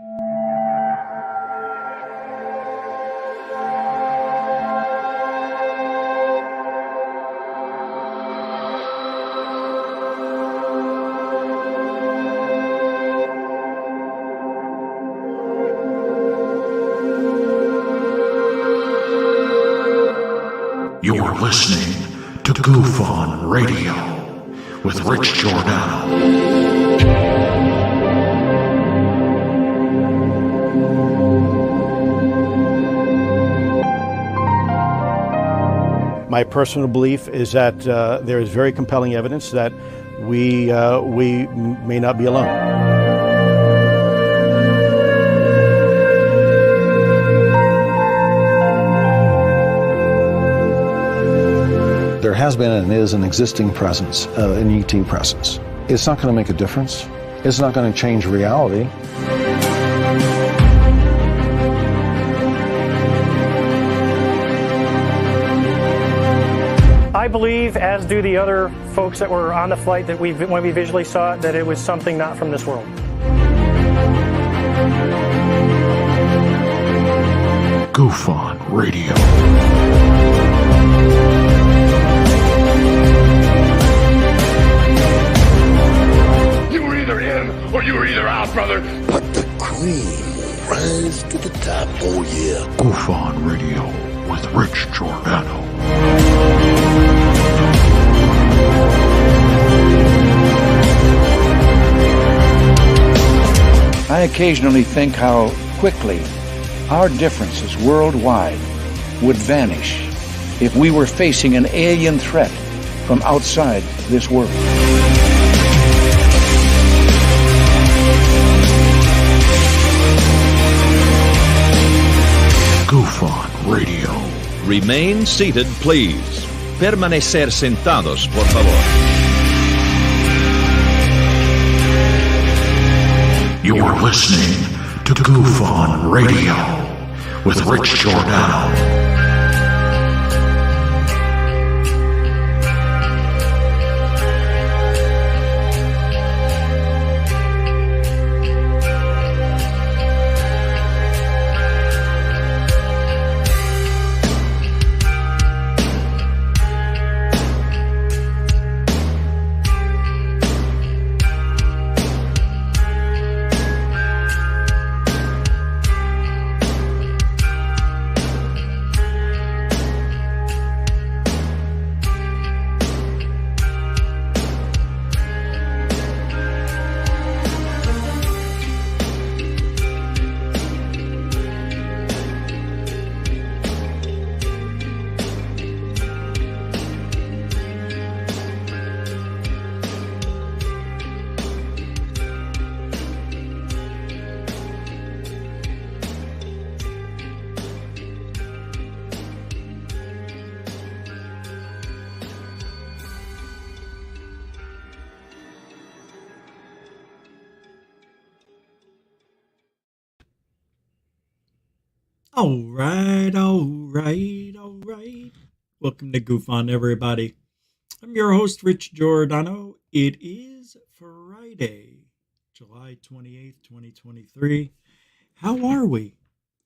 You're listening to Goof On Radio with Rich Giordano. My personal belief is that there is very compelling evidence that we may not be alone. There has been and is an existing presence, an ET presence. It's not going to make a difference. It's not going to change reality. I believe, as do the other folks that were on the flight, that when we visually saw it, that it was something not from this world. Goof On Radio. You were either in or you were either out, brother. But the cream will rise to the top, oh yeah. Goof On Radio with Rich Giordano. I occasionally think how quickly our differences worldwide would vanish if we were facing an alien threat from outside this world. Goof On Radio. Remain seated, please. Permanecer sentados, por favor. You're listening to Goof On Radio with Rich Giordano. All right. Welcome to Goof On, everybody. I'm your host, Rich Giordano. It is Friday, July 28th, 2023. How are we?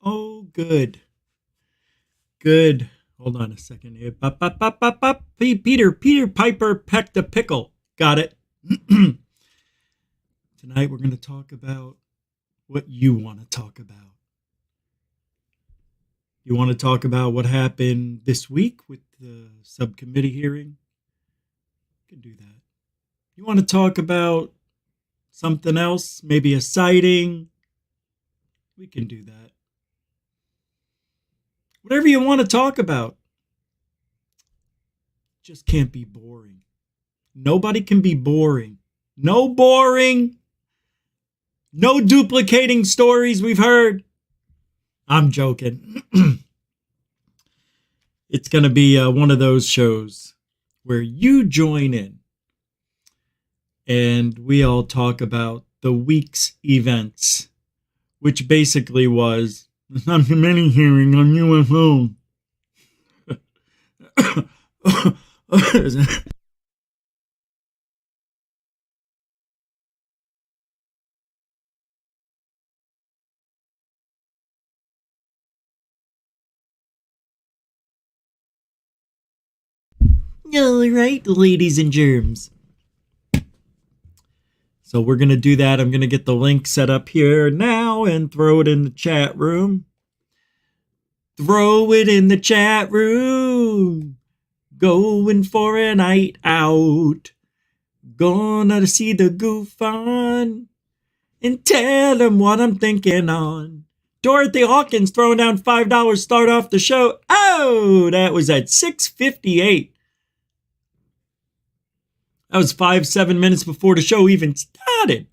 Oh, good. Good. Hold on a second here. Peter Piper pecked a pickle. Got it. Tonight we're going to talk about what you want to talk about. You want to talk about what happened this week with the subcommittee hearing? You can do that. You want to talk about something else? Maybe a sighting? We can do that. Whatever you want to talk about. Just can't be boring. Nobody can be boring. No boring. No duplicating stories we've heard. I'm joking. It's going to be one of those shows where you join in and we all talk about the week's events, which basically was the subcommittee hearing on UFO. All right, ladies and germs. So we're going to do that. I'm going to get the link set up here now and throw it in the chat room. Throw it in the chat room. Going for a night out. Gonna see the goof on. And tell them what I'm thinking on. Dorothy Hawkins throwing down $5 start off the show. Oh, that was at 6:58. That was 7 minutes before the show even started.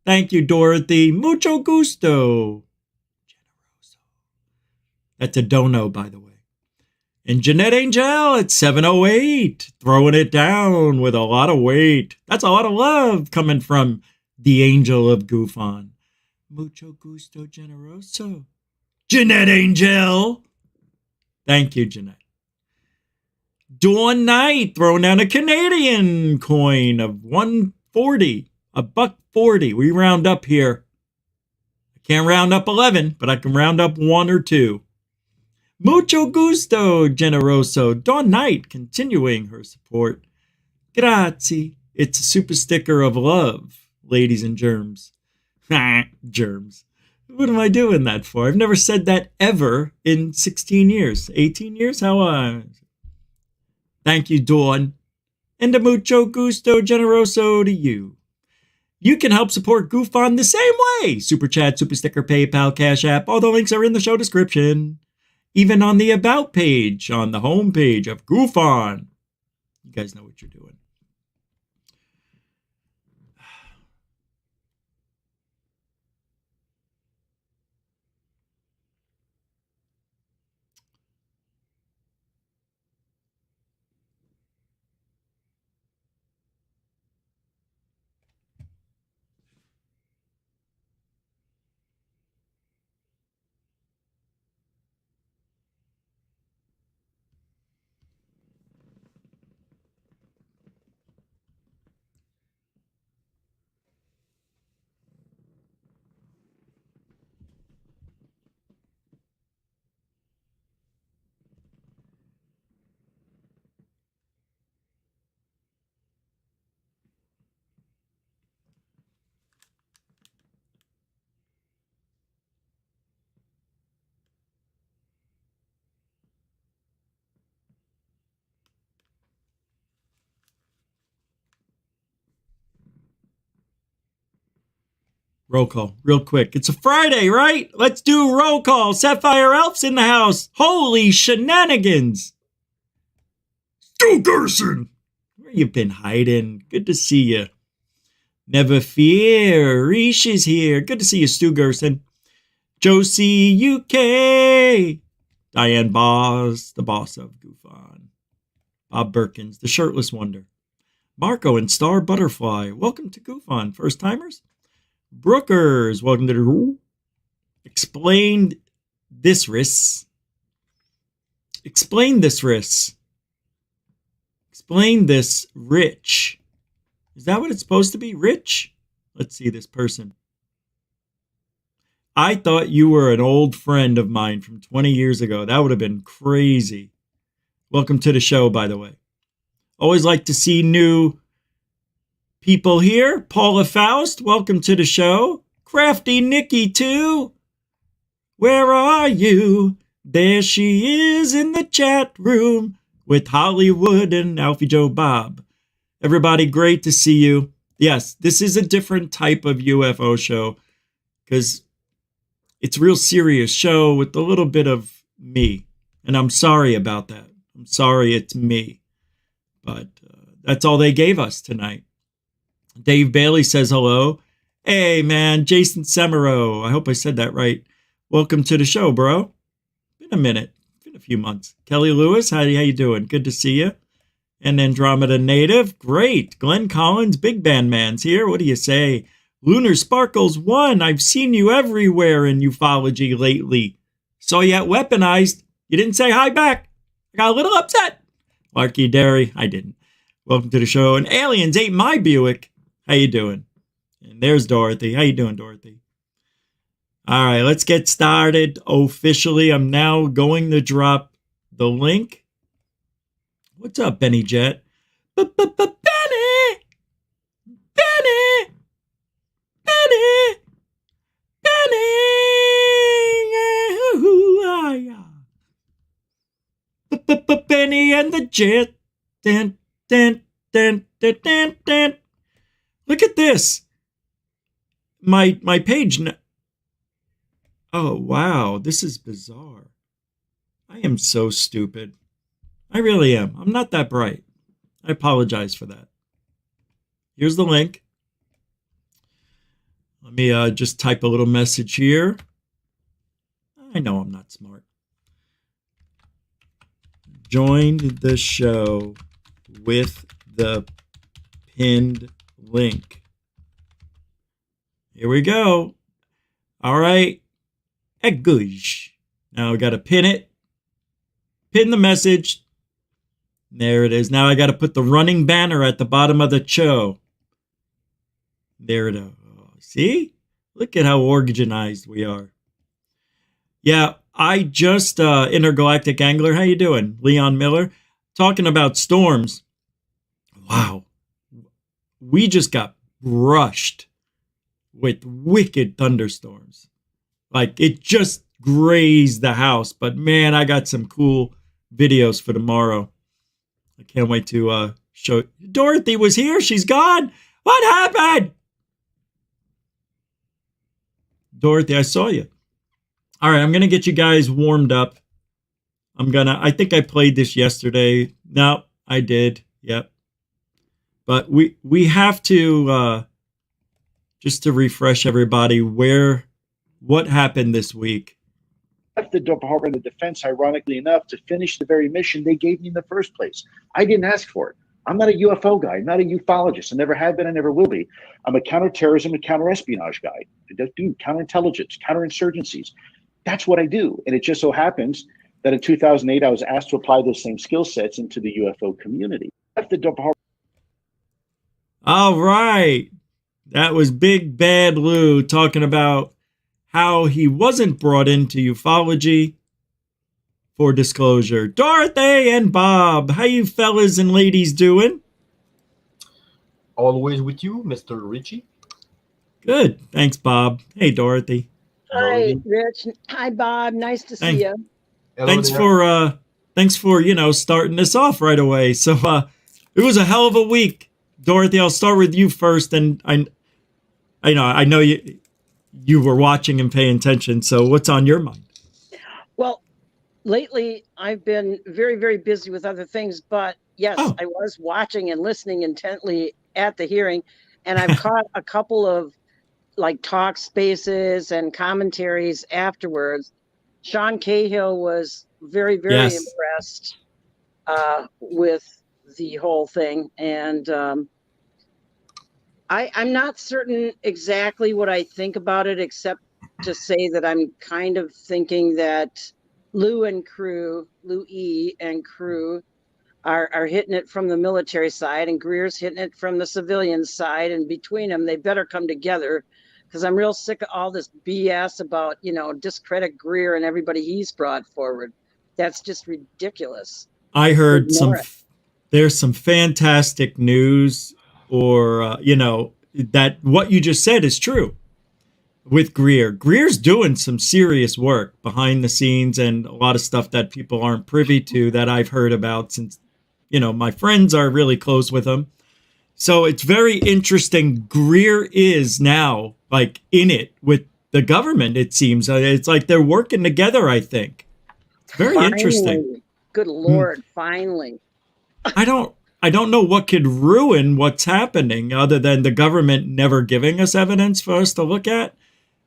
Thank you, Dorothy. Mucho gusto. That's a dono, by the way. And Jeanette Angel at 7:08. Throwing it down with a lot of weight. That's a lot of love coming from the angel of Goof On. Mucho gusto generoso. Jeanette Angel. Thank you, Jeanette. Dawn Knight throwing down a Canadian coin of $1.40, $1.40. We round up here. I can't round up 11, but I can round up 1 or 2. Mucho gusto, generoso. Dawn Knight continuing her support. Grazie. It's a super sticker of love, ladies and germs. Germs. What am I doing that for? I've never said that ever in 16 years. 18 years? How Thank you, Dawn. And a mucho gusto generoso to you. You can help support Goof On the same way. Super Chat, Super Sticker, PayPal, Cash App. All the links are in the show description. Even on the About page, on the home page of Goof On. You guys know what you're doing. Roll call, real quick. It's a Friday, right? Let's do roll call. Sapphire Elf's in the house. Holy shenanigans. Stu Gerson. Where you been hiding? Good to see you. Never fear. Rish is here. Good to see you, Stu Gerson. Josie UK. Diane Boss, the boss of Goof On. Bob Birkins, the shirtless wonder. Marco and Star Butterfly. Welcome to Goof On. First timers? Brookers, welcome to the Explained This Riss. Explain this Riss. Explain this Rich. Is that what it's supposed to be? Rich? Let's see this person. I thought you were an old friend of mine from 20 years ago. That would have been crazy. Welcome to the show, by the way. Always like to see new people here. Paula Faust, welcome to the show. Crafty Nikki, too. Where are you? There she is in the chat room with Hollywood and Alfie Joe Bob. Everybody, great to see you. Yes, this is a different type of UFO show because it's a real serious show with a little bit of me. And I'm sorry about that. I'm sorry it's me. But that's all they gave us tonight. Dave Bailey says hello. Hey, man, Jason Semero. I hope I said that right. Welcome to the show, bro. Been a minute. Been a few months. Kelly Lewis, how you doing? Good to see you. And Andromeda Native. Great. Glenn Collins, Big Band Man's here. What do you say? Lunar Sparkles 1. I've seen you everywhere in ufology lately. Saw you at Weaponized. You didn't say hi back. I got a little upset. Larky Derry. I didn't. Welcome to the show. And Aliens Ate My Buick. How you doing? And there's Dorothy. How you doing, Dorothy? All right, let's get started officially. I'm now going to drop the link. What's up, Benny Jet? Benny! Benny! Benny! Benny! Benny and the Jet. Dun, dun, dun, dun, dun, dun. Look at this. My page. Oh, wow. This is bizarre. I am so stupid. I really am. I'm not that bright. I apologize for that. Here's the link. Let me just type a little message here. I know I'm not smart. Joined the show with the pinned link. Here we go. All right. Eguj. Now we got to pin it. Pin the message. There it is. Now I got to put the running banner at the bottom of the show. There it is. See? Look at how organized we are. Yeah, I just, Intergalactic Angler, how you doing? Leon Miller, talking about storms. Wow. We just got brushed with wicked thunderstorms. Like, it just grazed the house. But, man, I got some cool videos for tomorrow. I can't wait to show. Dorothy was here. She's gone. What happened? Dorothy, I saw you. All right, I'm going to get you guys warmed up. I think I played this yesterday. No, I did. Yep. But we have to, just to refresh everybody, what happened this week. The Department of Defense, ironically enough, to finish the very mission they gave me in the first place. I didn't ask for it. I'm not a UFO guy. I'm not a ufologist. I never have been. I never will be. I'm a counterterrorism and counterespionage guy. I do counterintelligence, counterinsurgencies. That's what I do. And it just so happens that in 2008, I was asked to apply those same skill sets into the UFO community. The Department. All right. That was Big Bad Lou talking about how he wasn't brought into ufology for disclosure. Dorothy and Bob, how you fellas and ladies doing? Always with you, Mr. Richie. Good. Thanks, Bob. Hey, Dorothy. Hi, Rich. Hi, Bob. Nice to see you. Thanks for starting this off right away. So it was a hell of a week. Dorothy, I'll start with you first, and I know you were watching and paying attention. So what's on your mind? Well, lately I've been very, very busy with other things, but yes, I was watching and listening intently at the hearing, and I've caught a couple of like talk spaces and commentaries afterwards. Sean Cahill was very, very impressed with the whole thing. And I'm not certain exactly what I think about it, except to say that I'm kind of thinking that Lou E and crew are hitting it from the military side, and Greer's hitting it from the civilian side. And between them, they better come together, because I'm real sick of all this BS about, discredit Greer and everybody he's brought forward. That's just ridiculous. I heard there's some fantastic news, or, that what you just said is true with Greer. Greer's doing some serious work behind the scenes, and a lot of stuff that people aren't privy to that I've heard about, since, my friends are really close with him. So it's very interesting. Greer is now like in it with the government, it seems. It's like they're working together, I think. It's very interesting. Good Lord, finally. I don't know what could ruin what's happening other than the government never giving us evidence for us to look at.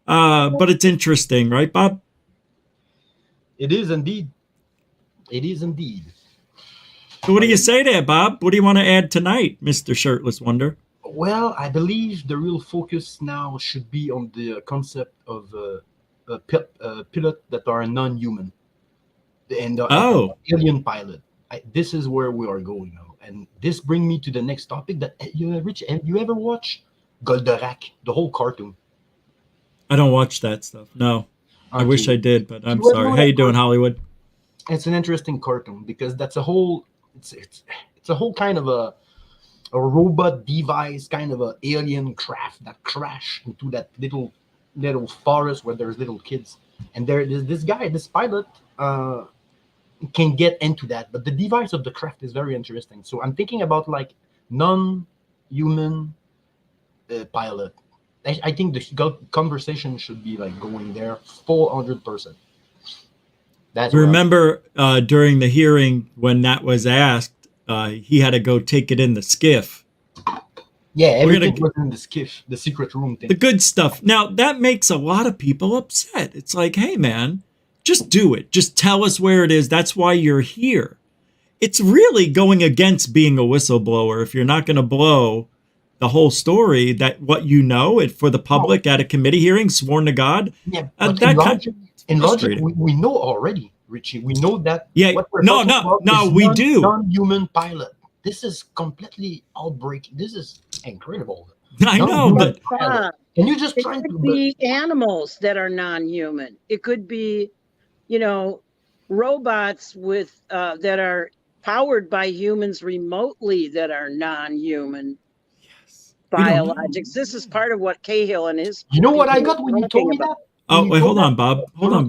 But it's interesting, right, Bob? It is indeed. It is indeed. So what do you say there, Bob? What do you want to add tonight, Mr. Shirtless Wonder? Well, I believe the real focus now should be on the concept of pilot that are non-human, and alien pilot. This is where we are going now, and this brings me to the next topic. That Rich, have you ever watched Goldorak, the whole cartoon? I don't watch that stuff. No, I wish I did, but I'm sorry. How you doing, Hollywood? It's an interesting cartoon because that's a whole It's a whole kind of a robot device, kind of a alien craft that crashed into that little forest where there's little kids, and this guy, this pilot, can get into that. But the device of the craft is very interesting. So I'm thinking about like non-human pilot. I think the conversation should be like going there 400%. Remember during the hearing when that was asked, he had to go take it in the skiff. Yeah, everything was in the skiff, the secret room thing. The good stuff. Now, that makes a lot of people upset. It's like, hey, man, just do it. Just tell us where it is. That's why you're here. It's really going against being a whistleblower if you're not going to blow the whole story, that what you know it for the public at a committee hearing, sworn to God. Yeah, but in logic, we know already, Richie. We know that. Yeah, no, we do. Non-human pilot. This is completely outbreaking. This is incredible. I know, but and you just trying to be animals that are non-human. It could be, robots with that are powered by humans remotely that are non-human. Biologics. This is part of what Cahill and his. You know what I got when you told me that? Oh, wait, hold on, Bob. Hold on,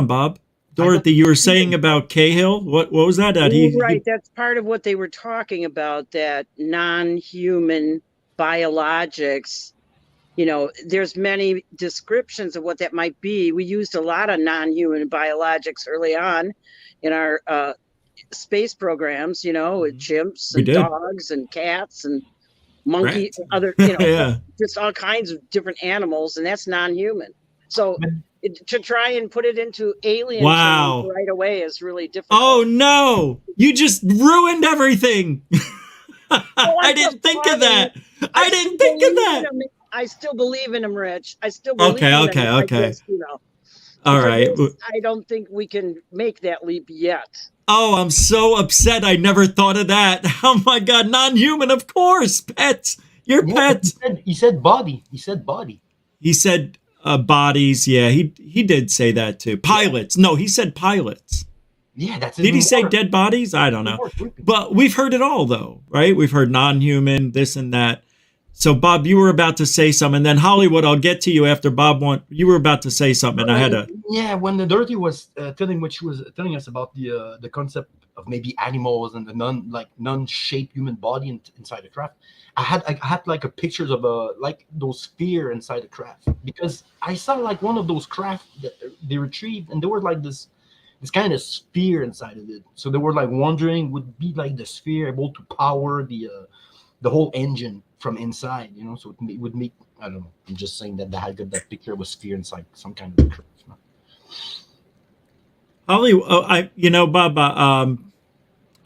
Bob. Dorothy, you were saying about Cahill. What was that? Right. That's part of what they were talking about, that non-human biologics. There's many descriptions of what that might be. We used a lot of non-human biologics early on in our space programs, with chimps and dogs and cats and monkeys, other, just all kinds of different animals, and that's non-human. So to try and put it into alien terms right away is really difficult. Oh no, you just ruined everything. I didn't think of that. I didn't think of that. I still believe in him, Rich. I still believe in him. Okay. All right. I don't think we can make that leap yet. Oh, I'm so upset. I never thought of that. Oh my God, non-human, of course. Pets. Your pets. He said body. He said body. He said bodies. Yeah, he did say that too. Pilots. No, he said pilots. Yeah, that's. Did he say dead bodies? I don't know. But we've heard it all though, right? We've heard non-human, this and that. So, Bob, you were about to say something, and then Hollywood, I'll get to you after Bob you were about to say something, and I had to. Yeah, when the Dorothy was telling us about the concept of maybe animals and the non-shaped human body inside the craft, I had like a pictures of like those sphere inside the craft, because I saw like one of those craft that they retrieved, and there was like this kind of sphere inside of it. So they were like wondering, would be like the sphere able to power the whole engine from inside, so it would make, I don't know. I'm just saying that I got that picture of a sphere inside some kind of craft. Holly, Bob,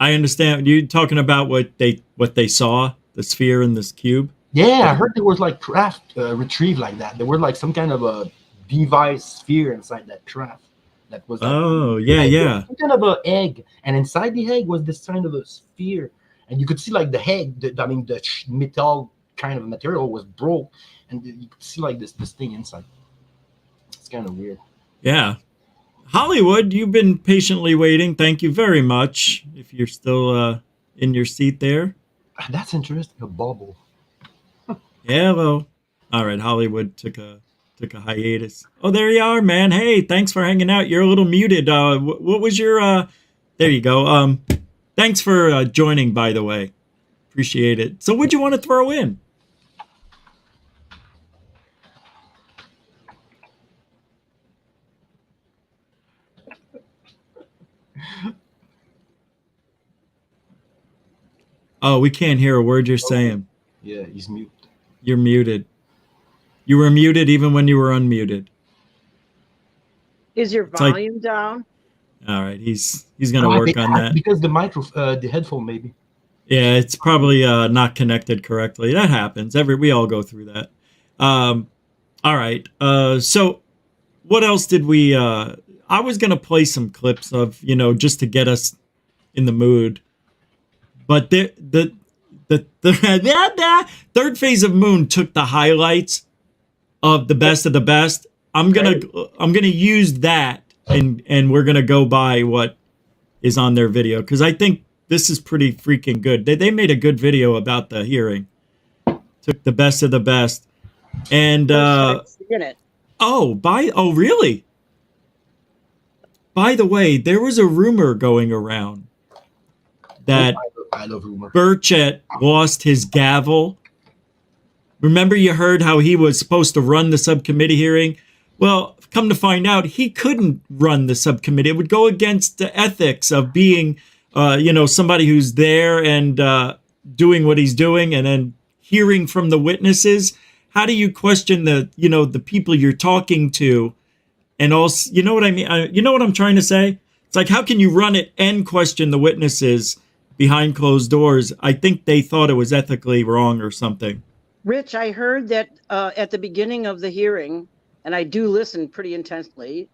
I understand you talking about what they saw, the sphere in this cube. Yeah, I heard there was like craft retrieved like that. There was like some kind of a device sphere inside that craft. That was. Yeah. Some kind of an egg, and inside the egg was this kind of a sphere. And you could see like the egg, the metal kind of material was broke, and you could see like this thing inside. It's kind of weird. Yeah. Hollywood, you've been patiently waiting. Thank you very much. If you're still in your seat there. That's interesting. A bubble. Hello. All right, Hollywood took a hiatus. Oh, there you are, man. Hey, thanks for hanging out. You're a little muted. What was your there you go. Thanks for joining, by the way. Appreciate it. So what'd you want to throw in? Oh, we can't hear a word you're saying. Yeah, he's muted. You're muted. You were muted even when you were unmuted. Is your volume down? All right, he's gonna work on that because the headphone maybe. Yeah, it's probably not connected correctly. That happens. We all go through that. All right. So what else did we? I was gonna play some clips of just to get us in the mood, but the third phase of Moon took the highlights of the best of the best. I'm gonna use that. And we're going to go by what is on their video, because I think this is pretty freaking good. They made a good video about the hearing. Took the best of the best. And oh really? By the way, there was a rumor going around that I love rumor. Burchett lost his gavel. Remember, you heard how he was supposed to run the subcommittee hearing? Well, come to find out, he couldn't run the subcommittee. It would go against the ethics of being, somebody who's there and doing what he's doing, and then hearing from the witnesses. How do you question the people you're talking to? And also, you know what I mean? You know what I'm trying to say? It's like, how can you run it and question the witnesses behind closed doors? I think they thought it was ethically wrong or something. Rich, I heard that at the beginning of the hearing, and I do listen pretty intensely,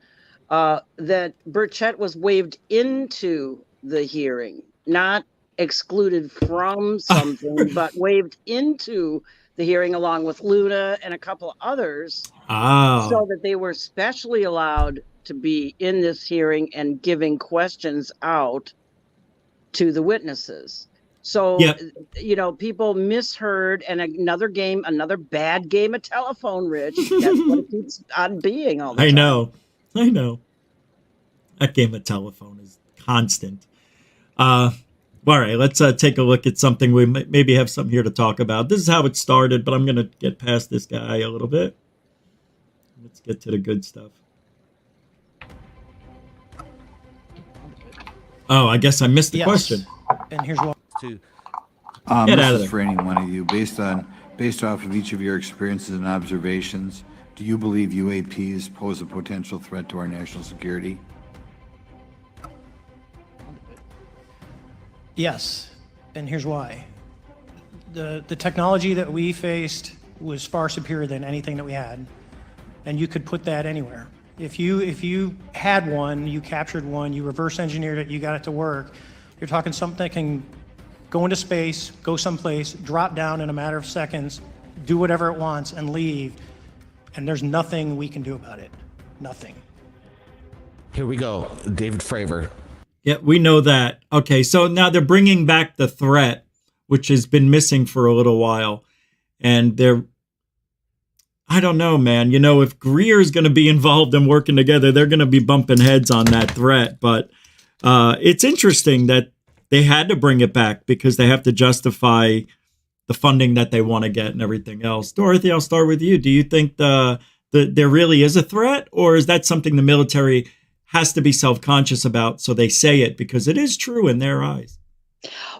that Burchett was waived into the hearing, not excluded from something, but waived into the hearing along with Luna and a couple of others, so that they were specially allowed to be in this hearing and giving questions out to the witnesses. So, people misheard, and another bad game of telephone, Rich. That's what it keeps on being all the time. I know. That game of telephone is constant. All right, let's take a look at something. We maybe have something here to talk about. This is how it started, but I'm going to get past this guy a little bit. Let's get to the good stuff. Oh, I guess I missed the question. And here's what to get out of there. For any one of you, based off of each of your experiences and observations, do you believe UAPs pose a potential threat to our national security? Yes, and here's why. The technology that we faced was far superior than anything that we had, and you could put that anywhere. If you had one, you captured one, you reverse engineered it, you got it to work, you're talking something that can go into space, go someplace, drop down in a matter of seconds, do whatever it wants, and leave, and there's nothing we can do about it. Nothing. Here we go, David Fravor. Yeah, we know that. Okay, so now they're bringing back the threat, which has been missing for a little while. And I don't know, man. If Greer is going to be involved in working together, they're going to be bumping heads on that threat. But it's interesting that they had to bring it back because they have to justify the funding that they want to get and everything else. Dorothy, I'll start with you. Do you think there really is a threat, or is that something the military has to be self-conscious about, so they say it because it is true in their eyes?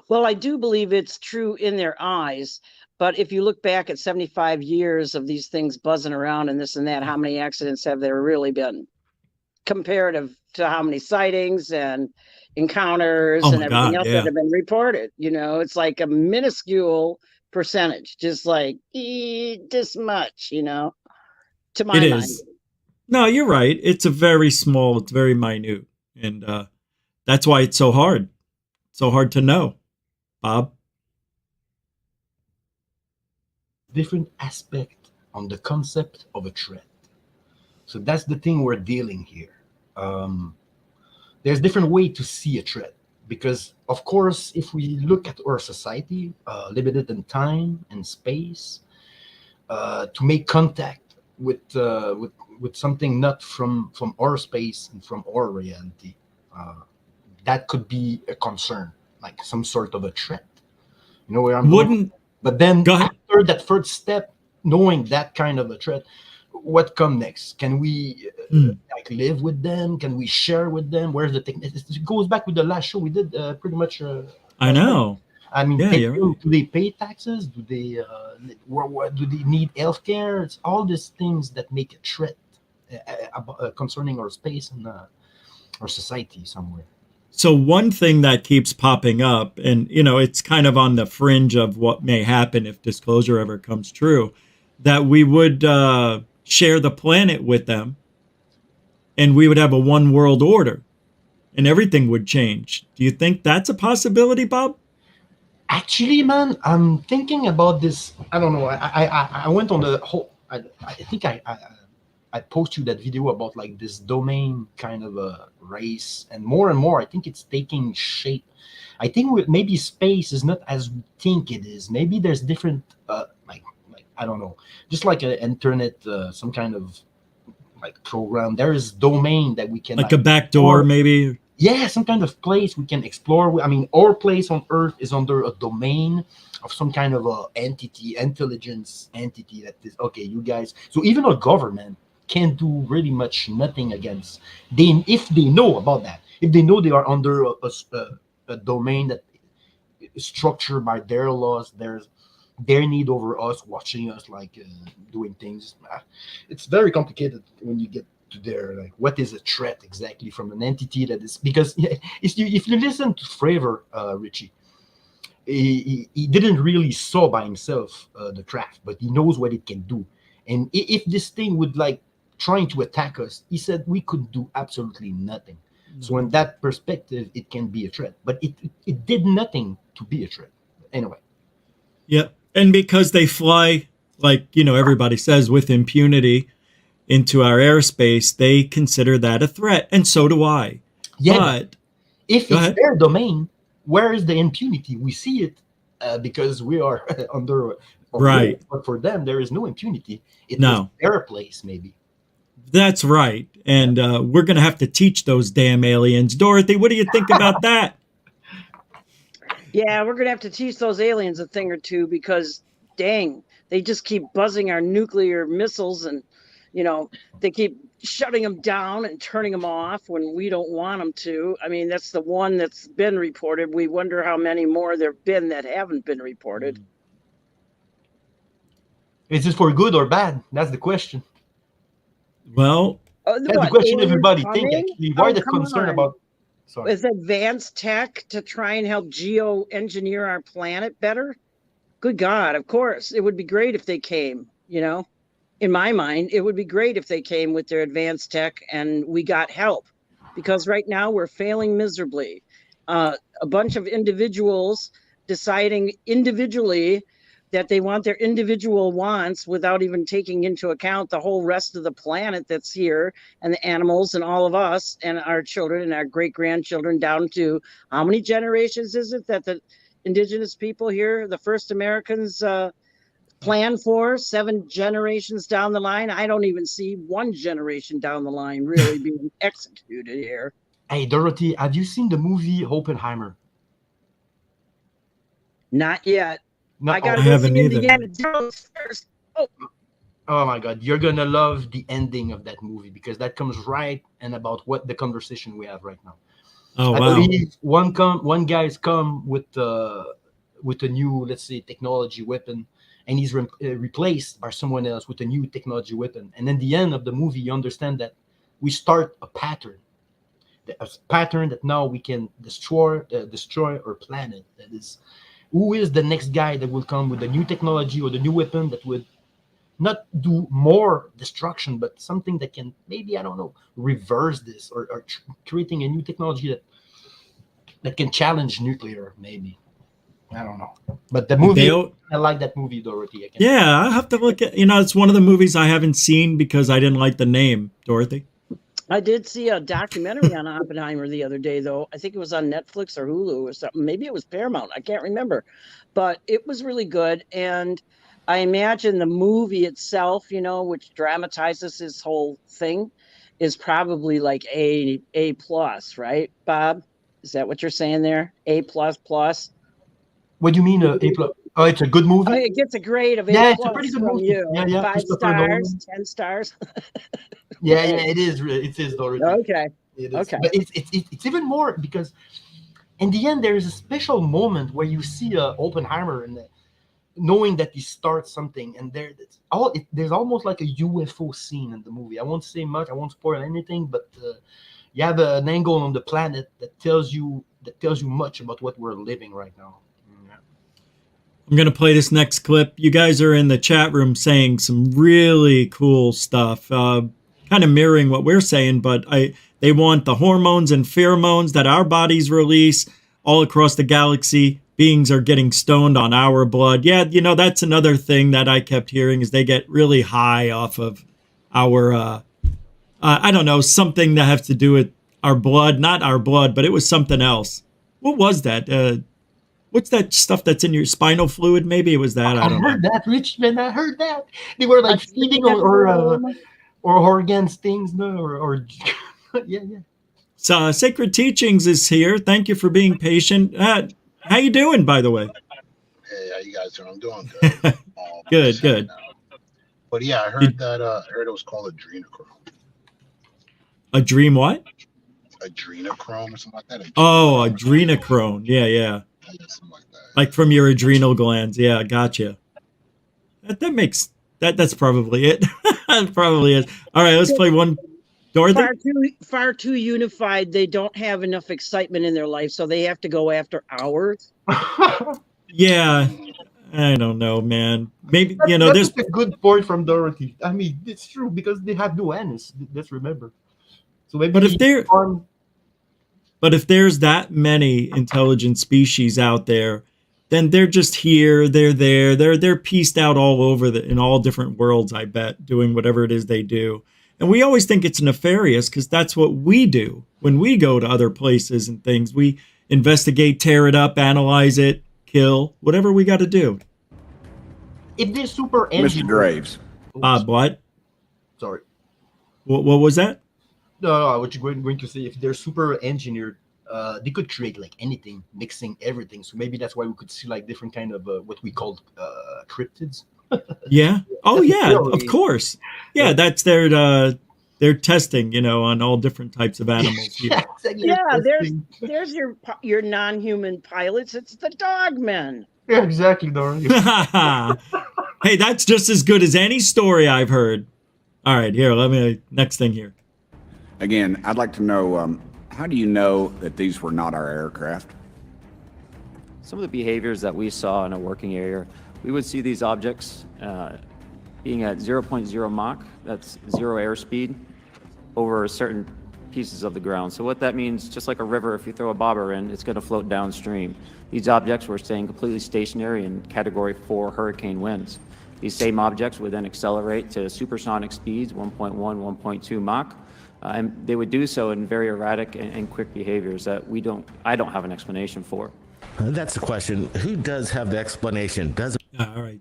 Well, I do believe it's true in their eyes, but if you look back at 75 years of these things buzzing around and this and that, how many accidents have there really been comparative to how many sightings and encounters and everything else that have been reported? It's like a minuscule percentage, just like this much, to my mind. No, you're right. It's very minute. And that's why it's so hard. So hard to know. Bob? Different aspect on the concept of a threat. So that's the thing we're dealing here. There's different way to see a threat. Because, of course, if we look at our society, limited in time and space, to make contact with something not from our space and from our reality, that could be a concern, like some sort of a threat. You know where I'm going? But then after that first step, knowing that kind of a threat, what come next? Can we live with them? Can we share with them? Where's the technique? It goes back with the last show we did pretty much. I know. I mean, right. Do they pay taxes? Do they do they need healthcare? It's all these things that make a threat concerning our space and our society somewhere. So one thing that keeps popping up, and it's kind of on the fringe of what may happen if disclosure ever comes true, that we would share the planet with them, and we would have a one world order, and everything would change. Do you think that's a possibility, Bob? Actually, man, I'm thinking about this. I don't know. I went on the whole. I think I I post you that video about like this domain kind of a race, and more, I think it's taking shape. I think maybe space is not as we think it is. Maybe there's different, like I don't know, just like an internet, some kind of like program. There is domain that we can like a back door, maybe. Yeah, some kind of place we can explore. I mean, our place on Earth is under a domain of some kind of a intelligence entity that is okay. You guys, so even a government can't do really much nothing against them if they know about that. If they know they are under a domain that is structured by their laws, there's their need over us, watching us like doing things. It's very complicated when you get to there. Like, what is a threat exactly from an entity that is? Because if you listen to Fravor, Richie, he didn't really saw by himself the craft, but he knows what it can do. And if this thing would like trying to attack us, he said we could do absolutely nothing. So in that perspective, it can be a threat, but it did nothing to be a threat. Anyway. Yep. And because they fly, like, everybody says, with impunity into our airspace, they consider that a threat. And so do I. Yeah. But if it's their domain, where is the impunity? We see it because we are under. Right. But for them, there is no impunity. It's their place, maybe. That's right. And we're going to have to teach those damn aliens. Dorothy, what do you think about that? Yeah, we're going to have to teach those aliens a thing or two because, dang, they just keep buzzing our nuclear missiles and, they keep shutting them down and turning them off when we don't want them to. I mean, that's the one that's been reported. We wonder how many more there have been that haven't been reported. Is this for good or bad? That's the question. Well, that's the question everybody thinks, actually. Why the concern about... Sorry. Is advanced tech to try and help geo-engineer our planet better? Good God, of course. It would be great if they came, In my mind, it would be great if they came with their advanced tech and we got help. Because right now we're failing miserably. A bunch of individuals deciding individually that they want their individual wants without even taking into account the whole rest of the planet that's here and the animals and all of us and our children and our great-grandchildren down to how many generations is it that the indigenous people here, the first Americans, plan for? 7 generations down the line? I don't even see 1 generation down the line really being executed here. Hey, Dorothy, have you seen the movie Oppenheimer? Not yet. No, I gotta go see Indiana Jones first. Oh my God, you're gonna love the ending of that movie because that comes right and about what the conversation we have right now. Oh, I wow. believe one guy's come with a new, let's say, technology weapon, and he's replaced by someone else with a new technology weapon. And in the end of the movie, you understand that we start a pattern that now we can destroy our planet. That is. Who is the next guy that will come with the new technology or the new weapon that would not do more destruction, but something that can maybe, I don't know, reverse this or creating a new technology that can challenge nuclear, maybe. I don't know. But the movie, I like that movie, Dorothy. Yeah, I have to look at, it's one of the movies I haven't seen because I didn't like the name, Dorothy. I did see a documentary on Oppenheimer the other day, though. I think it was on Netflix or Hulu or something. Maybe it was Paramount. I can't remember. But it was really good. And I imagine the movie itself, which dramatizes this whole thing, is probably like A plus, right, Bob? Is that what you're saying there? A plus plus? What do you mean A plus? Oh, it's a good movie? It gets a grade of A+. Yeah, it's a pretty good from movie. You. Yeah. 5 stars, 10 stars. Yeah, it is. It is, Dorothy. Okay. It is. Okay. But it's even more because in the end, there is a special moment where you see Oppenheimer and knowing that he starts something, and there's almost like a UFO scene in the movie. I won't say much. I won't spoil anything, but you have an angle on the planet that tells you much about what we're living right now. I'm going to play this next clip. You guys are in the chat room saying some really cool stuff, kind of mirroring what we're saying, but they want the hormones and pheromones that our bodies release all across the galaxy. Beings are getting stoned on our blood. Yeah, that's another thing that I kept hearing is they get really high off of our I don't know, something that has to do with our blood, not our blood, but it was something else. What was that? What's that stuff that's in your spinal fluid? Maybe it was that. I don't know. heard that, Richmond. I heard that. They were like feeding or organs things, no, or yeah. So Sacred Teachings is here. Thank you for being patient. How you doing, by the way? Hey, how you guys doing? I'm doing good. Good. But yeah, I heard that. I heard it was called adrenochrome. A dream what? Adrenochrome or something like that. Oh, adrenochrome. Yeah. Something like that. Like from your adrenal glands. Yeah, gotcha. That makes that's probably it. That probably is. All right, let's play one. Dorothy? Far too unified. They don't have enough excitement in their life, so they have to go after ours. Yeah, I don't know, man. Maybe that's a good point from Dorothy. I mean, it's true because they have no anus. Let's remember. So maybe. But if there's that many intelligent species out there, then they're just here. They're there. They're pieced out all over in all different worlds. I bet doing whatever it is they do. And we always think it's nefarious because that's what we do when we go to other places and things. We investigate, tear it up, analyze it, kill, whatever we got to do. If they're super Mr. Graves. What? Sorry. What was that? No, what you're going to say, if they're super engineered, they could create like anything, mixing everything. So maybe that's why we could see like different kind of what we call cryptids. Yeah. Oh, yeah. Of course. Yeah, that's their testing, on all different types of animals. Yeah, there's your non-human pilots. It's the dogmen. Yeah, exactly, Dorothy. Hey, that's just as good as any story I've heard. All right, here. Next thing here. Again, I'd like to know, how do you know that these were not our aircraft? Some of the behaviors that we saw in a working area, we would see these objects being at 0.0 Mach, that's 0 airspeed, over certain pieces of the ground. So what that means, just like a river, if you throw a bobber in, it's going to float downstream. These objects were staying completely stationary in Category 4 hurricane winds. These same objects would then accelerate to supersonic speeds, 1.1, 1.2 Mach, and they would do so in very erratic and quick behaviors that I don't have an explanation for. That's the question. Who does have the explanation? All right.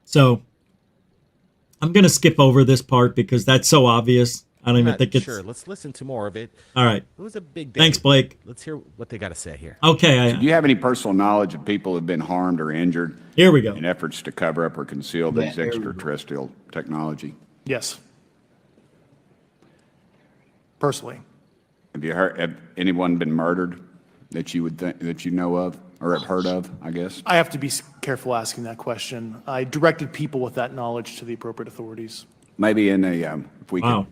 So I'm going to skip over this part because that's so obvious. I don't even think it's... Sure, let's listen to more of it. All right. It was a big day. Thanks, Blake. Let's hear what they got to say here. Okay. Do you have any personal knowledge of people who have been harmed or injured Here we go. in efforts to cover up or conceal these extraterrestrial technology? Yes. Personally. Have anyone been murdered that you would think that you know of or have heard of, I guess? I have to be careful asking that question. I directed people with that knowledge to the appropriate authorities. Maybe in a if we could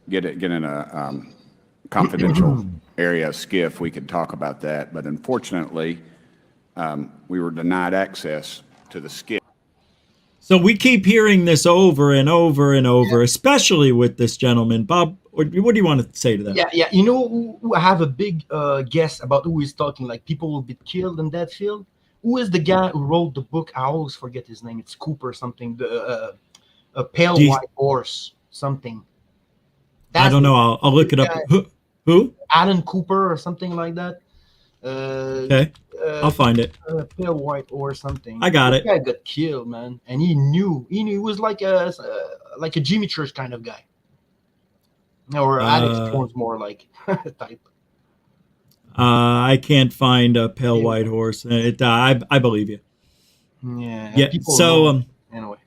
get in a confidential area of SCIF, we could talk about that. But unfortunately, we were denied access to the SCIF. So we keep hearing this over and over and over, especially with this gentleman. Bob, what do you want to say to that? Yeah. You know, I have a big guess about who is talking. Like people will be killed in that field. Who is the guy who wrote the book? I always forget his name. It's Cooper something. A pale white horse something. I don't know. I'll look it up. Who? Alan Cooper or something like that. Okay. I'll find it. Pale white or something. I got it. That guy got killed, man, and he knew. He was like a Jimmy Church kind of guy. Or Alex Jones more like type. I can't find a pale white horse. I believe you. Yeah. So anyway.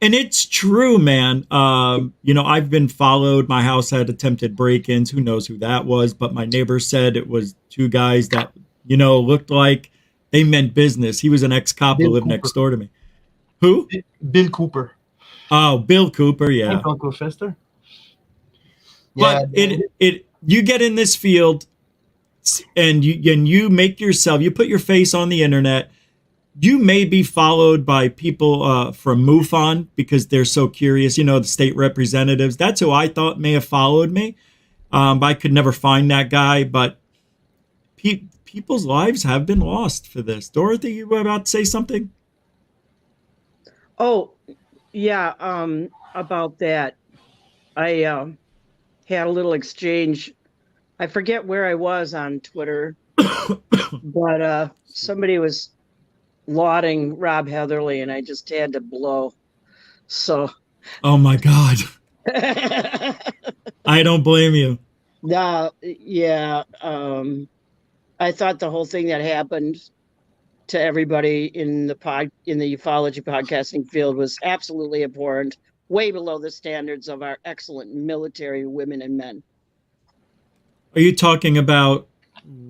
And it's true, man. I've been followed. My house had attempted break-ins. Who knows who that was? But my neighbor said it was two guys that, looked like they meant business. He was an ex-cop who lived next door to me. Who? Bill Cooper. Oh, Bill Cooper. Yeah. Uncle Fester. But you get in this field and you make yourself, you put your face on the internet. You may be followed by people from MUFON because they're so curious. The state representatives. That's who I thought may have followed me. I could never find that guy. But people's lives have been lost for this. Dorothy, you were about to say something? Oh, yeah. About that. I had a little exchange. I forget where I was on Twitter, but somebody was lauding Rob Heatherly, and I just had to blow. So. Oh my God. I don't blame you. No, yeah. I thought the whole thing that happened to everybody in the ufology podcasting field was absolutely abhorrent, way below the standards of our excellent military women and men. Are you talking about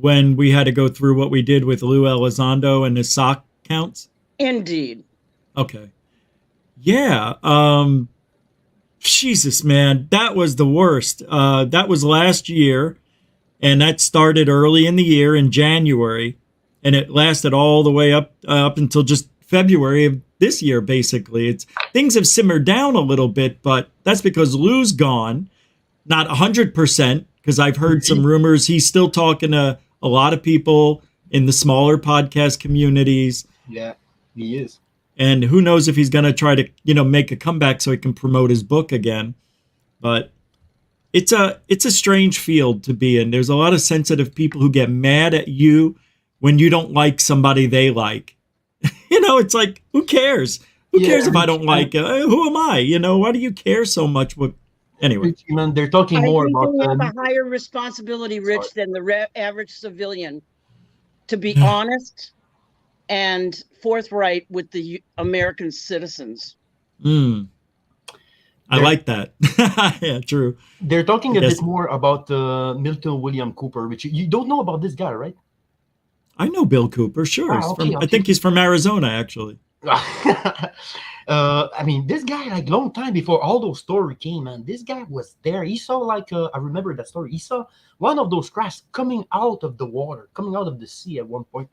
when we had to go through what we did with Lou Elizondo and his sock counts? Indeed. Okay. Yeah. Jesus, man, that was the worst. That was last year, and that started early in the year in January, and it lasted all the way up until just February of this year. Basically, things have simmered down a little bit, but that's because Lou's gone, not 100%, because I've heard some rumors he's still talking to a lot of people in the smaller podcast communities. Yeah, he is. And who knows if he's going to try to, make a comeback so he can promote his book again. But it's a strange field to be in. There's a lot of sensitive people who get mad at you when you don't like somebody they like. It's like, who cares? Who cares if I don't like who am I? Why do you care so much? Anyway. They're talking more about... I think they have a higher responsibility, Rich, than the average civilian, to be honest and forthright with the American citizens. I like that. Yeah, true. They're talking a bit more about Milton William Cooper, which you don't know about this guy, right? I know Bill Cooper, sure. Okay. I think he's from Arizona, actually. I mean, this guy, like, long time before all those stories came, man, this guy was there. He saw, like, I remember that story. He saw one of those crafts coming out of the water, coming out of the sea at one point.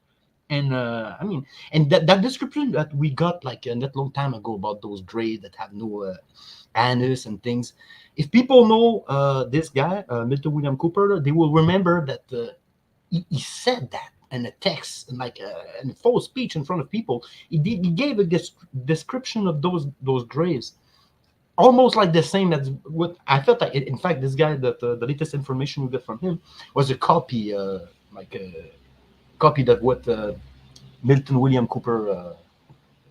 And and that description that we got like that long time ago about those graves that have no anus and things. If people know this guy, Milton William Cooper, they will remember that he said that in a text, and like in a full speech in front of people. He gave a description of those graves, almost like the same as what I felt like. In fact, this guy, that the latest information we got from him was a copy, copy that what Milton William Cooper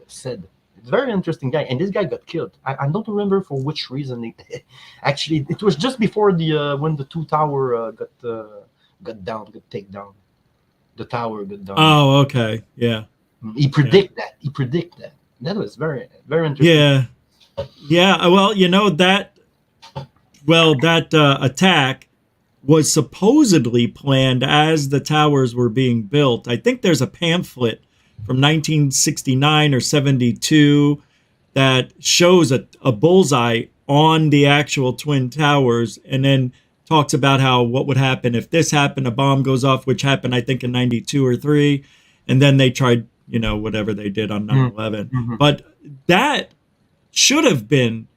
said. It's a very interesting guy, and this guy got killed. I don't remember for which reason. Actually, it was just before the when the two tower got taken down. The tower got down. Oh, okay, yeah. He predict that. He predict that. That was very, very interesting. Yeah. Well, that attack was supposedly planned as the towers were being built. I think there's a pamphlet from 1969 or 72 that shows a bullseye on the actual Twin Towers, and then talks about what would happen if this happened, a bomb goes off, which happened, I think, in 92 or 3. And then they tried, whatever they did on 9/11. Mm-hmm. But that should have been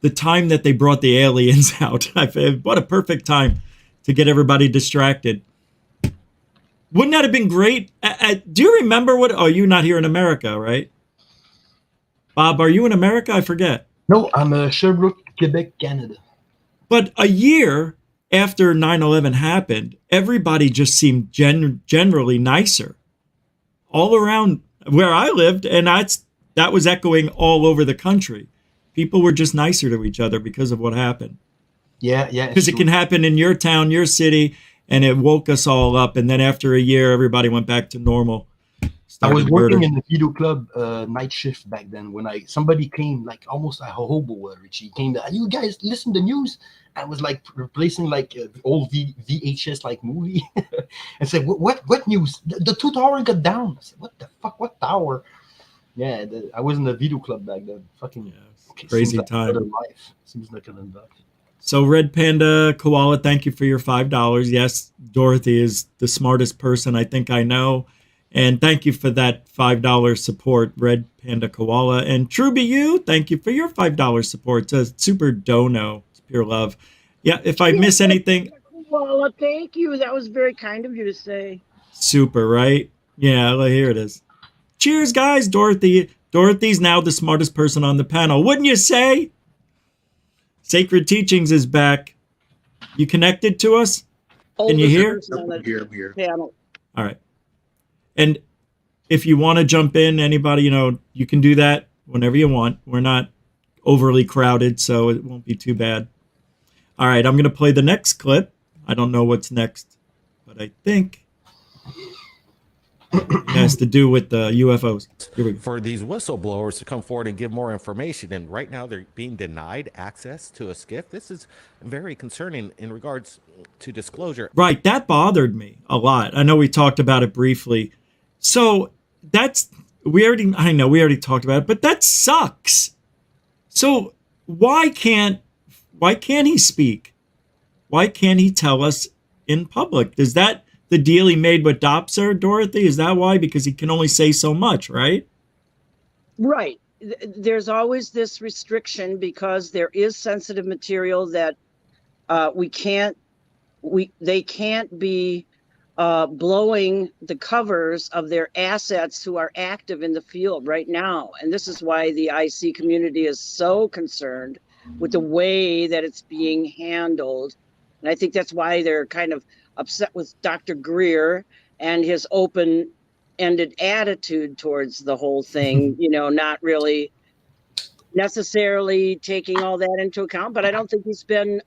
the time that they brought the aliens out. What a perfect time to get everybody distracted. Wouldn't that have been great? Do you remember you're not here in America, right? Bob, are you in America? I forget. No, I'm Sherbrooke, Quebec, Canada. But a year after 9/11 happened, everybody just seemed generally nicer all around where I lived. And that was echoing all over the country. People were just nicer to each other because of what happened. Yeah. Because it can happen in your town, your city, and it woke us all up. And then after a year, everybody went back to normal. I was working in the video club night shift back then when somebody came, like almost a hobo, Richie. He came, you guys listen to news? I was like replacing like old VHS like movie and said, what news? The two tower got down. I said, what the fuck? What tower? Yeah, I was in the video club back then. Fucking crazy time. Life. Seems like an induction. So Red Panda Koala, thank you for your $5. Yes, Dorothy is the smartest person I think I know. And thank you for that $5 support, Red Panda Koala. And Truby You, thank you for your $5 support. It's a super dono. It's pure love. Yeah, if I miss anything. Koala, thank you. That was very kind of you to say. Super, right? Yeah, well, here it is. Cheers, guys. Dorothy's now the smartest person on the panel. Wouldn't you say? Sacred Teachings is back. You connected to us? Can you Oldest hear? person on the panel. All right. And if you want to jump in, anybody, you can do that whenever you want. We're not overly crowded, so it won't be too bad. All right, I'm going to play the next clip. I don't know what's next, but I think it has to do with the UFOs. Here we go. For these whistleblowers to come forward and give more information, and right now they're being denied access to a skiff. This is very concerning in regards to disclosure. Right, that bothered me a lot. I know we talked about it briefly. So we already talked about it, but that sucks. So why can't he speak? Why can't he tell us in public? Is that the deal he made with Dopser, Dorothy? Is that why? Because he can only say so much, right? Right. There's always this restriction because there is sensitive material that they can't be blowing the covers of their assets who are active in the field right now. And this is why the IC community is so concerned with the way that it's being handled. And I think that's why they're kind of upset with Dr. Greer and his open-ended attitude towards the whole thing, not really necessarily taking all that into account. But I don't think he's been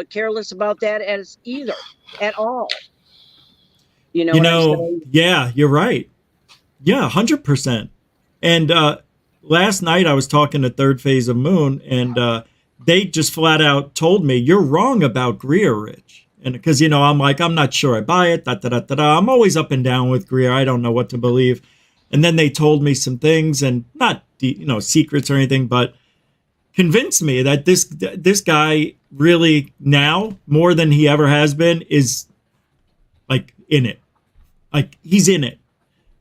careless about that at all. Yeah, you're right. Yeah, 100%. And last night I was talking to Third Phase of Moon, and they just flat out told me, you're wrong about Greer, Rich. And because, I'm like, I'm not sure I buy it. I'm always up and down with Greer. I don't know what to believe. And then they told me some things, and not, secrets or anything, but convinced me that this guy really now, more than he ever has been, is like in it. Like he's in it.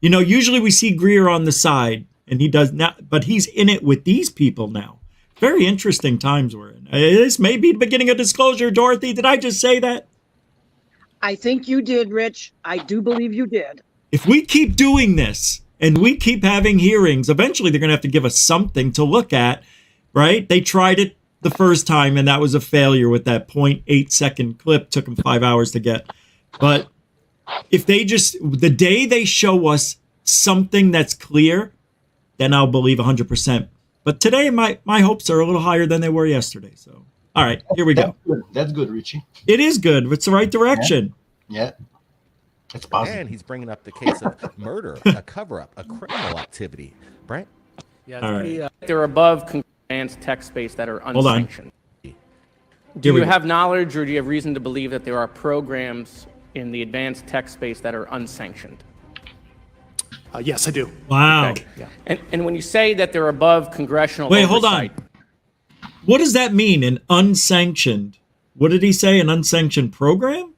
Usually we see Greer on the side, and he does not, but he's in it with these people now. Very interesting times we're in. This may be the beginning of disclosure, Dorothy. Did I just say that? I think you did, Rich. I do believe you did. If we keep doing this and we keep having hearings, eventually they're going to have to give us something to look at, right? They tried it the first time, and that was a failure with that 0.8 second clip. Took them 5 hours to get. But if the day they show us something that's clear, then I'll believe 100%. But today, my hopes are a little higher than they were yesterday. So, all right, here we go. That's good, Richie. It is good. It's the right direction. Yeah. It's positive. And he's bringing up the case of murder, a cover-up, a criminal activity. Brent? Yeah, they're above advanced tech space that are Hold on. unsanctioned. Do you have knowledge or do you have reason to believe that there are programs in the advanced tech space that are unsanctioned? Yes, I do. Wow. Okay. Yeah. And when you say that they're above congressional Wait, oversight, hold on. What does that mean, an unsanctioned? What did he say, an unsanctioned program?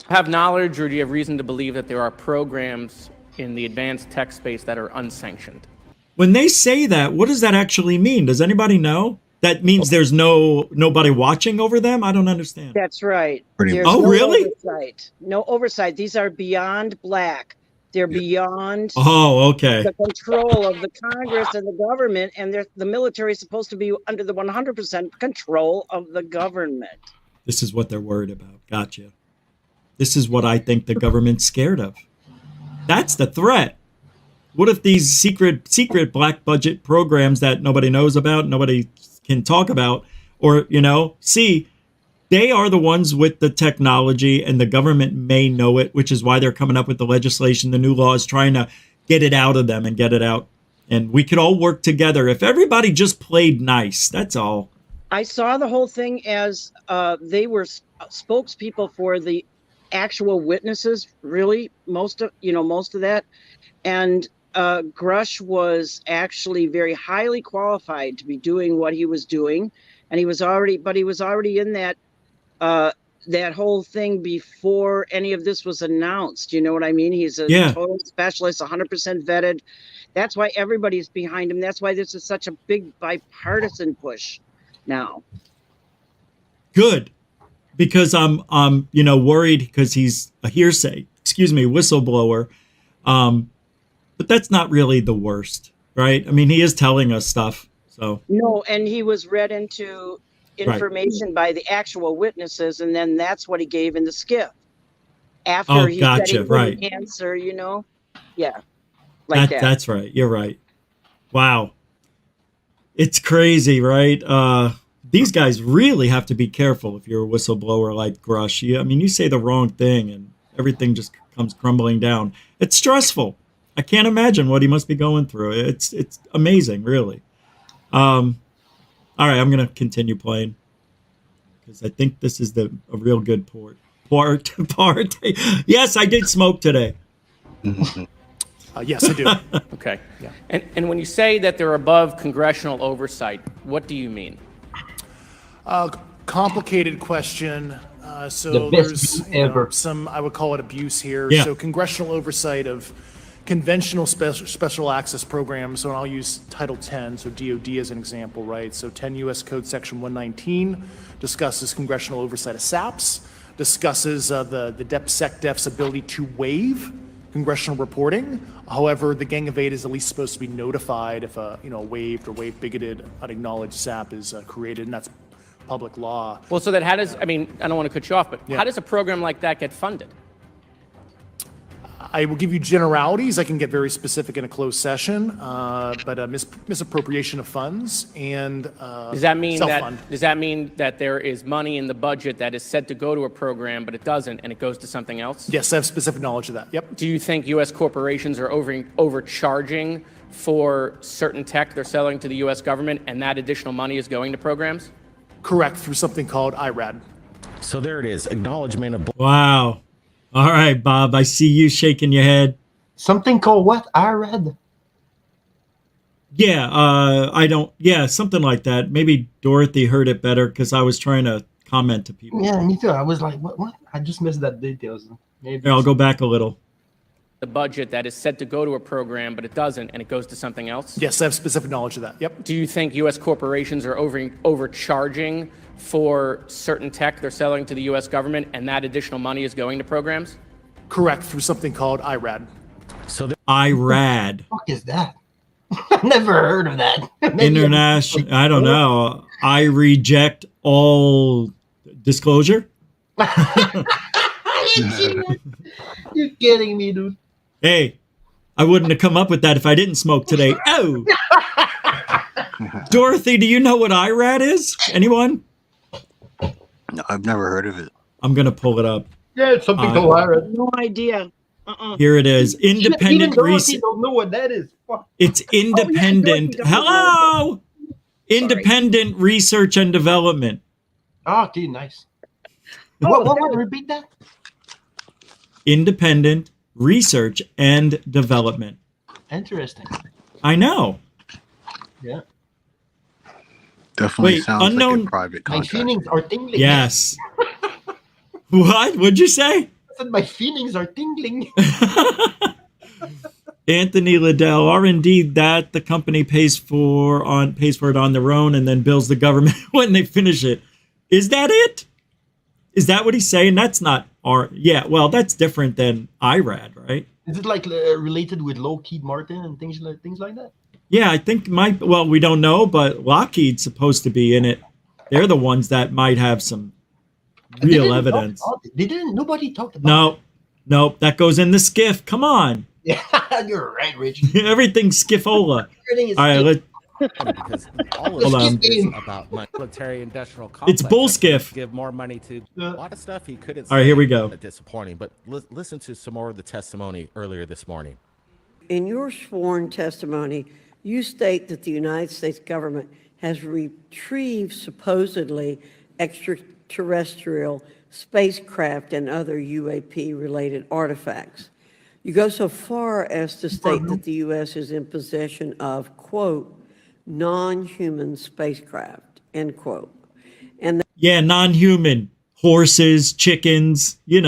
have knowledge or do you have reason to believe that there are programs in the advanced tech space that are unsanctioned? When they say that, what does that actually mean? Does anybody know? That means there's nobody watching over them? I don't understand. That's right. Really? Oversight. No oversight. These are beyond black. They're beyond okay. the control of the Congress and the government, and the military is supposed to be under the 100% control of the government. This is what they're worried about. Gotcha. This is what I think the government's scared of. That's the threat. What if these secret black budget programs that nobody knows about, nobody can talk about, or, they are the ones with the technology and the government may know it, which is why they're coming up with the legislation, the new laws, trying to get it out of them and get it out. And we could all work together if everybody just played nice. That's all. I saw the whole thing as they were spokespeople for the actual witnesses, really, most of that. And Grush was actually very highly qualified to be doing what he was doing. And he was already in that whole thing before any of this was announced. You know what I mean? He's a total specialist, 100% vetted. That's why everybody's behind him. That's why this is such a big bipartisan push now. Good. Because I'm worried because he's a whistleblower. But that's not really the worst, right? I mean, he is telling us stuff. So No, and he was read into information by the actual witnesses, and then that's what he gave in the skiff. After he said he wouldn't answer, Yeah. Like that. That's right. You're right. Wow. It's crazy, right? These guys really have to be careful if you're a whistleblower like Grush. You say the wrong thing and everything just comes crumbling down. It's stressful. I can't imagine what he must be going through. It's amazing, really. All right, I'm going to continue playing because I think this is a real good part. Yes, I did smoke today. Yes, I do. Okay. Yeah. And when you say that they're above congressional oversight, what do you mean? Complicated question. So The best there's ever. some, I would call it abuse here. Yeah. So congressional oversight of conventional special access programs. So I'll use Title 10, so DOD as an example, right? So 10 U.S. Code Section 119 discusses congressional oversight of SAPs, discusses the DepSecDef's ability to waive congressional reporting. However, the Gang of Eight is at least supposed to be notified if a waived or waive bigoted unacknowledged SAP is created, and that's public law. Well, so that how does, I don't want to cut you off, but how does a program like that get funded? I will give you generalities. I can get very specific in a closed session, but misappropriation of funds and Does that mean self-fund. that there is money in the budget that is said to go to a program, but it doesn't, and it goes to something else? Yes, I have specific knowledge of that. Yep. Do you think U.S. corporations are overcharging for certain tech they're selling to the U.S. government, and that additional money is going to programs? Correct, through something called IRAD. So there it is. Acknowledgement of. Wow. All right, Bob. I see you shaking your head. Something called what? IRAD? Yeah, I don't. Yeah, something like that. Maybe Dorothy heard it better because I was trying to comment to people. Yeah, me too. I was like, what? I just missed that details. Maybe. Here, I'll go back a little. The budget that is said to go to a program, but it doesn't, and it goes to something else? Yes, I have specific knowledge of that. Yep. Do you think U.S. corporations are overcharging for certain tech they're selling to the U.S. government, and that additional money is going to programs? Correct, through something called IRAD. So IRAD. What is that? I've never heard of that. International. I don't know. I reject all disclosure. You're kidding me, dude. Hey, I wouldn't have come up with that if I didn't smoke today. Oh. Dorothy, do you know what IRAD is? Anyone? No, I've never heard of it. I'm going to pull it up. Yeah, it's something called IRAD. No idea. Here it is. Independent Even research. don't know what that is. Fuck. It's independent. Hello. Independent research and development. Oh, okay, nice. What? Repeat that? Independent research and development. Interesting. I know. Yeah. Definitely Wait, sounds unknown- like a private My contract. feelings are tingling. Yes. What? What'd you say? I said my feelings are tingling. Anthony Liddell, R&D that the company pays for it on their own and then bills the government when they finish it. Is that it? Is that what he's saying? That's not yeah, well, that's different than IRAD, right? Is it like related with Lockheed Martin and things like that? Yeah, I think we don't know, but Lockheed's supposed to be in it. They're the ones that might have some real evidence. Nobody talked about No, that goes in the skiff. Come on. Yeah, you're right, Rich. Everything's skiffola. Everything is All right, because all of Hold this on. is about military industrial complex. It's bull skiff. Give more money to a lot of stuff he couldn't say. All right, here we go. Disappointing, but listen to some more of the testimony earlier this morning. In your sworn testimony, you state that the United States government has retrieved supposedly extraterrestrial spacecraft and other UAP-related artifacts. You go so far as to state that the U.S. is in possession of, quote, non-human spacecraft, end quote. And Yeah, non-human. Horses, chickens, Here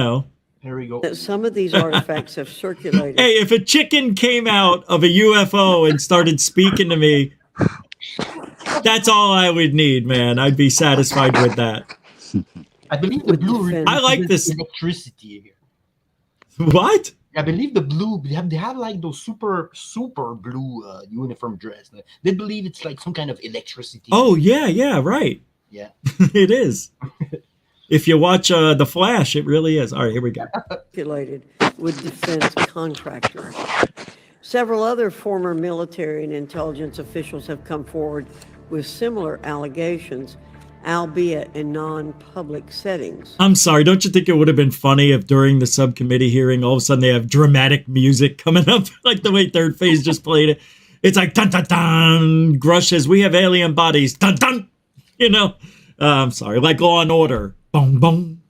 we go. that some of these artifacts have circulated. Hey, if a chicken came out of a UFO and started speaking to me, that's all I would need, man. I'd be satisfied with that. I believe the blue I like this. electricity here. What? I believe the blue, they have like those super blue uniform dress. They believe it's like some kind of electricity. Oh, yeah, right. Yeah. It is. If you watch The Flash, it really is. All right, here we go. Regulated with defense contractors. Several other former military and intelligence officials have come forward with similar allegations, albeit in non-public settings. I'm sorry, don't you think it would have been funny if during the subcommittee hearing, all of a sudden they have dramatic music coming up, like the way Third Phase just played it? It's like, dun, dun, dun, Grush says, we have alien bodies, dun, dun, I'm sorry, like Law and Order. Boom, boom.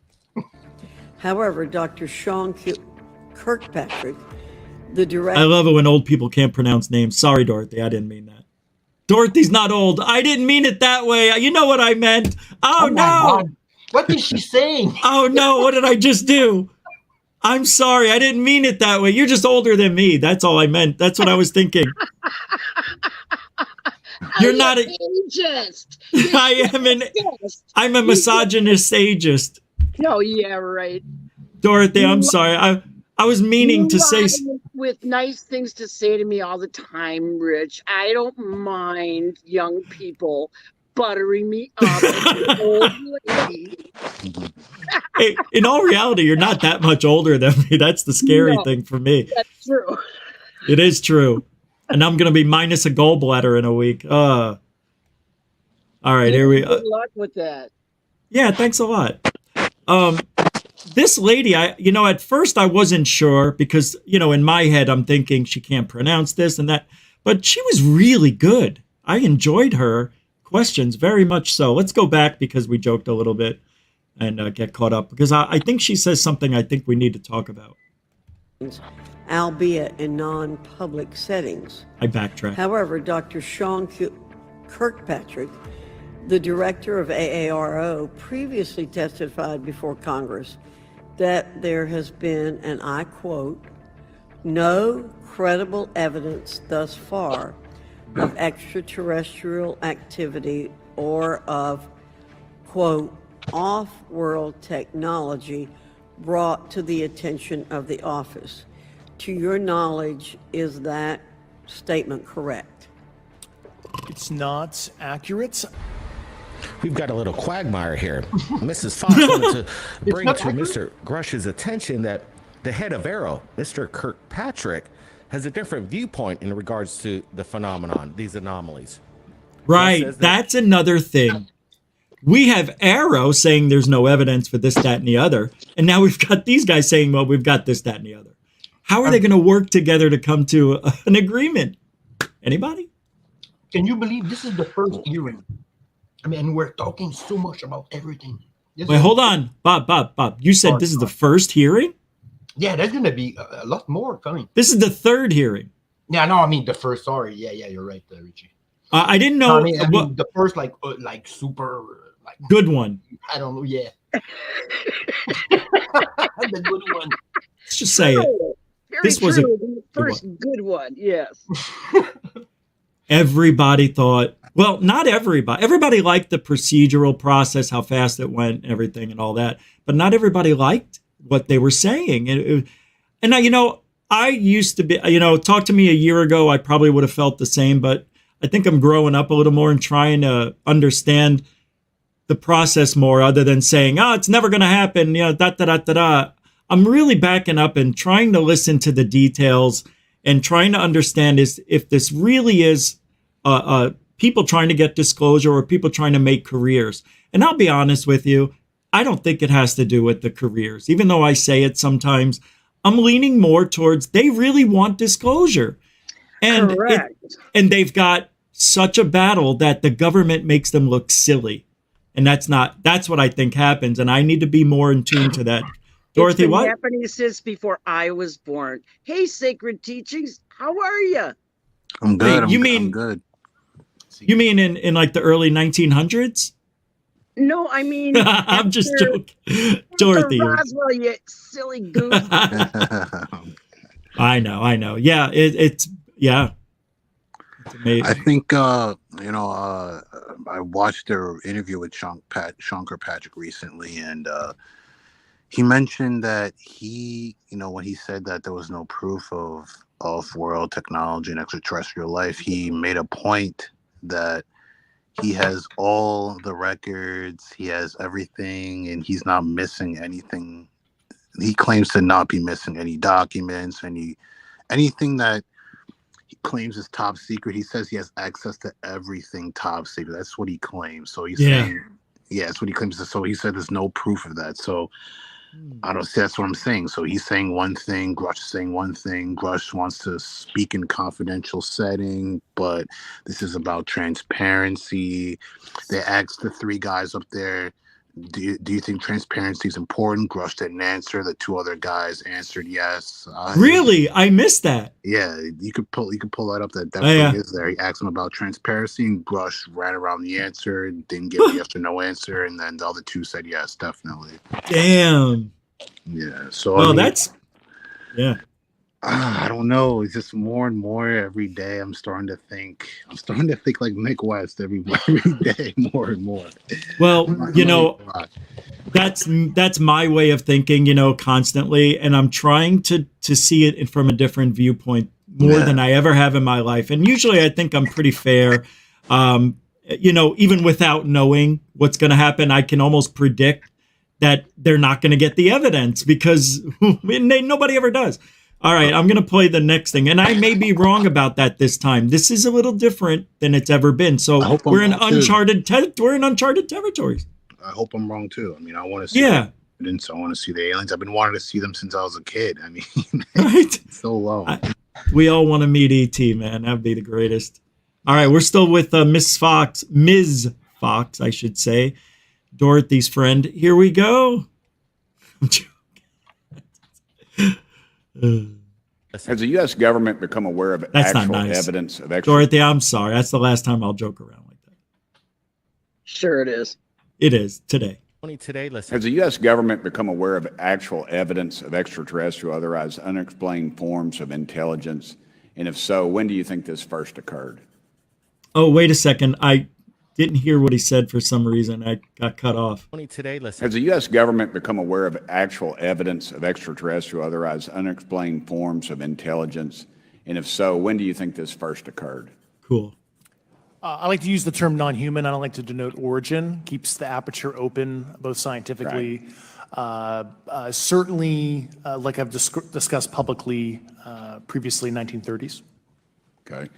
However, Dr. Sean Kirkpatrick, the director... I love it when old people can't pronounce names. Sorry, Dorothy, I didn't mean that. Dorothy's not old. I didn't mean it that way. You know what I meant. Oh no. God. What is she saying? Oh no, what did I just do? I'm sorry, I didn't mean it that way. You're just older than me. That's all I meant. That's what I was thinking. You're not a ageist. I'm a misogynist ageist. Oh, yeah, right. Dorothy, I'm sorry. I was meaning to say with nice things to say to me all the time, Rich. I don't mind young people buttering me up as an old lady. Hey, in all reality, you're not that much older than me. That's the scary thing for me. That's true. It is true. And I'm going to be minus a gallbladder in a week. All right, here we go. Good luck with that. Yeah, thanks a lot. This lady, at first I wasn't sure because, in my head, I'm thinking she can't pronounce this and that, but she was really good. I enjoyed her questions very much so. Let's go back because we joked a little bit and get caught up because I think she says something I think we need to talk about. Albeit in non-public settings. I backtrack. However, Dr. Sean Kirkpatrick, the director of AARO, previously testified before Congress that there has been, and I quote, no credible evidence thus far of extraterrestrial activity or of, quote, off-world technology brought to the attention of the office. To your knowledge, is that statement correct? It's not accurate. We've got a little quagmire here. Mrs. Fox wanted to bring to Mr. Grush's attention that the head of Arrow, Mr. Kirkpatrick, has a different viewpoint in regards to the phenomenon, these anomalies. Right. That's another thing. We have Arrow saying there's no evidence for this, that, and the other. And now we've got these guys saying, well, we've got this, that, and the other. How are they going to work together to come to an agreement? Anybody? Can you believe this is the first hearing? I mean, we're talking so much about everything. Wait, hold on. Bob. You said this is the first hearing? Yeah, there's going to be a lot more coming. This is the third hearing. Yeah, no, I mean the first. Sorry. Yeah, you're right, Richie. I didn't know. I mean, the first, like super, good one. I don't know. Yeah, the good one. Let's just say it. Very this true. was The first good one. Yes. Everybody thought. Well, not everybody. Everybody liked the procedural process, how fast it went, everything, and all that. But not everybody liked what they were saying. And I used to be. Talk to me a year ago, I probably would have felt the same. But I think I'm growing up a little more and trying to understand the process more, other than saying, "Oh, it's never going to happen." I'm really backing up and trying to listen to the details and trying to understand if this really is people trying to get disclosure or people trying to make careers. And I'll be honest with you, I don't think it has to do with the careers. Even though I say it sometimes, I'm leaning more towards they really want disclosure. And and they've got such a battle that the government makes them look silly. And that's what I think happens. And I need to be more in tune to that. Dorothy, it's been what? happening since before I was born. Hey, Sacred Teachings, how are you? I'm good. Wait, I'm good. You mean in like the early 1900s? No, I mean I'm just joking, Dorothy. Roswell, you silly goose. I know. Yeah, it's yeah. It's amazing. I think I watched their interview with Sean Kirkpatrick recently, and he mentioned that when he said that there was no proof of off-world technology and extraterrestrial life, he made a point that he has all the records, he has everything, and he's not missing anything. He claims to not be missing any documents, anything that he claims is top secret. He says he has access to everything top secret. That's what he claims. So he's saying, yeah, that's what he claims. So he said there's no proof of that. So I don't see. That's what I'm saying. So he's saying one thing, Grush is saying one thing. Grush wants to speak in confidential setting, but this is about transparency. They asked the three guys up there, do you think transparency is important? Grush didn't answer. The two other guys answered yes. Really? I missed that. Yeah, you could pull that up. That is there. He asked him about transparency, and Grush ran around the answer, didn't give a yes or no answer, and then the other two said yes, definitely. Damn. Yeah. So well, I don't know. It's just more and more every day. I'm starting to think like Nick West every day, more and more. Well, that's my way of thinking, constantly, and I'm trying to see it from a different viewpoint more than I ever have in my life. And usually, I think I'm pretty fair. Even without knowing what's going to happen, I can almost predict that they're not going to get the evidence because nobody ever does. All right, I'm going to play the next thing. And I may be wrong about that this time. This is a little different than it's ever been. So we're in uncharted territories. I hope I'm wrong too. I mean, I want to see evidence. I want to see the aliens. I've been wanting to see them since I was a kid. I mean, right? So long. We all want to meet E.T., man. That'd be the greatest. All right, we're still with Ms. Fox, I should say, Dorothy's friend. Here we go. Has the U.S. government become aware of actual evidence of extra? Dorothy, I'm sorry. That's the last time I'll joke around like that. Sure it is. It is today. Has the U.S. government become aware of actual evidence of extraterrestrial, otherwise unexplained forms of intelligence? And if so, when do you think this first occurred? Oh, wait a second. I didn't hear what he said for some reason. I got cut off. Has the U.S. government become aware of actual evidence of extraterrestrial, otherwise unexplained forms of intelligence? And if so, when do you think this first occurred? Cool. I like to use the term non-human. I don't like to denote origin. Keeps the aperture open, both scientifically. Right. Certainly, like I've discussed publicly previously, 1930s. Okay.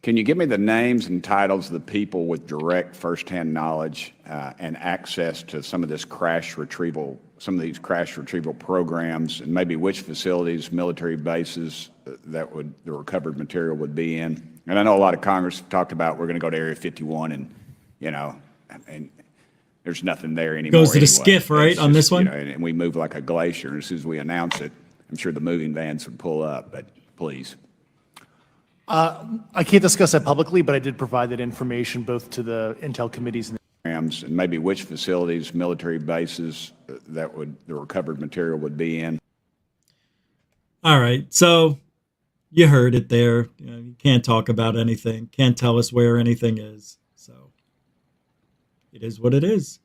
Can you give me the names and titles of the people with direct firsthand knowledge and access to some of these crash retrieval programs, and maybe which facilities, military bases the recovered material would be in? And I know a lot of Congress talked about we're going to go to Area 51, and and there's nothing there anymore. Goes to the skiff, right, on this one? And we move like a glacier. And as soon as we announce it, I'm sure the moving vans would pull up. But please. I can't discuss that publicly, but I did provide that information both to the Intel committees and maybe which facilities, military bases the recovered material would be in. All right, so you heard it there. You can't talk about anything. Can't tell us where anything is. So it is what it is.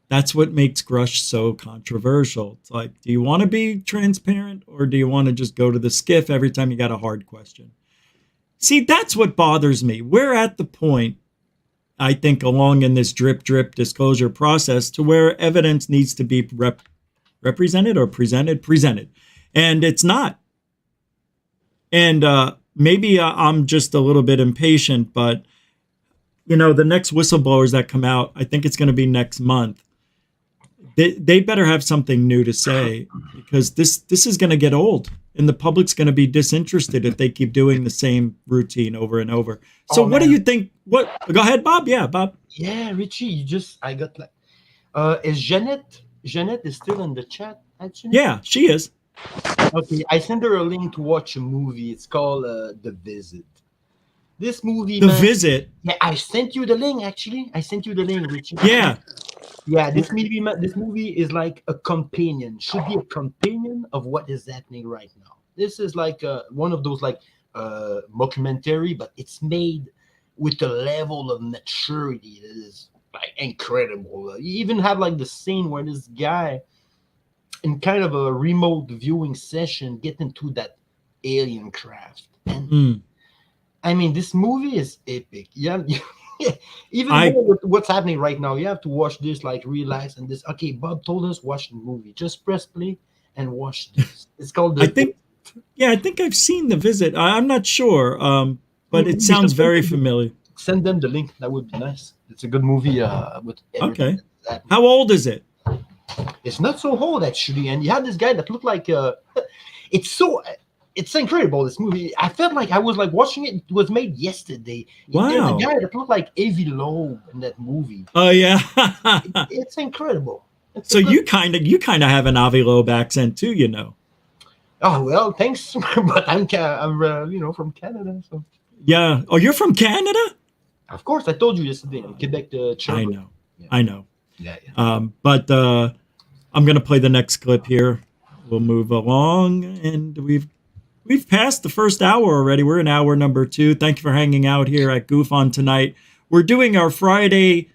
That's what makes Grush so controversial. It's like, do you want to be transparent, or do you want to just go to the skiff every time you got a hard question? See, that's what bothers me. We're at the point, I think, along in this drip disclosure process to where evidence needs to be represented or presented. And it's not. And maybe I'm just a little bit impatient, but, the next whistleblowers that come out, I think it's going to be next month. They better have something new to say, because this is going to get old. And the public's going to be disinterested if they keep doing the same routine over and over. So what do you think? Go ahead, Bob. Yeah, Bob. Yeah, Richie, I got is Jeanette is still in the chat, actually? Yeah, she is. Okay, I sent her a link to watch a movie. It's called The Visit. This movie, The Visit? Yeah, I sent you the link, actually. Richie. Yeah. Yeah, this movie is like a companion. Should be a companion of what is happening right now. This is like one of those mockumentary, but it's made with a level of maturity that is like incredible. You even have like the scene where this guy in kind of a remote viewing session get into that alien craft. And I mean, this movie is epic. Yeah, even more with what's happening right now. You have to watch this, like relax and this. Okay, Bob told us watch the movie. Just press play and watch this. It's called the. I think I've seen The Visit. I'm not sure, but it sounds very familiar. Send them the link. That would be nice. It's a good movie. With okay. How old is it? It's not so old actually, and you had this guy that looked like. It's incredible. This movie. I felt like I was like watching it. It was made yesterday. Wow. There's a guy that looked like Avi Loeb in that movie. Oh yeah. It's incredible. So you kind of have an Avi Loeb accent too, you know. Oh well, thanks, but I'm from Canada, so. Yeah. Oh, you're from Canada? Of course, I told you yesterday. Quebec, I know. Yeah. I know. Yeah. But I'm gonna play the next clip here. We'll move along, and we've passed the first hour already. We're in hour number 2. Thank you for hanging out here at Goof On tonight. We're doing our Friday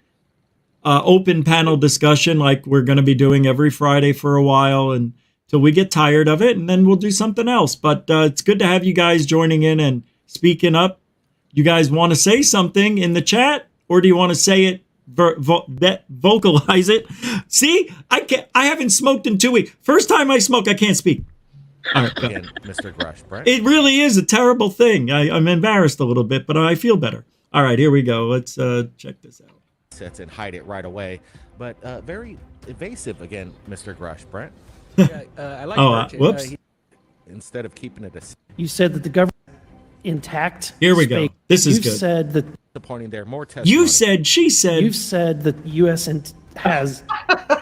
open panel discussion like we're going to be doing every Friday for a while until we get tired of it, and then we'll do something else. But it's good to have you guys joining in and speaking up. You guys want to say something in the chat, or do you want to say it, vocalize it? See, I haven't smoked in 2 weeks. First time I smoke, I can't speak. All right, again, Mr. Grush, Brent. It really is a terrible thing. I'm embarrassed a little bit, but I feel better. All right, here we go. Let's check this out. Sets and hide it right away, but very evasive again, Mr. Grush, Brent. Yeah, I like whoops. Instead of keeping it a. You said that the government intact. Here we go. This is good. You said that. Disappointing there. More testimony. You said. She said. You've said that the U.S. has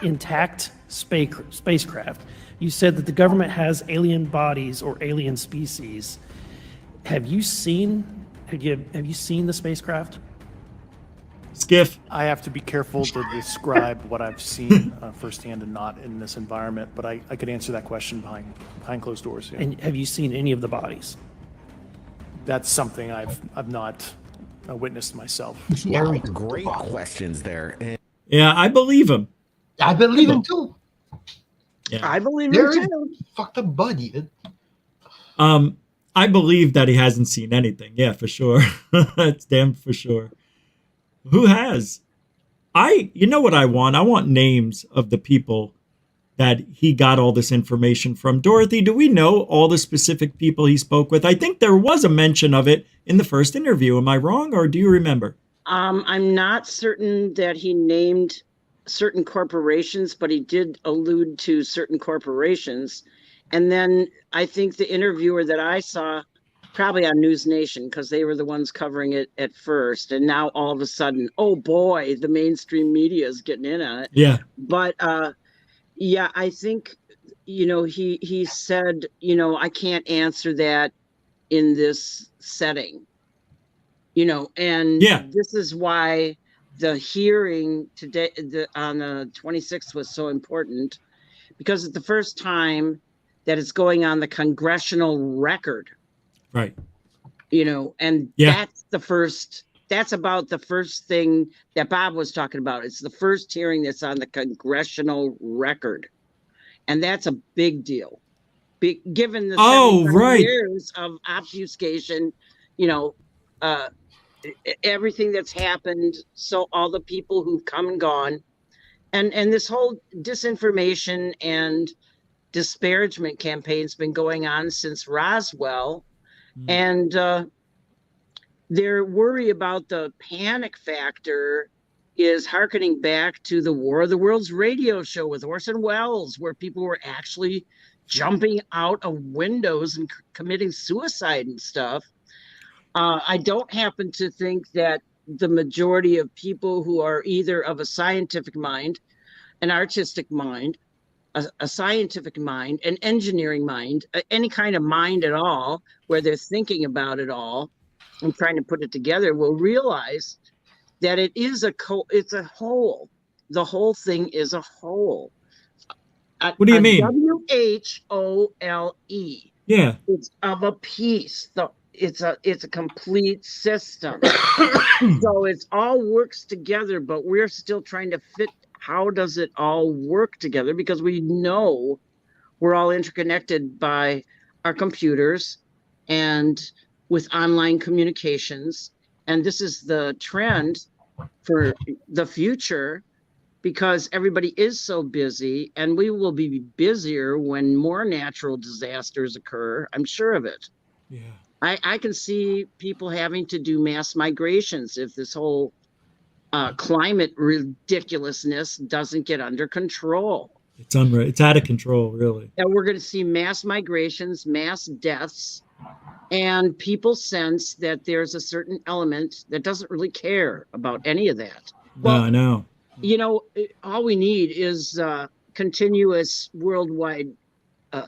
intact spacecraft. You said that the government has alien bodies or alien species. Have you seen the spacecraft? Skiff. I have to be careful to describe what I've seen firsthand and not in this environment, but I could answer that question behind closed doors. Yeah. And have you seen any of the bodies? That's something I've not witnessed myself. Very great questions there. And yeah, I believe him. I believe him too. Yeah. I believe him too. Fucked up body. I believe that he hasn't seen anything. Yeah, for sure. That's damn for sure. Who has? You know what I want? I want names of the people that he got all this information from. Dorothy, do we know all the specific people he spoke with? I think there was a mention of it in the first interview. Am I wrong, or do you remember? I'm not certain that he named certain corporations, but he did allude to certain corporations. And then I think the interviewer that I saw, probably on News Nation, because they were the ones covering it at first, and now all of a sudden, oh boy, the mainstream media is getting in on it. Yeah. But yeah, I think, he said, I can't answer that in this setting, and this is why the hearing today on the 26th was so important, because it's the first time that it's going on the congressional record. Right. And that's about the first thing that Bob was talking about. It's the first hearing that's on the congressional record. And that's a big deal. Given the 75 years of obfuscation, everything that's happened, so all the people who've come and gone, and this whole disinformation and disparagement campaign's been going on since Roswell. And their worry about the panic factor is hearkening back to the War of the Worlds radio show with Orson Welles, where people were actually jumping out of windows and committing suicide and stuff. I don't happen to think that the majority of people who are either of a scientific mind, an artistic mind, a scientific mind, an engineering mind, any kind of mind at all, where they're thinking about it all and trying to put it together, will realize that it is it's a whole. The whole thing is a whole. What do you mean? WHOLE. Yeah. It's of a piece. It's a complete system. So it's all works together, but we're still trying to fit. How does it all work together? Because we know We're all interconnected by our computers and with online communications. And this is the trend for the future because everybody is so busy, and we will be busier when more natural disasters occur. I'm sure of it. Yeah. I can see people having to do mass migrations if this whole climate ridiculousness doesn't get under control. It's out of control, really. And we're going to see mass migrations, mass deaths, and people sense that there's a certain element that doesn't really care about any of that. No, I know. You know, all we need is continuous worldwide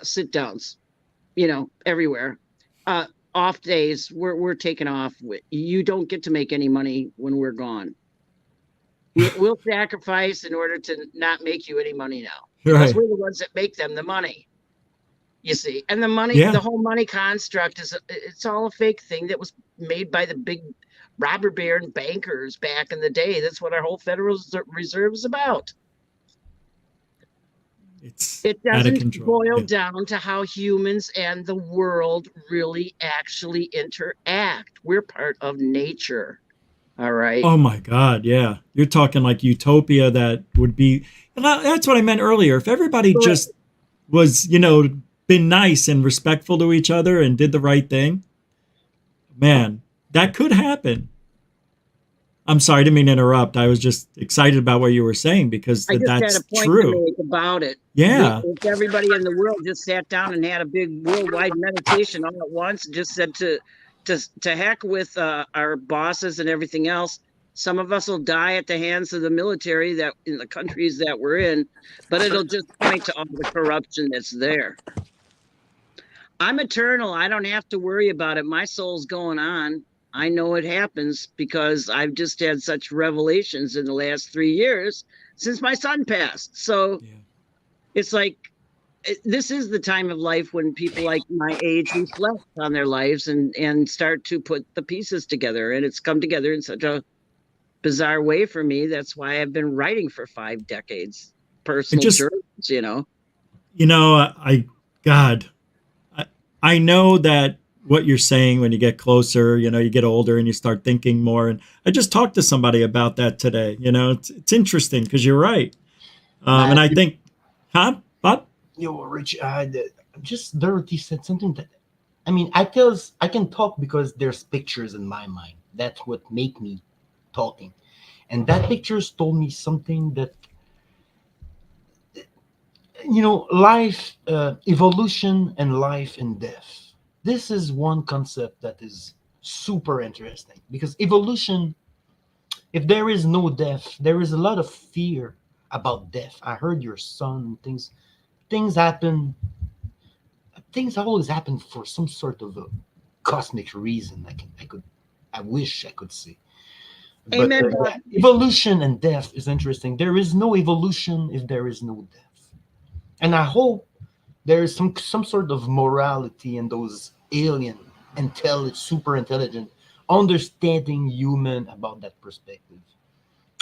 sit downs, you know, everywhere. Off days, we're taking off. You don't get to make any money when we're gone. We'll sacrifice in order to not make you any money now. Because we're the ones that make them the money. You see, and the money, the whole money construct it's all a fake thing that was made by the big robber baron bankers back in the day. That's what our whole Federal Reserve is about. It doesn't boil down to how humans and the world really actually interact. We're part of nature. All right. Oh my God, yeah. You're talking like utopia that would be, and that's what I meant earlier. If everybody just was, you know, been nice and respectful to each other and did the right thing, man, that could happen. I'm sorry, I didn't mean to interrupt. I was just excited about what you were saying because I just that's had a point true. to make about it. Yeah. If everybody in the world just sat down and had a big worldwide meditation all at once and just said to heck with our bosses and everything else, some of us will die at the hands of the military that in the countries that we're in, but it'll just point to all the corruption that's there. I'm eternal. I don't have to worry about it. My soul's going on. I know it happens because I've just had such revelations in the last 3 years since my son passed. So it's like, this is the time of life when people like my age reflect on their lives and start to put the pieces together. And it's come together in such a bizarre way for me. That's why I've been writing for 5 decades, personal journals, you know. You know, I know that what you're saying when you get closer, you know, you get older and you start thinking more. And I just talked to somebody about that today. You know, it's interesting because you're right. And I think, Bob? Yo, Rich, just Dorothy said something that, I mean, I can talk because there's pictures in my mind. That's what make me talking. And that pictures told me something that, you know, life, evolution and life and death. This is one concept that is super interesting because evolution, if there is no death, there is a lot of fear about death. I heard your son, things happen. Things always happen for some sort of a cosmic reason. I wish I could see. Amen. But evolution and death is interesting. There is no evolution if there is no death. And I hope there is some sort of morality in those alien, super intelligent, understanding human about that perspective,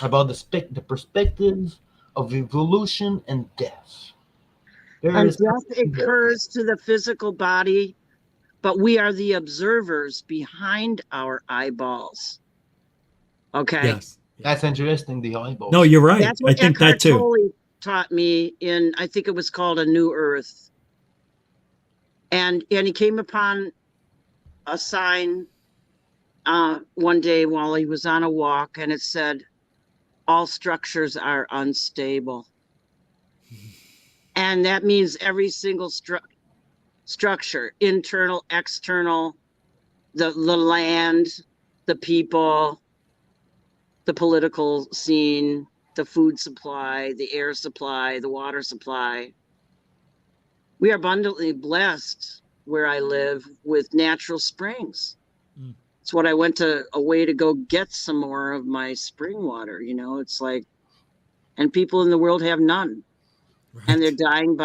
about the perspective of evolution and death. And death occurs to the physical body, but we are the observers behind our eyeballs. Okay. Yes. That's interesting, the eyeballs. No, you're right. That's what I think Eckhart that too. Tolle taught me in, I think it was called A New Earth. And he came upon a sign one day while he was on a walk, and it said, all structures are unstable. And that means every single structure, internal, external, the land, the people, the political scene, the food supply, the air supply, the water supply. We are abundantly blessed where I live with natural springs. It's what I went away to go get some more of my spring water. You know, it's like, and people in the world have none. Right. And they're dying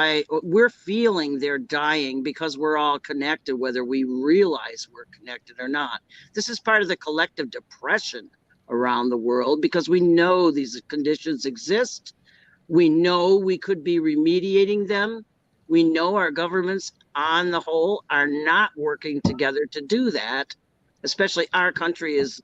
we're feeling they're dying because we're all connected, whether we realize we're connected or not. This is part of the collective depression around the world because we know these conditions exist. We know we could be remediating them. We know our governments on the whole are not working together to do that. Especially our country is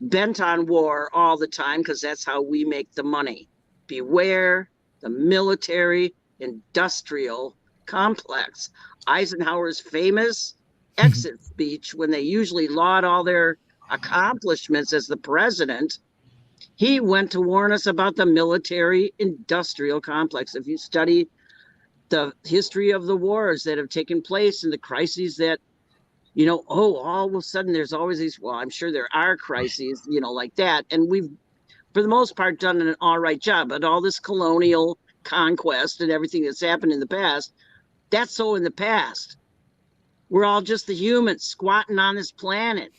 bent on war all the time because that's how we make the money. Beware the military industrial complex. Eisenhower's famous exit speech, when they usually laud all their accomplishments as the president, he went to warn us about the military industrial complex. If you study the history of the wars that have taken place and the crises that, all of a sudden there's always these, well, I'm sure there are crises, like that. And we've, for the most part, done an all right job. But all this colonial conquest and everything that's happened in the past, that's so in the past. We're all just the humans squatting on this planet.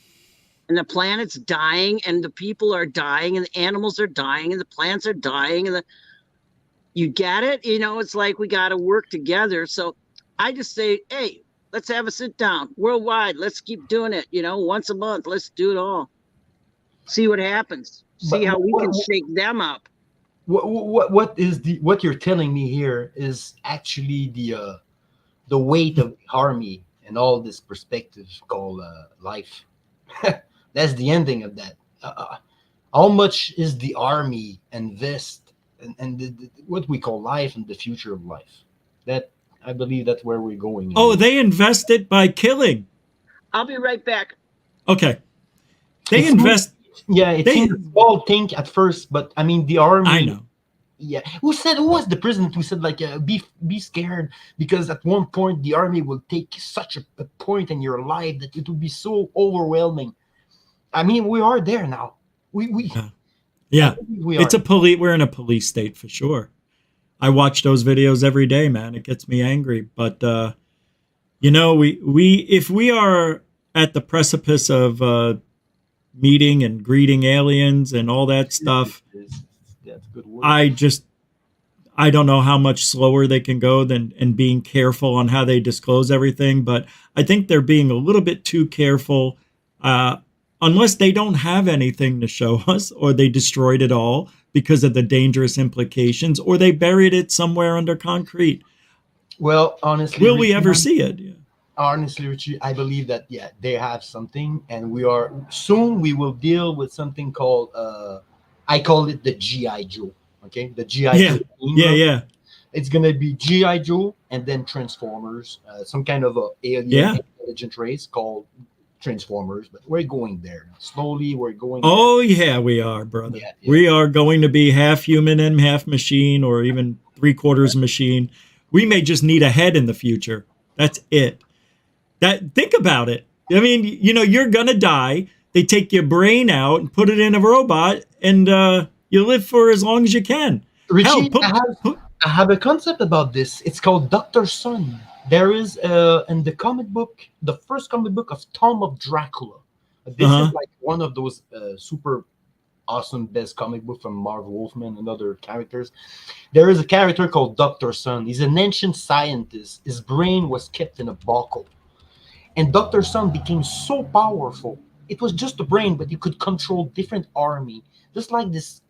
And the planet's dying, and the people are dying, and the animals are dying, and the plants are dying. You get it? It's like we got to work together. So I just say, hey, let's have a sit down worldwide. Let's keep doing it, once a month. Let's do it all. See what happens. See how we can shake them up. What you're telling me here is actually the weight of the army and all this perspective called life. That's the ending of that. How much is the army invest and what we call life and the future of life? That I believe that's where we're going. Oh, they invest it by killing. I'll be right back. Okay. They invest. It seems a small thing at first, but I mean the army. I know. Yeah, who was the president who said like be scared because at one point the army will take such a point in your life that it will be so overwhelming. I mean, we are there now. We it's we're in a police state for sure. I watch those videos every day, man. It gets me angry, but we if we are at the precipice of meeting and greeting aliens and all that stuff, I don't know how much slower they can go and being careful on how they disclose everything. But I think they're being a little bit too careful, unless they don't have anything to show us, or they destroyed it all because of the dangerous implications, or they buried it somewhere under concrete. Well, honestly, will we ever see it? Yeah. Honestly, Richie, I believe that they have something, and we will deal with something called I call it the GI Joe. Okay, the GI Joe. Yeah. It's gonna be GI Joe and then Transformers, some kind of a alien intelligent race called Transformers. But we're going there slowly. We're going. Oh yeah, we are, brother. Yeah. We are going to be half human and half machine, or even 3/4 machine. We may just need a head in the future. That's it. Think about it. I mean, you're gonna die. They take your brain out and put it in a robot, and you live for as long as you can. Richie, I have a concept about this. It's called Dr. Sun. There is in the comic book, the first comic book of Tom of Dracula. This is like one of those super awesome best comic book from Marv Wolfman and other characters. There is a character called Dr. Sun. He's an ancient scientist. His brain was kept in a bottle. And Dr. Sun became so powerful. It was just a brain, but you could control different army. Just like this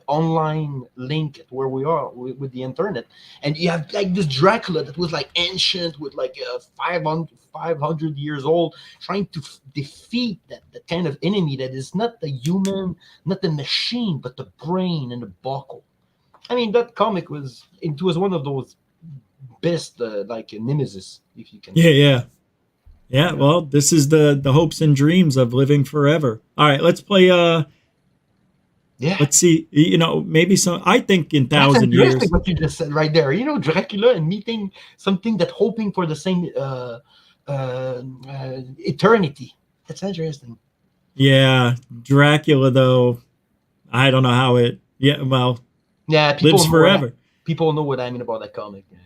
online link where we are with the internet. And you have like this Dracula that was like ancient with like 500 years old, trying to defeat that kind of enemy that is not the human, not the machine, but the brain and the bottle. I mean, that comic was one of those best like nemesis, if you can. Yeah, well, this is the hopes and dreams of living forever. All right, let's play let's see, maybe some, I think in 1,000 years. What you just said right there, Dracula and meeting something that hoping for the same eternity. That's interesting. Yeah, Dracula though, I don't know how it lives forever. People know what I mean about that comic. Okay.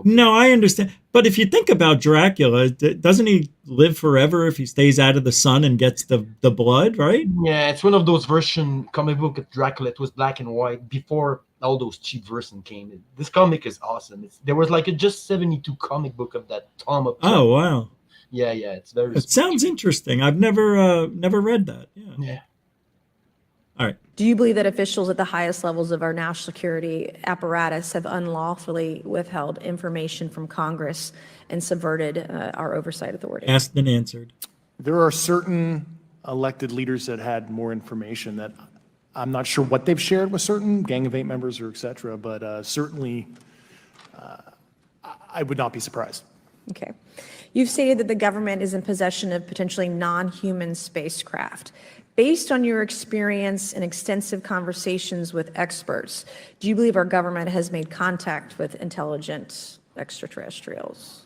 No, I understand. But if you think about Dracula, doesn't he live forever if he stays out of the sun and gets the blood, right? Yeah, it's one of those version comic book of Dracula. It was black and white before all those cheap versions came. This comic is awesome. There was like just 72 comic book of that Tom of Dracula. Oh, wow. Yeah, it's very. It sounds interesting. I've never read that. Yeah. All right. Do you believe that officials at the highest levels of our national security apparatus have unlawfully withheld information from Congress and subverted our oversight authority? Asked and answered. There are certain elected leaders that had more information that I'm not sure what they've shared with certain Gang of Eight members or et cetera, but certainly I would not be surprised. Okay. You've stated that the government is in possession of potentially non-human spacecraft. Based on your experience and extensive conversations with experts, do you believe our government has made contact with intelligent extraterrestrials?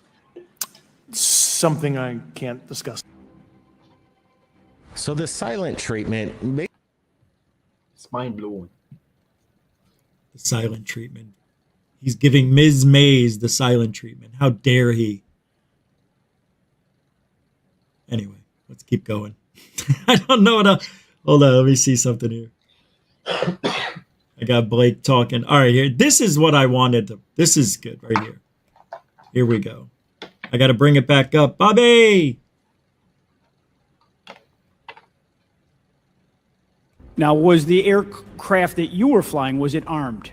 Something I can't discuss. So the silent treatment may. It's mind blowing. The silent treatment. He's giving Ms. Mays the silent treatment. How dare he? Anyway, let's keep going. I don't know what else. Hold on, let me see something here. I got Blake talking. All right, here. This is what I wanted to. This is good right here. Here we go. I got to bring it back up. Bobby! Now, was the aircraft that you were flying, was it armed?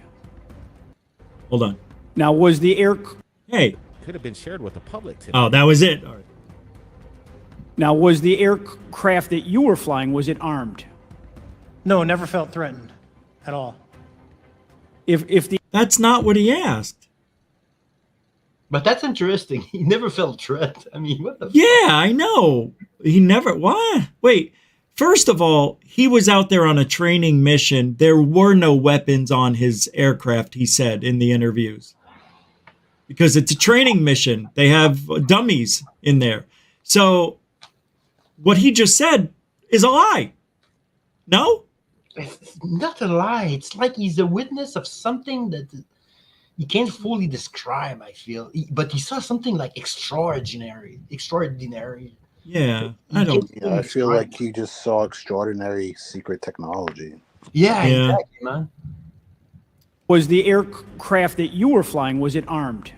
Hold on. Now, was the air... Hey. Could have been shared with the public today. Oh, that was it. All right. Now, was the aircraft that you were flying, was it armed? No, never felt threatened at all. If the... That's not what he asked. But that's interesting. He never felt threat. I mean, what the Yeah, I know. He never... What? Wait. First of all, he was out there on a training mission. There were no weapons on his aircraft, he said in the interviews. Because it's a training mission. They have dummies in there. So what he just said is a lie. No? It's not a lie. It's like he's a witness of something that he can't fully describe, I feel. But he saw something like extraordinary. Yeah, I don't. Yeah, I feel like he just saw extraordinary secret technology. Yeah, exactly, man. Was the aircraft that you were flying, was it armed?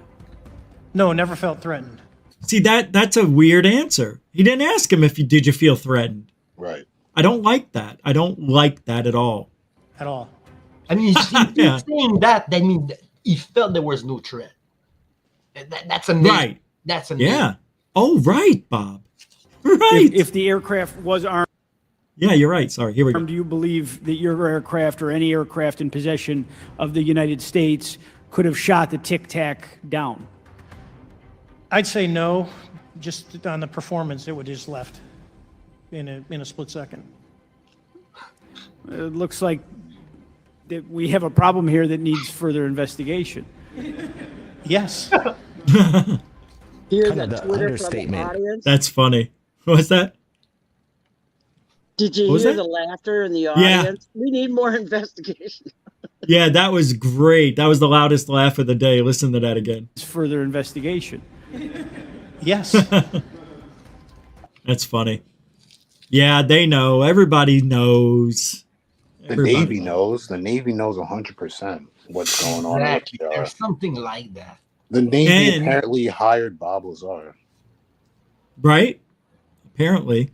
No, never felt threatened. See, that's a weird answer. He didn't ask him if you did you feel threatened. Right. I don't like that. I don't like that at all. At all. I mean, he's saying that means he felt there was no threat. That's amazing. Right. That's amazing. Yeah. Oh, right, Bob. Right. If the aircraft was armed... Yeah, you're right. Sorry. Here we go. Do you believe that your aircraft or any aircraft in possession of the United States could have shot the Tic Tac down? I'd say no. Just on the performance, it would just left in a split second. It looks like that we have a problem here that needs further investigation. Yes. Hear Kind of that the Twitter understatement. from the audience? That's funny. What's that? Did you What was hear that? the laughter in the Yeah. audience? We need more investigation. Yeah, that was great. That was the loudest laugh of the day. Listen to that again. It's further investigation. Yes. That's funny. Yeah, they know. Everybody knows. The Navy knows. The Navy knows 100% what's going on. Exactly. There's something like that. The Navy And- apparently hired Bob Lazar. Right? Apparently.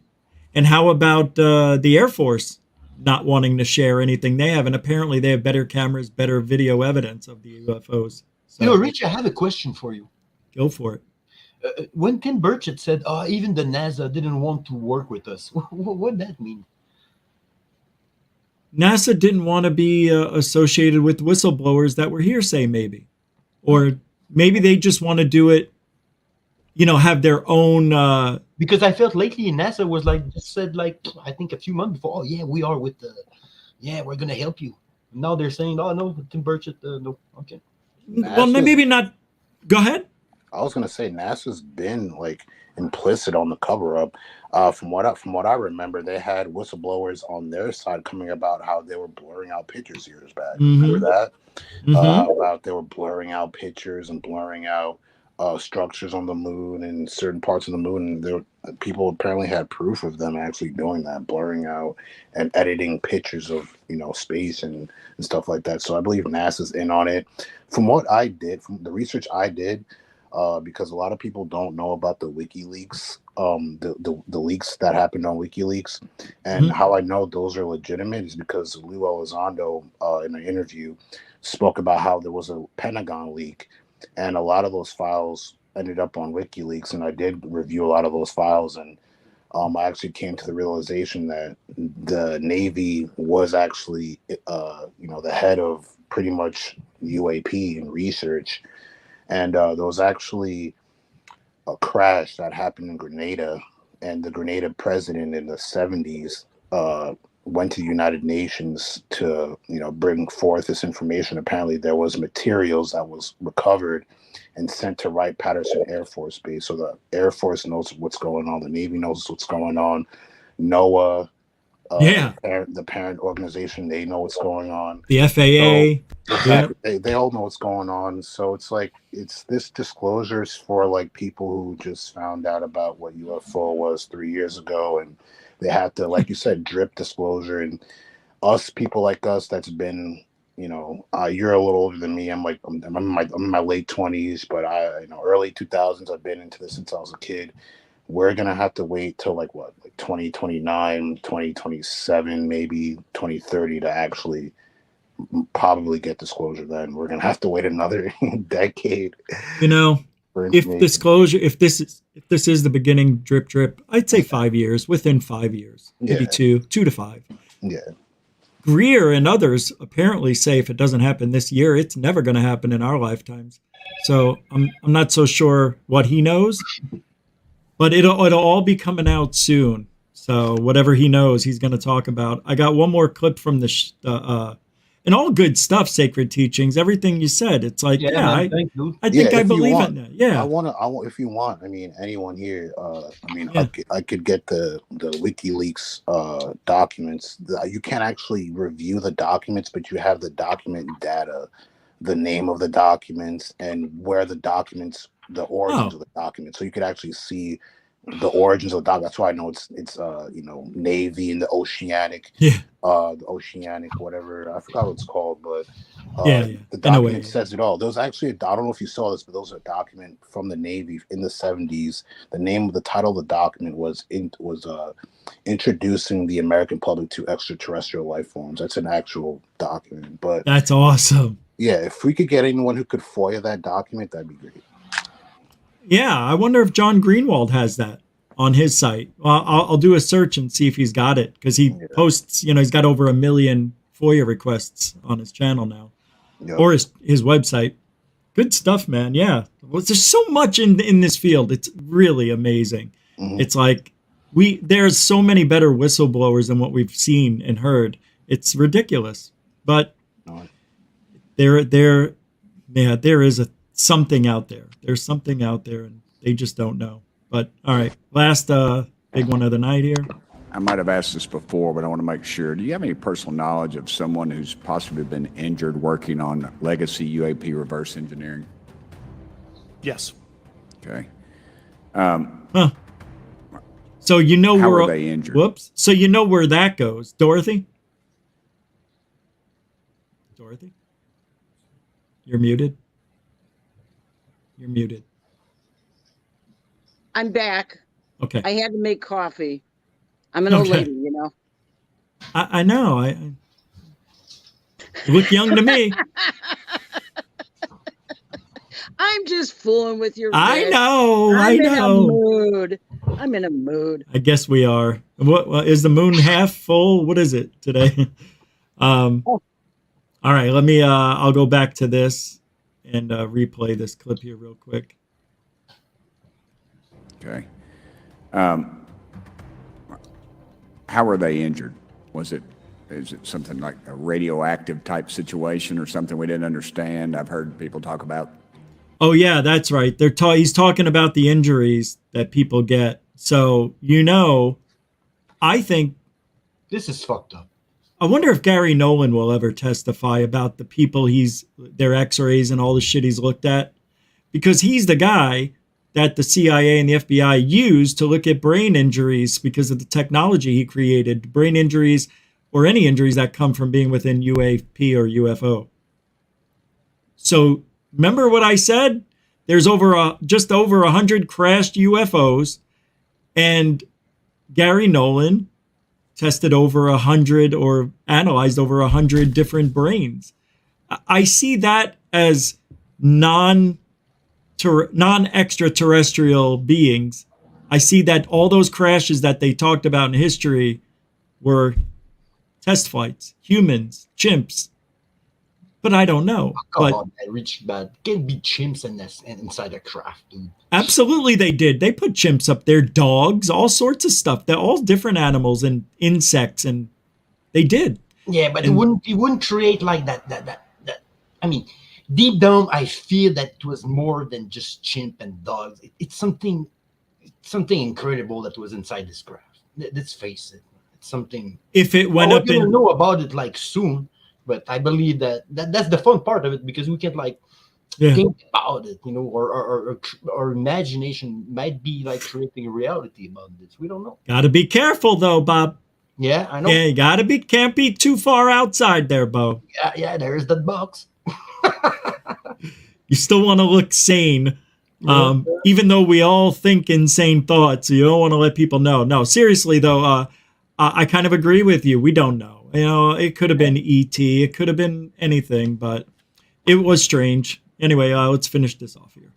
And how about the Air Force not wanting to share anything they have? And apparently they have better cameras, better video evidence of the UFOs. So, You know, Rich, I have a question for you. go for it. When Tim Burchett said, "Oh, even the NASA didn't want to work with us," what did that mean? NASA didn't want to be associated with whistleblowers that were hearsay, maybe. Or maybe they just want to do it, have their own... Because I felt lately NASA was just said I think a few months before, "Oh yeah, we are with we're gonna help you." Now they're saying, "Oh no, Tim Burchett, no, okay." well, maybe not. Go ahead. I was gonna say NASA's been implicit on the cover up. From what I remember, they had whistleblowers on their side coming about how they were blurring out pictures years back. Mhm. Remember that? Mhm. About they were blurring out pictures and blurring out structures on the moon and certain parts of the moon. And people apparently had proof of them actually doing that, blurring out and editing pictures of space and stuff like that. So I believe NASA's in on it. From what I did, from the research I did, because a lot of people don't know about the WikiLeaks, the leaks that happened on WikiLeaks, and how I know those are legitimate is because Lou Elizondo, in an interview, spoke about how there was a Pentagon leak, and a lot of those files ended up on WikiLeaks, and I did review a lot of those files, and I actually came to the realization that the Navy was actually, the head of pretty much UAP and research. And there was actually a crash that happened in Grenada, and the Grenada president in the 70s went to the United Nations to, bring forth this information. Apparently, there was materials that was recovered and sent to Wright-Patterson Air Force Base. So the Air Force knows what's going on. The Navy knows what's going on. NOAA, the parent organization, they know what's going on. The FAA. So, exactly. They all know what's going on. So it's like, it's this disclosures for like people who just found out about what UFO was 3 years ago. And they have to, like you said, drip disclosure. And us, people like us, that's been, you're a little older than me. I'm in my late 20s, but early 2000s, I've been into this since I was a kid. We're going to have to wait till like 2029, 2027, maybe 2030 to actually probably get disclosure. Then we're going to have to wait another decade. If this is the beginning, drip, I'd say 5 years, within 5 years, maybe 2 to 5. Yeah. Greer and others apparently say if it doesn't happen this year, it's never going to happen in our lifetimes. So I'm not so sure what he knows, but it'll all be coming out soon. So whatever he knows, he's going to talk about. I got one more clip from and all good stuff, Sacred Teachings, everything you said. It's like, I think I believe in that. Yeah. I want, if you want, anyone here, I could get the WikiLeaks documents. You can't actually review the documents, but you have the document data, the name of the documents, and where the documents, the origins of the documents. So you could actually see the origins of the document. That's why I know it's Navy and the Oceanic, the Oceanic, whatever, I forgot what it's called, but the document says it all. There was actually I don't know if you saw this, but there was a document from the Navy in the 70s. The name of the title of the document was Introducing the American Public to Extraterrestrial Life Forms. That's an actual document. But that's awesome. Yeah, if we could get anyone who could FOIA that document, that'd be great. Yeah, I wonder if John Greenwald has that on his site. Well, I'll do a search and see if he's got it, because he posts, he's got over 1 million FOIA requests on his channel now, or his website. Good stuff, man. Yeah, well, there's so much in this field. It's really amazing. It's like there's so many better whistleblowers than what we've seen and heard. It's ridiculous, but there is something out there. There's something out there, and they just don't know. But all right, last big one of the night here. I might have asked this before, but I want to make sure. Do you have any personal knowledge of someone who's possibly been injured working on legacy UAP reverse engineering? Yes. Okay. So how are they injured? Whoops. So you know where that goes, Dorothy? Dorothy, you're muted. You're muted. I'm back. Okay. I had to make coffee. I'm an old lady, I know. You look young to me. I'm just fooling with your. I know. I'm in a mood. I guess we are. What is the moon half full? What is it today? All right. Let me. I'll go back to this and replay this clip here real quick. Okay. How were they injured? Is it something like a radioactive type situation or something we didn't understand? I've heard people talk about. Oh yeah, that's right. He's talking about the injuries that people get. So I think this is fucked up. I wonder if Gary Nolan will ever testify about the people their X-rays and all the shit he's looked at, because he's the guy that the CIA and the FBI used to look at brain injuries because of the technology he created, brain injuries or any injuries that come from being within UAP or UFO. So remember what I said? there's just over 100 crashed UFOs, and Gary Nolan tested over 100 or analyzed over 100 different brains. I see that as non-extraterrestrial beings. I see that all those crashes that they talked about in history were test flights, humans, chimps. But I don't know. Come on, Rich, but can't be chimps inside a craft, dude. Absolutely, they did. They put chimps up there, dogs, all sorts of stuff. They're all different animals and insects, and they did. Yeah, but it wouldn't create like that. I mean, deep down, I feel that it was more than just chimp and dogs. It's something incredible that was inside this craft. Let's face it. It's something. If it went up we're gonna know about it like soon, but I believe that's the fun part of it, because we can think about it, or our imagination might be like creating a reality about this. We don't know. Gotta be careful though, Bob. Yeah, I know. Yeah, you can't be too far outside there, Bo. Yeah, there's that box. You still want to look sane. Even though we all think insane thoughts, you don't want to let people know. No, seriously though, I kind of agree with you. We don't know. It could have been E.T. It could have been anything, but it was strange. Anyway, let's finish this off here.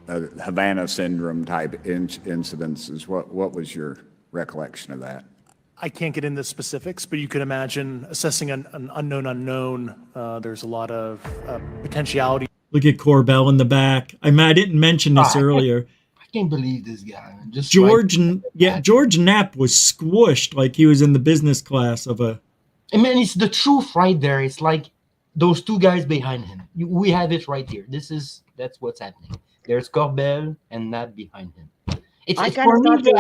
Havana syndrome type incidences. What was your recollection of that? I can't get into specifics, but you could imagine assessing an unknown unknown. There's a lot of potentiality. Look at Corbell in the back. I didn't mention this earlier. I can't believe this guy. George Knapp was squished like he was in the business class of a. I mean, it's the truth right there. It's like those two guys behind him. We have it right here. That's what's happening. There's Corbell and Knapp behind him. I fucking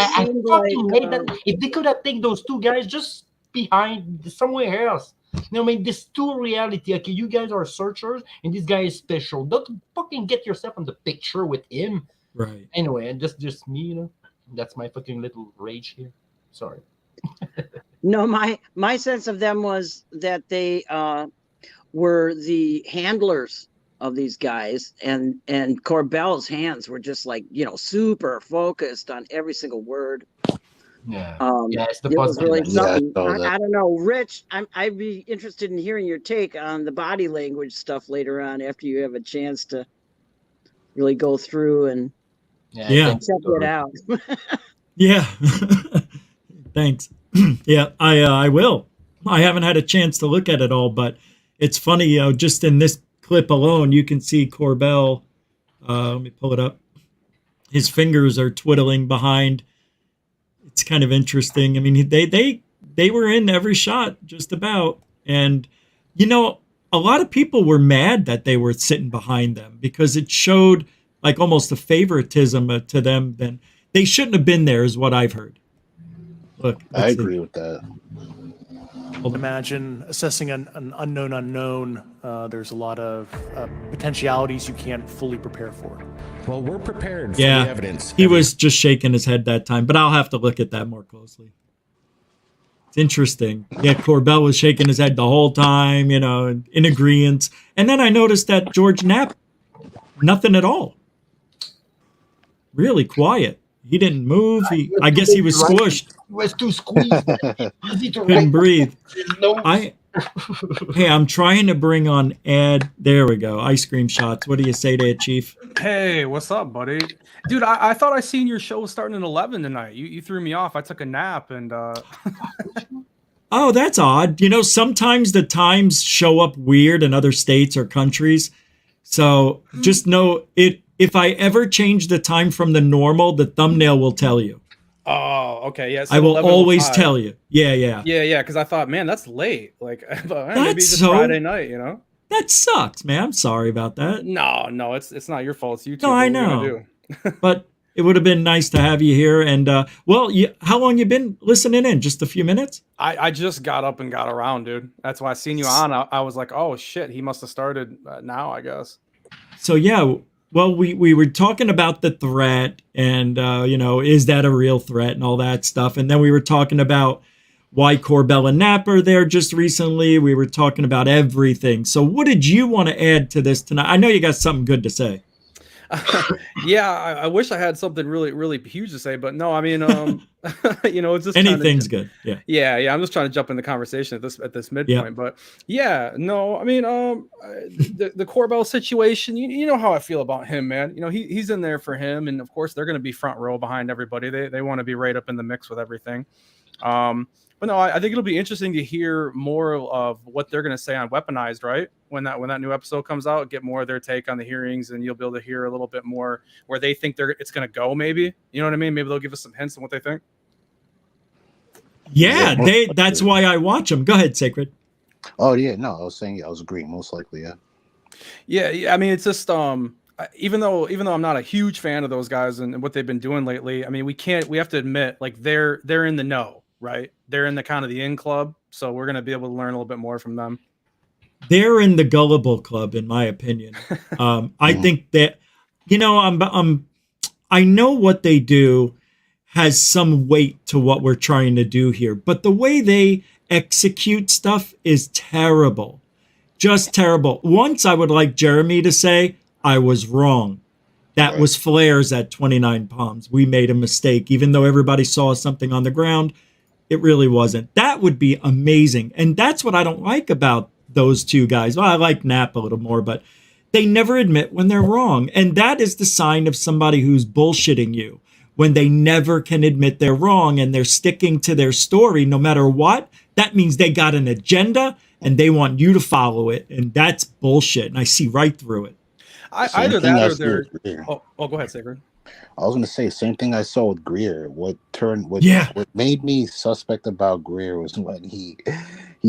hate that. If they could have taken those two guys just behind somewhere else. I mean, this two reality. Okay, you guys are searchers, and this guy is special. Don't fucking get yourself on the picture with him. Right. Anyway, and just me, that's my fucking little rage here. Sorry. No, my sense of them was that they were the handlers of these guys, and Corbell's hands were just like, super focused on every single word. Yeah. It's the was really something. I don't know, Rich. I'd be interested in hearing your take on the body language stuff later on after you have a chance to really go through and check it out. Yeah. Thanks. Yeah, I will. I haven't had a chance to look at it all, but it's funny, just in this clip alone, you can see Corbell. Let me pull it up. His fingers are twiddling behind. It's kind of interesting. I mean, they were in every shot just about. And, a lot of people were mad that they were sitting behind them because it showed like almost a favoritism to them. Then they shouldn't have been there is what I've heard. Look, I agree with that. Imagine assessing an unknown unknown. There's a lot of potentialities you can't fully prepare for. Well, we're prepared for Yeah, the evidence. he was just shaking his head that time, but I'll have to look at that more closely. It's interesting. Yeah, Corbell was shaking his head the whole time, in agreement. And then I noticed that George Knapp, nothing at all. Really quiet. He didn't move. I guess he was squished. He was too squeezed. Couldn't breathe. Hey, I'm trying to bring on Ed. There we go. Ice cream shots. What do you say to it, Chief? Hey, what's up, buddy? Dude, I thought I seen your show starting at 11 tonight. You threw me off. I took a nap and Oh, that's odd. Sometimes the times show up weird in other states or countries. So just know it. If I ever change the time from the normal, the thumbnail will tell you. Oh, okay. Yeah. I will always tell you. Yeah. Yeah. Because I thought, man, that's late. Like, I thought, maybe it's just Friday night, That sucks, man. I'm sorry about that. No, it's not your fault. It's YouTube. No, I know. But it would have been nice to have you here. And how long you been listening in? Just a few minutes? I just got up and got around, dude. That's why I seen you on. I was like, oh shit, he must have started now, I guess. So yeah. Well, we were talking about the threat and, is that a real threat and all that stuff. And then we were talking about why Corbell and Knapp are there just recently. We were talking about everything. So what did you want to add to this tonight? I know you got something good to say. Yeah, I wish I had something really, really huge to say, but no, I mean, it's just anything's good. Yeah. Yeah. I'm just trying to jump in the conversation at this midpoint, but yeah, no, I mean, the Corbell situation, you know how I feel about him, man. He's in there for him, and of course they're going to be front row behind everybody. They want to be right up in the mix with everything. But no, I think it'll be interesting to hear more of what they're going to say on weaponized, right? When that new episode comes out, get more of their take on the hearings, and you'll be able to hear a little bit more where they think it's going to go. Maybe, you know what I mean? Maybe they'll give us some hints on what they think. Yeah, that's why I watch them. Go ahead, Sacred. Oh yeah, no, I was saying I was agreeing. Most likely, yeah. Yeah. I mean, it's just even though I'm not a huge fan of those guys and what they've been doing lately, I mean, we have to admit, like they're in the know, right? They're in the kind of the in club, so we're going to be able to learn a little bit more from them. They're in the gullible club, in my opinion. I think that, I know what they do has some weight to what we're trying to do here, but the way they execute stuff is terrible. Just terrible. Once I would like Jeremy to say, I was wrong. That was flares at 29 Palms. We made a mistake. Even though everybody saw something on the ground, it really wasn't. That would be amazing. And that's what I don't like about those two guys. Well, I like Knapp a little more, but they never admit when they're wrong. And that is the sign of somebody who's bullshitting you, when they never can admit they're wrong and they're sticking to their story no matter what. That means they got an agenda and they want you to follow it. And that's bullshit. And I see right through it. Either that or they're... Oh, go ahead, Sacred. I was going to say, same thing I saw with Greer. What made me suspect about Greer was when he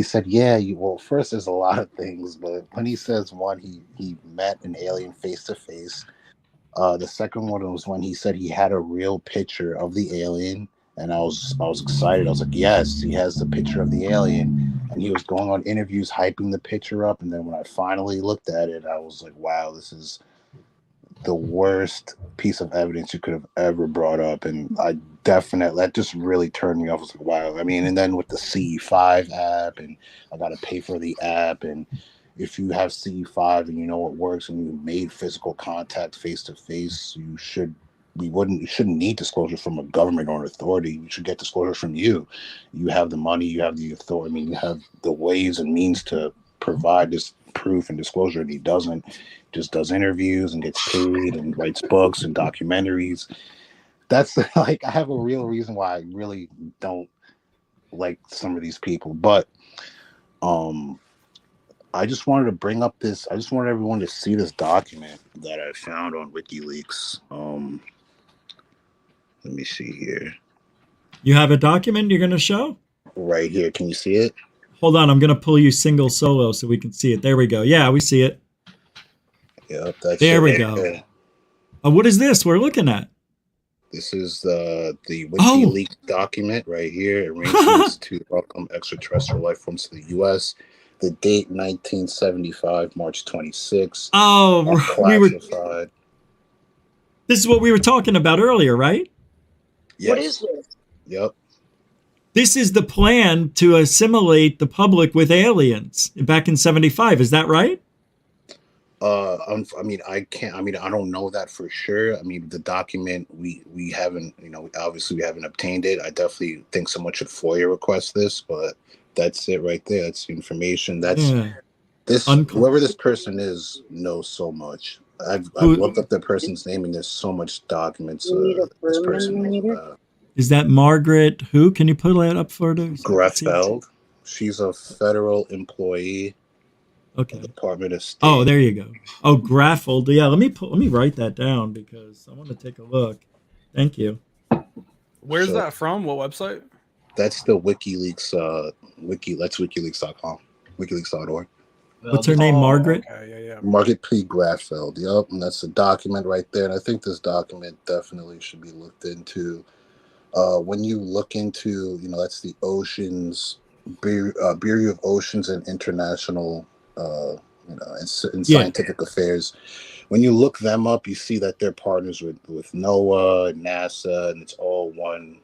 said, first there's a lot of things, but when he says one, he met an alien face to face. The second one was when he said he had a real picture of the alien, and I was excited. I was like, yes, he has the picture of the alien, and he was going on interviews hyping the picture up. And then when I finally looked at it, I was like, wow, this is the worst piece of evidence you could have ever brought up. And that just really turned me off. I was like, wow. I mean, and then with the CE5 app, and I got to pay for the app. And if you have CE5 and you know it works and you made physical contact face to face, you shouldn't need disclosure from a government or an authority. You should get disclosure from you. You have the money, you have the authority. I mean, you have the ways and means to provide this proof and disclosure, and he doesn't. Just does interviews and gets paid and writes books and documentaries. That's like, I have a real reason why I really don't like some of these people. But I just wanted to bring up this. I just wanted everyone to see this document that I found on WikiLeaks. Let me see here. You have a document you're going to show? Right here. Can you see it? Hold on. I'm going to pull you single solo so we can see it. There we go. Yeah, we see it. Yep, that's there we go. What is this we're looking at? This is the WikiLeaks document right here. Arrangements to welcome extraterrestrial life forms to the U.S. The date 1975, March 26. Oh, classified. This is what we were talking about earlier, right? Yes. What is this? Yep. This is the plan to assimilate the public with aliens back in 75. Is that right? I don't know that for sure. I mean, the document we haven't, obviously we haven't obtained it. I definitely think someone should FOIA request this, but that's it right there. That's the information. Whoever this person is knows so much. I've looked up the person's name, and there's so much documents. This person is that Margaret? Who can you pull that up for us? Greffeld. She's a federal employee. Okay. Department of State. Oh, there you go. Oh, Graffold. Yeah, let me write that down because I want to take a look. Thank you. Where's that from? What website? That's the WikiLeaks. That's WikiLeaks.com. WikiLeaks.org. What's her name? Margaret. Okay, yeah. Margaret P. Grafeld. Yep, and that's a document right there. And I think this document definitely should be looked into. When you look into, that's the Oceans Bureau of Oceans and International. In scientific affairs. When you look them up, you see that they're partners with NOAA and NASA, and it's all one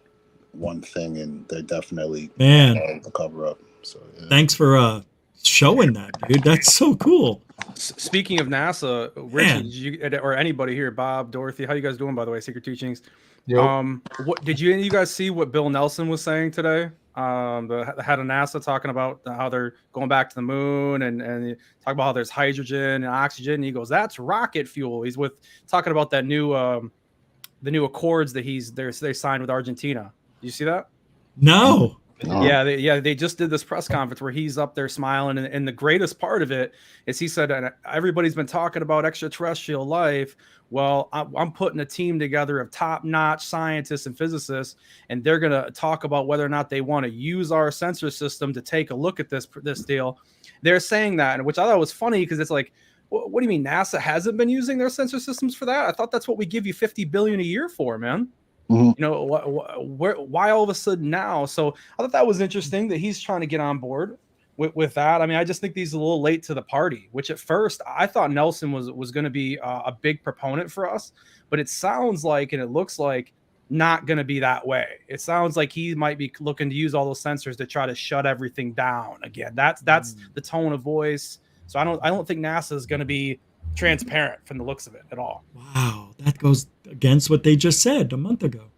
one thing, and they're definitely Man. the cover up. So yeah. Thanks for showing that, dude. That's so cool. Speaking of NASA, Richie, did you, or anybody here, Bob, Dorothy, how you guys doing, by the way? Secret Teachings. Yo. What did you guys see what Bill Nelson was saying today? The head of NASA talking about how they're going back to the moon and talk about how there's hydrogen and oxygen. And he goes, "That's rocket fuel." He's talking about that new the new accords that they signed with Argentina. Do you see that? No. Yeah, they just did this press conference where he's up there smiling, and the greatest part of it is he said, and everybody's been talking about extraterrestrial life. Well, I'm putting a team together of top-notch scientists and physicists, and they're going to talk about whether or not they want to use our sensor system to take a look at this deal. They're saying that, which I thought was funny because it's like, what do you mean NASA hasn't been using their sensor systems for that? I thought that's what we give you $50 billion a year for, man. You know, why all of a sudden now? So I thought that was interesting that he's trying to get on board with that. I mean, I just think he's a little late to the party, which at first I thought Nelson was going to be a big proponent for us, but it sounds like, and it looks like, not going to be that way. It sounds like he might be looking to use all those sensors to try to shut everything down again. That's the tone of voice. So I don't think NASA is going to be transparent from the looks of it at all. Wow, that goes against what they just said a month ago.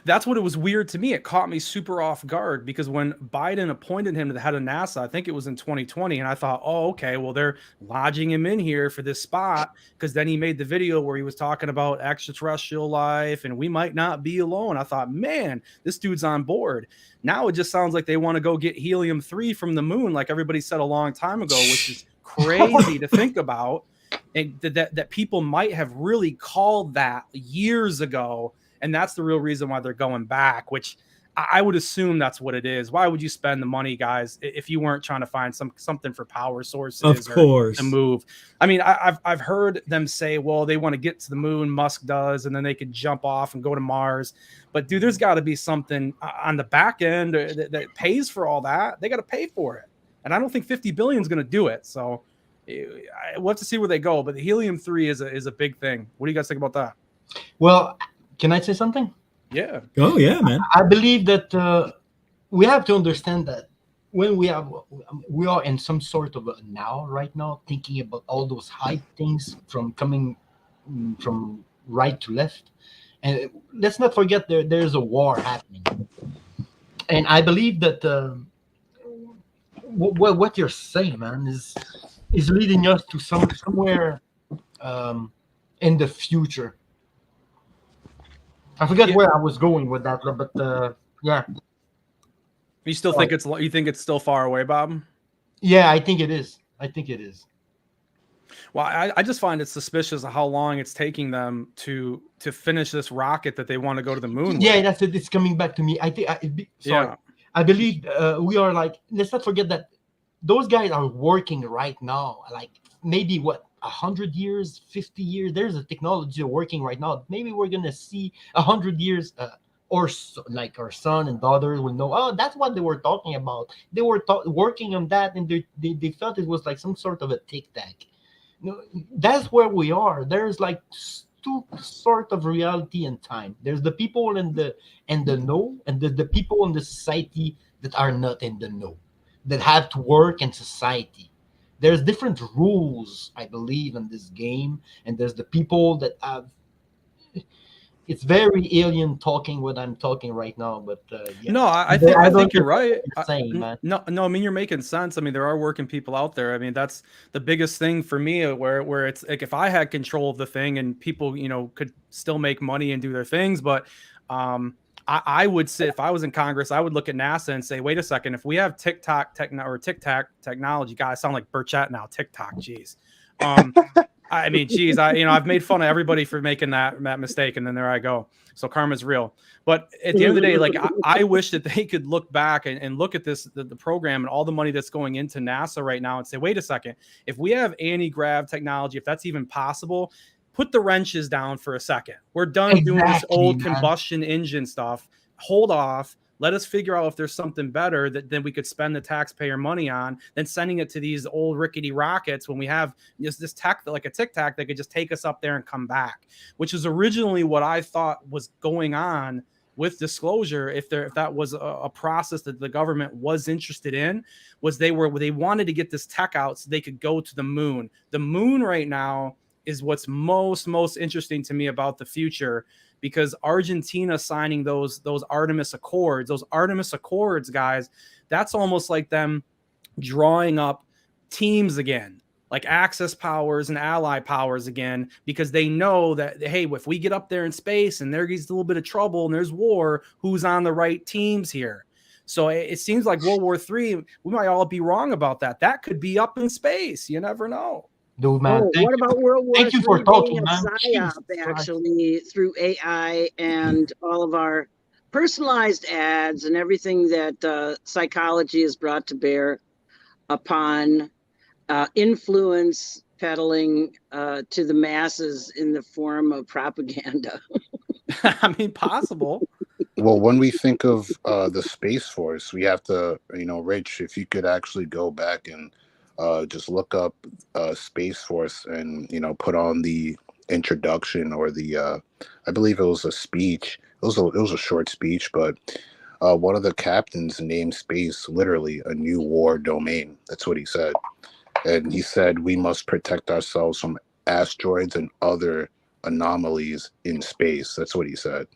That's what it was weird to me. It caught me super off guard because when Biden appointed him to the head of NASA, I think it was in 2020, and I thought, oh, okay, well, they're lodging him in here for this spot because then he made the video where he was talking about extraterrestrial life and we might not be alone. I thought, man, this dude's on board. Now it just sounds like they want to go get helium-3 from the moon, like everybody said a long time ago, which is crazy to think about, and that people might have really called that years ago. And that's the real reason why they're going back, which I would assume that's what it is. Why would you spend the money, guys, if you weren't trying to find something for power sources? Of course. To move. I mean, I've heard them say, well, they want to get to the moon, Musk does, and then they could jump off and go to Mars. But dude, there's got to be something on the back end that pays for all that. They got to pay for it. And I don't think 50 billion is going to do it. So we'll have to see where they go. But the helium-3 is a big thing. What do you guys think about that? Well, can I say something? Yeah. Oh, yeah, man. I believe that we have to understand that when we are in some sort of a now, right now, thinking about all those high things from coming from right to left. And let's not forget there's a war happening. And I believe that what you're saying, man, is leading us to somewhere in the future. I forget where I was going with that, but yeah. You still think it's still far away, Bob? Yeah, I think it is. Well, I just find it suspicious of how long it's taking them to finish this rocket that they want to go to the moon. Yeah, with. that's it. It's coming back to me. I believe we are like. Let's not forget that those guys are working right now. Like maybe 100 years, 50 years. There's a technology working right now. Maybe we're gonna see 100 years, or so, like our son and daughters will know. Oh, that's what they were talking about. They were working on that, and they felt it was like some sort of a tic tac. You know, that's where we are. There's like two sort of reality and time. There's the people in the know, and the people in the society that are not in the know, that have to work in society. There's different rules, I believe, in this game, and there's the people that have. It's very alien talking what I'm talking right now, but yeah. No, I think you're right. You're saying, man. No, I mean you're making sense. I mean there are working people out there. I mean that's the biggest thing for me, where it's like if I had control of the thing and people could still make money and do their things, but I would say if I was in Congress, I would look at NASA and say, wait a second, if we have TikTok technology, God, I sound like Burchett now. TikTok, geez. I mean, geez, I've made fun of everybody for making that mistake, and then there I go. So karma's real. But at the end of the day, like I wish that they could look back and look at the program and all the money that's going into NASA right now and say, wait a second, if we have anti-grav technology, if that's even possible, put the wrenches down for a second. We're done doing this old combustion engine stuff. Hold off. Let us figure out if there's something better that then we could spend the taxpayer money on than sending it to these old rickety rockets when we have this tech, like a Tic Tac, that could just take us up there and come back, which is originally what I thought was going on with disclosure, if that was a process that the government was interested in, was they wanted to get this tech out so they could go to the moon. The moon right now is what's most interesting to me about the future, because Argentina signing those Artemis Accords, guys, that's almost like them drawing up teams again, like Axis powers and ally powers again, because they know that, hey, if we get up there in space and there's a little bit of trouble and there's war, who's on the right teams here? So it seems like World War III, we might all be wrong about that. That could be up in space. You never know. Dude, man, what about World War Thank you III for talking, being a man. psyop, Jesus actually, through AI and all of our personalized ads and everything that psychology has brought to bear upon influence peddling to the masses in the form of propaganda? I mean, possible. Well, when we think of the Space Force, we have to, Rich, if you could actually go back and just look up Space Force and, put on the introduction or the, I believe it was a speech. It was a short speech, but one of the captains named space literally a new war domain. That's what he said. And he said we must protect ourselves from asteroids and other anomalies in space. That's what he said.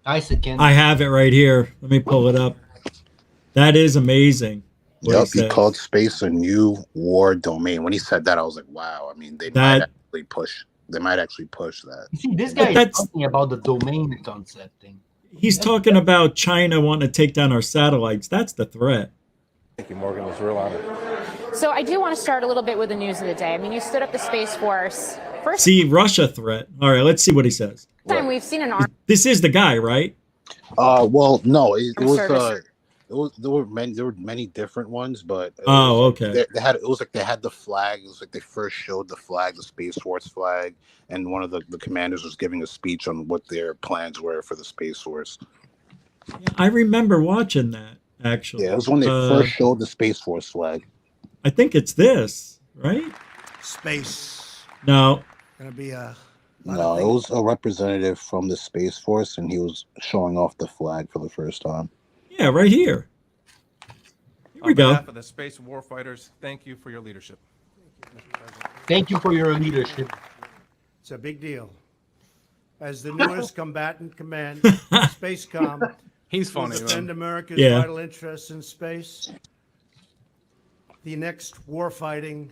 I have it right here. Let me pull it up. That is amazing. Yep, he called space a new war domain. When he said that, I was like, wow. I mean, they might actually push that. You see, this guy is talking about the domain concept thing. He's talking about China wanting to take down our satellites. That's the threat. Thank you, Morgan. It was a real honor. So I do want to start a little bit with the news of the day. I mean, you stood up the Space Force. First See, Russia threat. All right, let's see what he says. time we've seen an arm. This is the guy, right? Well, no, it was service. there were many different ones, but okay. they had the flag. It was like they first showed the flag, the Space Force flag, and one of the commanders was giving a speech on what their plans were for the Space Force. I remember watching that, actually. Yeah, it was when they first showed the Space Force flag. I think it's this, right? Space. No. Gonna be a No, it was a representative from the Space Force, and he was showing off the flag for the first time. Yeah, right here. Here we On go. behalf of the space warfighters, thank you for your leadership. Thank you for your leadership. It's a big deal. As the newest combatant command, SpaceCom He's will funny, defend man. America's Yeah. vital interests in space, the next warfighting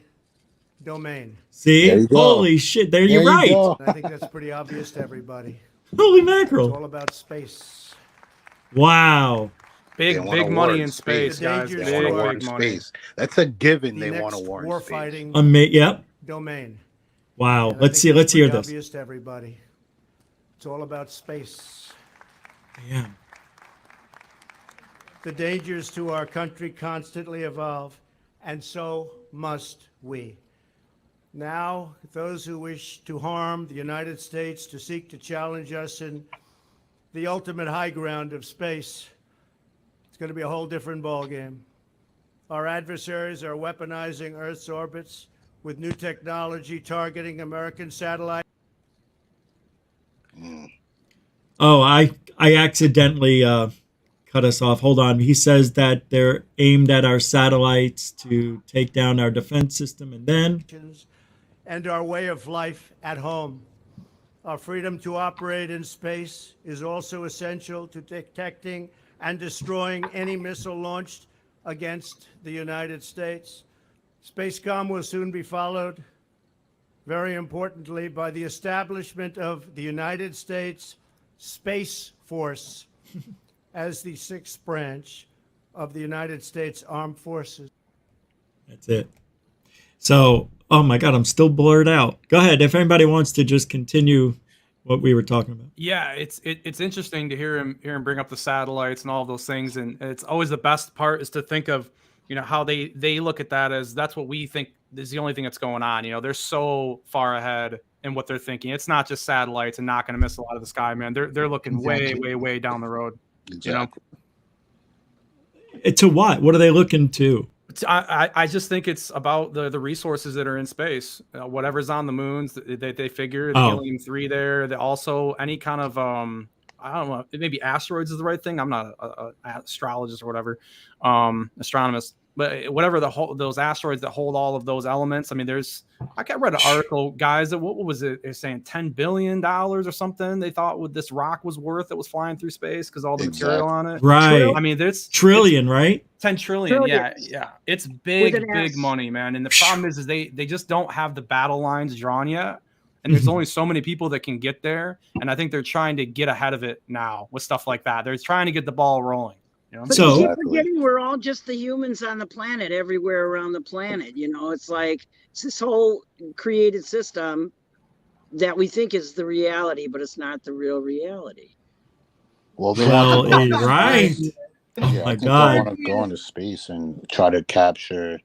domain. See? There you go. Holy shit, you're you right. go. And I think that's pretty obvious to everybody. Holy It's mackerel. all about space. Wow. Big They want a war money in in space, The guys. dangers They want a war Big in money. space. That's a given. The They want a next war in space. warfighting Yep. domain. Wow. And I Let's think see. that's Let's hear pretty this. obvious to everybody. It's all about space. Yeah. The dangers to our country constantly evolve, and so must we. Now, those who wish to harm the United States, to seek to challenge us in the ultimate high ground of space, it's going to be a whole different ballgame. Our adversaries are weaponizing Earth's orbits with new technology targeting American satellites. Oh, I accidentally cut us off. Hold on. He says that they're aimed at our satellites to take down our defense system, and then And our way of life at home. Our freedom to operate in space is also essential to detecting and destroying any missile launched against the United States. SpaceCom will soon be followed, very importantly, by the establishment of the United States Space Force as the sixth branch of the United States Armed Forces. that's it. So, oh my God, I'm still blurred out. Go ahead. If anybody wants to just continue what we were talking about. Yeah, it's interesting to hear him bring up the satellites and all of those things, and it's always the best part is to think of how they look at that as that's what we think is the only thing that's going on. They're so far ahead in what they're thinking. It's not just satellites and knocking a missile out of the sky, man. They're looking way down the road. Exactly. To what? What are they looking to? I just think it's about the resources that are in space. Whatever's on the moons, they figure the helium-3 there. They also any kind of I don't know, maybe asteroids is the right thing. I'm not a astrologist or whatever, astronomist, but whatever those asteroids that hold all of those elements. I mean, I read an article, guys, that what was it? They're saying $10 billion or something. They thought what this rock was worth that was flying through space because all the material on it. Right. I mean, there's trillion, right? 10 trillion. Trillions. Yeah. It's With big an S. money, man. And the problem is they just don't have the battle lines drawn yet. And there's only so many people that can get there. And I think they're trying to get ahead of it now with stuff like that. They're trying to get the ball rolling. You know? But you keep forgetting we're all just the humans on the planet, everywhere around the planet. You know, it's like it's this whole created system that we think is the reality, but it's not the real reality. Well, they want to go right. Yeah, My I think God. they want to go into space and try to capture,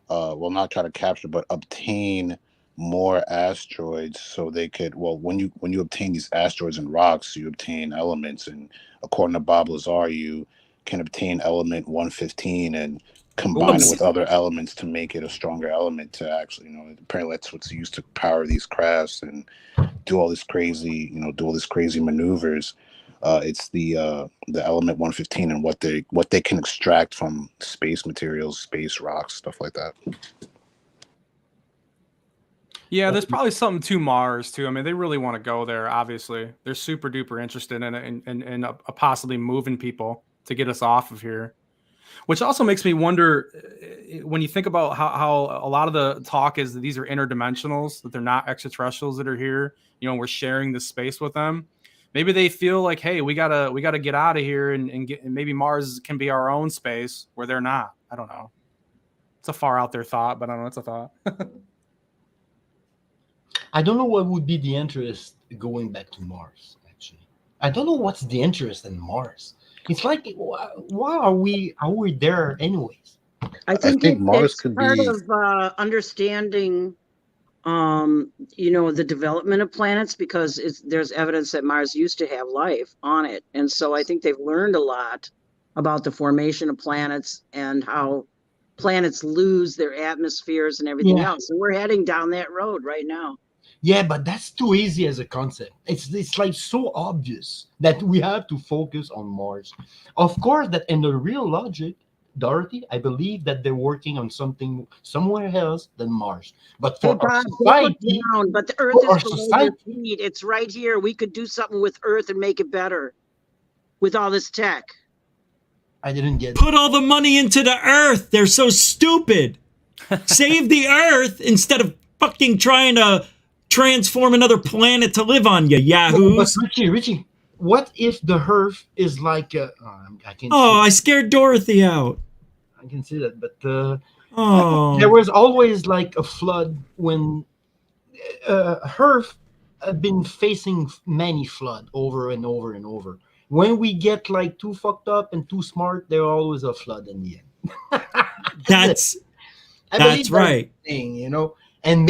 well, not try to capture, but obtain more asteroids so they could. Well, when you obtain these asteroids and rocks, you obtain elements, and according to Bob Lazar, you can obtain element 115 and combine it with other elements to make it a stronger element to actually, apparently that's what's used to power these crafts and do all this crazy, maneuvers. It's the element 115 and what they can extract from space materials, space rocks, stuff like that. Yeah, there's probably something to Mars too. I mean, they really want to go there. Obviously, they're super duper interested in it and possibly moving people to get us off of here. Which also makes me wonder when you think about how a lot of the talk is that these are interdimensionals, that they're not extraterrestrials that are here. You know, we're sharing this space with them. Maybe they feel like, hey, we gotta get out of here and maybe Mars can be our own space where they're not. I don't know. It's a far out there thought, but I don't know. It's a thought. I don't know what would be the interest going back to Mars, actually. I don't know what's the interest in Mars. It's like, why are we there anyways? I think Mars it's could part be of understanding, the development of planets, because there's evidence that Mars used to have life on it. And so I think they've learned a lot about the formation of planets and how planets lose their atmospheres and everything else. And we're heading down that road right now. Yeah, but that's too easy as a concept. It's like so obvious that we have to focus on Mars. Of course, that in the real logic, Dorothy, I believe that they're working on something somewhere else than Mars. But for our society, but the Earth is below your feet. It's right here. We could do something with Earth and make it better with all this tech. I didn't get. Put all the money into the Earth. They're so stupid. Save the Earth instead of fucking trying to transform another planet to live on, you yahoos. But Richie, what if the Earth is like I can I scared Dorothy out. I can see that, but there was always like a flood when Earth had been facing many flood over and over and over. When we get like too fucked up and too smart, there's always a flood in the end. That's right. Thing, and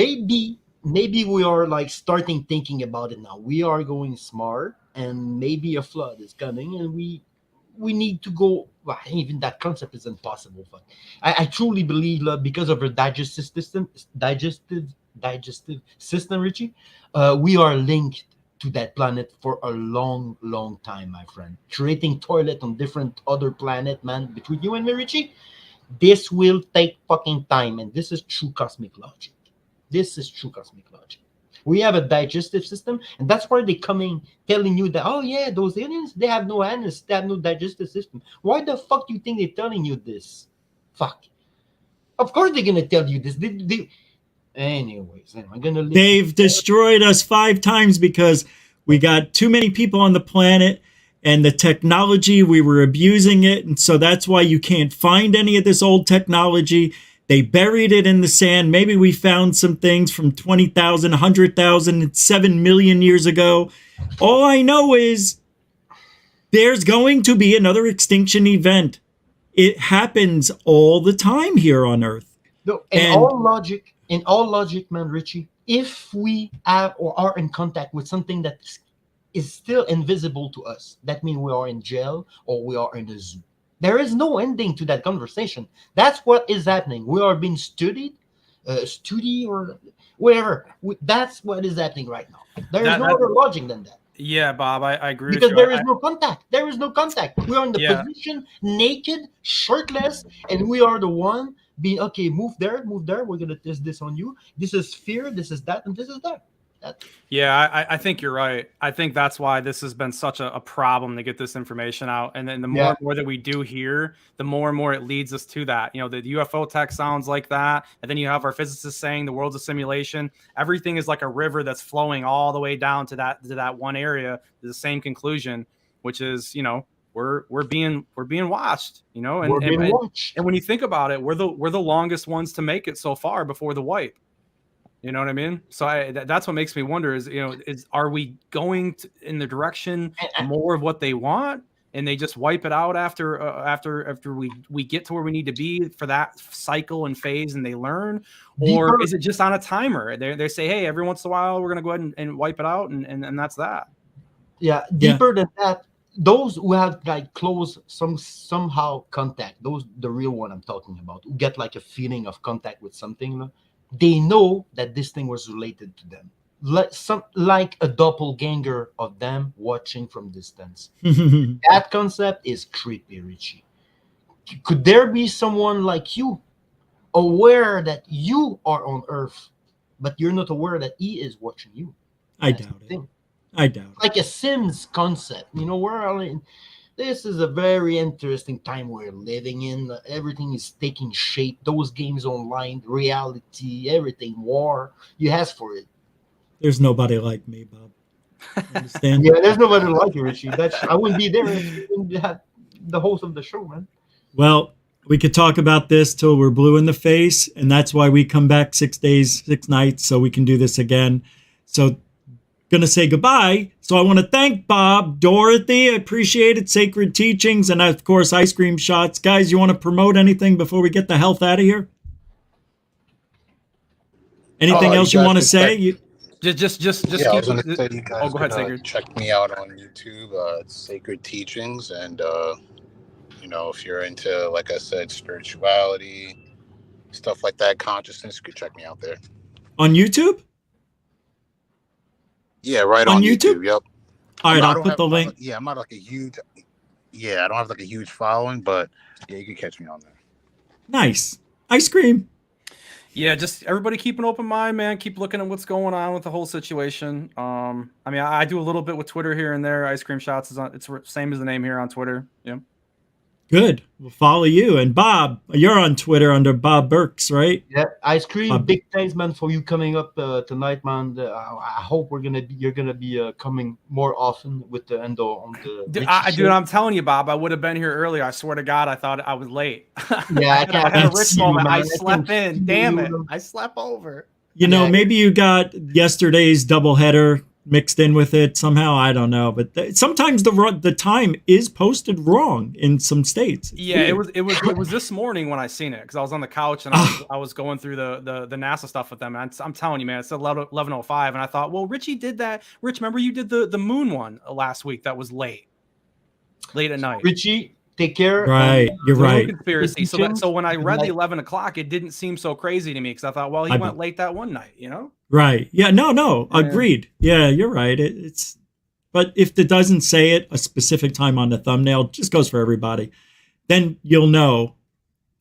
maybe we are like starting thinking about it now. We are going smart, and maybe a flood is coming, and we need to go. Well, even that concept is impossible. But I truly believe because of our digestive system, Richie, we are linked to that planet for a long, long time, my friend. Creating toilet on different other planet, man. Between you and me, Richie, this will take fucking time, and this is true cosmic logic. We have a digestive system, and that's why they're coming telling you that, oh yeah, those aliens, they have no anus, they have no digestive system. Why the fuck do you think they're telling you this? Fuck. Of course they're gonna tell you this. Anyways, I'm gonna leave. They've destroyed us 5 times because we got too many people on the planet, and the technology, we were abusing it, and so that's why you can't find any of this old technology. They buried it in the sand. Maybe we found some things from 20,000, 100,000, 7 million years ago. All I know is there's going to be another extinction event. It happens all the time here on Earth. No, in all logic, man, Richie, if we have or are in contact with something that is still invisible to us, that means we are in jail or we are in a zoo. There is no ending to that conversation. That's what is happening. We are being studied, or whatever. That's what is happening right now. There is no other logic than that. Yeah, Bob, I agree Because with you. there is no contact. There is no contact. We are in the position, naked, shirtless, and we are the one being, okay, move there. We're going to test this on you. This is fear, this is that, and this is that. Yeah, I think you're right. I think that's why this has been such a problem to get this information out. And then the more and more that we do here, the more and more it leads us to that. You know, the UFO tech sounds like that. And then you have our physicists saying the world's a simulation. Everything is like a river that's flowing all the way down to that one area, to the same conclusion, which is, you know, we're being watched, you know, and when you think about it, we're the longest ones to make it so far before the wipe. You know what I mean? So that's what makes me wonder is, you know, are we going in the direction more of what they want and they just wipe it out after we get to where we need to be for that cycle and phase and they learn? Or is it just on a timer? They say, hey, every once in a while, we're going to go ahead and wipe it out. And that's that. Yeah. Deeper than that, those who have like close somehow contact, those the real one I'm talking about, who get like a feeling of contact with something, they know that this thing was related to them, like a doppelganger of them watching from distance. That concept is creepy, Richie. Could there be someone like you, aware that you are on Earth, but you're not aware that he is watching you? I doubt it. I doubt it. Like a Sims concept, you know, this is a very interesting time we're living in. Everything is taking shape. Those games online, reality, everything, war. You ask for it. There's nobody like me, Bob. Understand? Yeah, there's nobody like you, Richie. I wouldn't be there if you wouldn't have the host of the show, man. Well, we could talk about this till we're blue in the face, and that's why we come back 6 days, 6 nights, so we can do this again. So going to say goodbye. So I want to thank Bob, Dorothy. I appreciate it. Sacred Teachings. And of course, Ice Cream Shots. Guys, you want to promote anything before we get the health out of here? Anything else you want to say? Just yeah, I was going to say you guys go ahead, Sacred. Check me out on YouTube. It's Sacred Teachings. And, you know, if you're into, like I said, spirituality, stuff like that, consciousness, you could check me out there. On YouTube? Yeah, right on YouTube. Yep. All right, I'll put the link. I'm not like a huge. Yeah, I don't have like a huge following, but yeah, you can catch me on there. Nice. Ice cream. Yeah, just everybody keep an open mind, man. Keep looking at what's going on with the whole situation. I mean, I do a little bit with Twitter here and there. Ice Cream Shots is on. It's same as the name here on Twitter. Yeah. Good. We'll follow you. And Bob, you're on Twitter under Bob Burks, right? Yeah, Ice Cream. Big thanks, man, for you coming up tonight, man. I hope you're gonna be coming more often with the Endo on the. Dude, I'm telling you, Bob, I would have been here earlier. I swear to God, I thought I was late. Yeah, I had a rich moment. I slept in. Damn it, I slept over. You know, maybe you got yesterday's doubleheader mixed in with it somehow. I don't know, but sometimes the time is posted wrong in some states. It's weird. it was this morning when I seen it because I was on the couch and I was going through the NASA stuff with them. And I'm telling you, man, it's 11:05, and I thought, well, Richie did that. Rich, remember you did the moon one last week that was late at night. Richie, take care. Right, you're right. Conspiracy. So when I read the 11 o'clock, it didn't seem so crazy to me because I thought, well, he went late that one night, you know. Right. Yeah. No. Agreed. Yeah, you're right. But if it doesn't say it a specific time on the thumbnail, it just goes for everybody. Then you'll know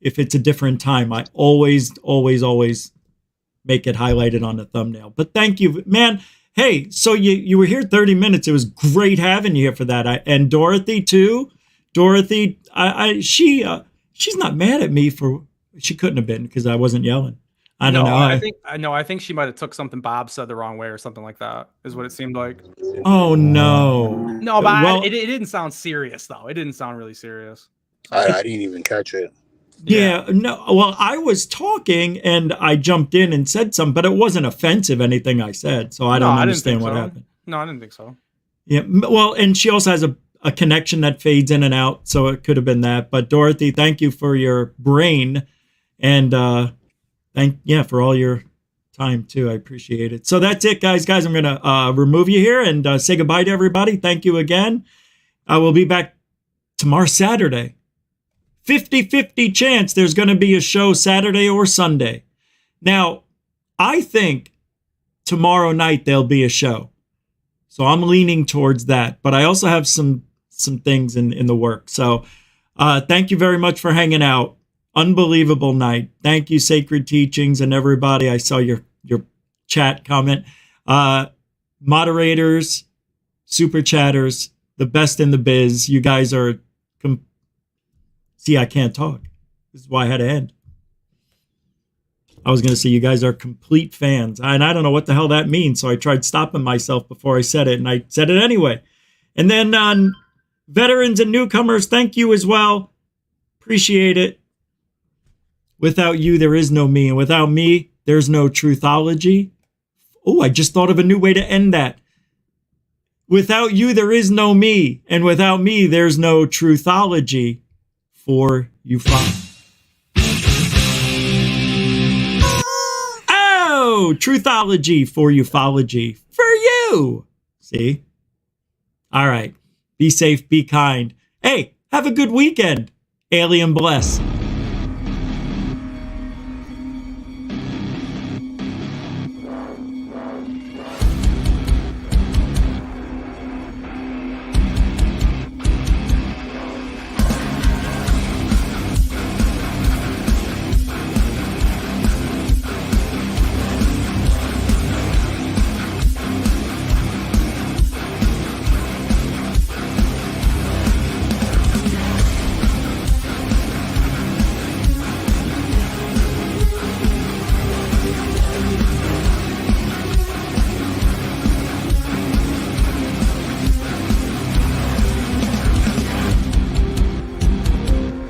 if it's a different time. I always make it highlighted on the thumbnail. But thank you, man. Hey, so you were here 30 minutes. It was great having you here for that. And Dorothy too. Dorothy, she's not mad at me she couldn't have been because I wasn't yelling. I don't know. I think she might have took something Bob said the wrong way or something like that. Is what it seemed like. Oh no. No, but it didn't sound serious though. It didn't sound really serious. I didn't even catch it. Yeah. No. Well, I was talking and I jumped in and said something, but it wasn't offensive anything I said. So I don't understand what happened. No, I didn't think so. Yeah. Well, and she also has a connection that fades in and out, so it could have been that. But Dorothy, thank you for your brain, and for all your time too. I appreciate it. So that's it, guys. I'm gonna remove you here and say goodbye to everybody. Thank you again. I will be back tomorrow, Saturday. 50-50 chance there's going to be a show Saturday or Sunday. Now, I think tomorrow night there'll be a show. So I'm leaning towards that. But I also have some things in the work. So thank you very much for hanging out. Unbelievable night. Thank you, Sacred Teachings, and everybody. I saw your chat comment. Moderators, super chatters, the best in the biz. You guys are... See, I can't talk. This is why I had to end. I was going to say you guys are complete fans. And I don't know what the hell that means. So I tried stopping myself before I said it. And I said it anyway. And then on veterans and newcomers, thank you as well. Appreciate it. Without you, there is no me. And without me, there's no truthology. Oh, I just thought of a new way to end that. Without you, there is no me. And without me, there's no truthology for you five. Oh, truthology for ufology for you. See? All right. Be safe, be kind. Hey, have a good weekend. Alien bless.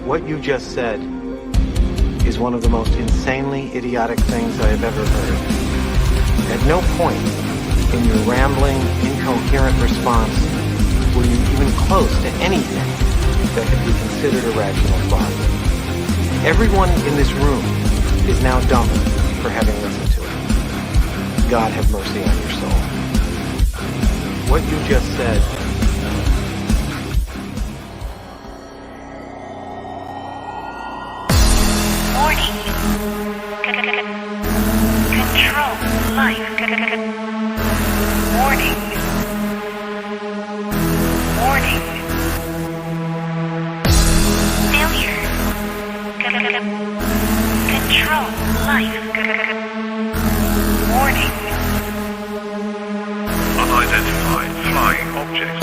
What you just said is one of the most insanely idiotic things I have ever heard. At no point in your rambling, incoherent response were you even close to anything that could be considered a rational thought. Everyone in this room is now dumber for having listened to it. God have mercy on your soul. What you just said Control life. Warning. Warning. Failure. Control life. Warning. Unidentified flying object.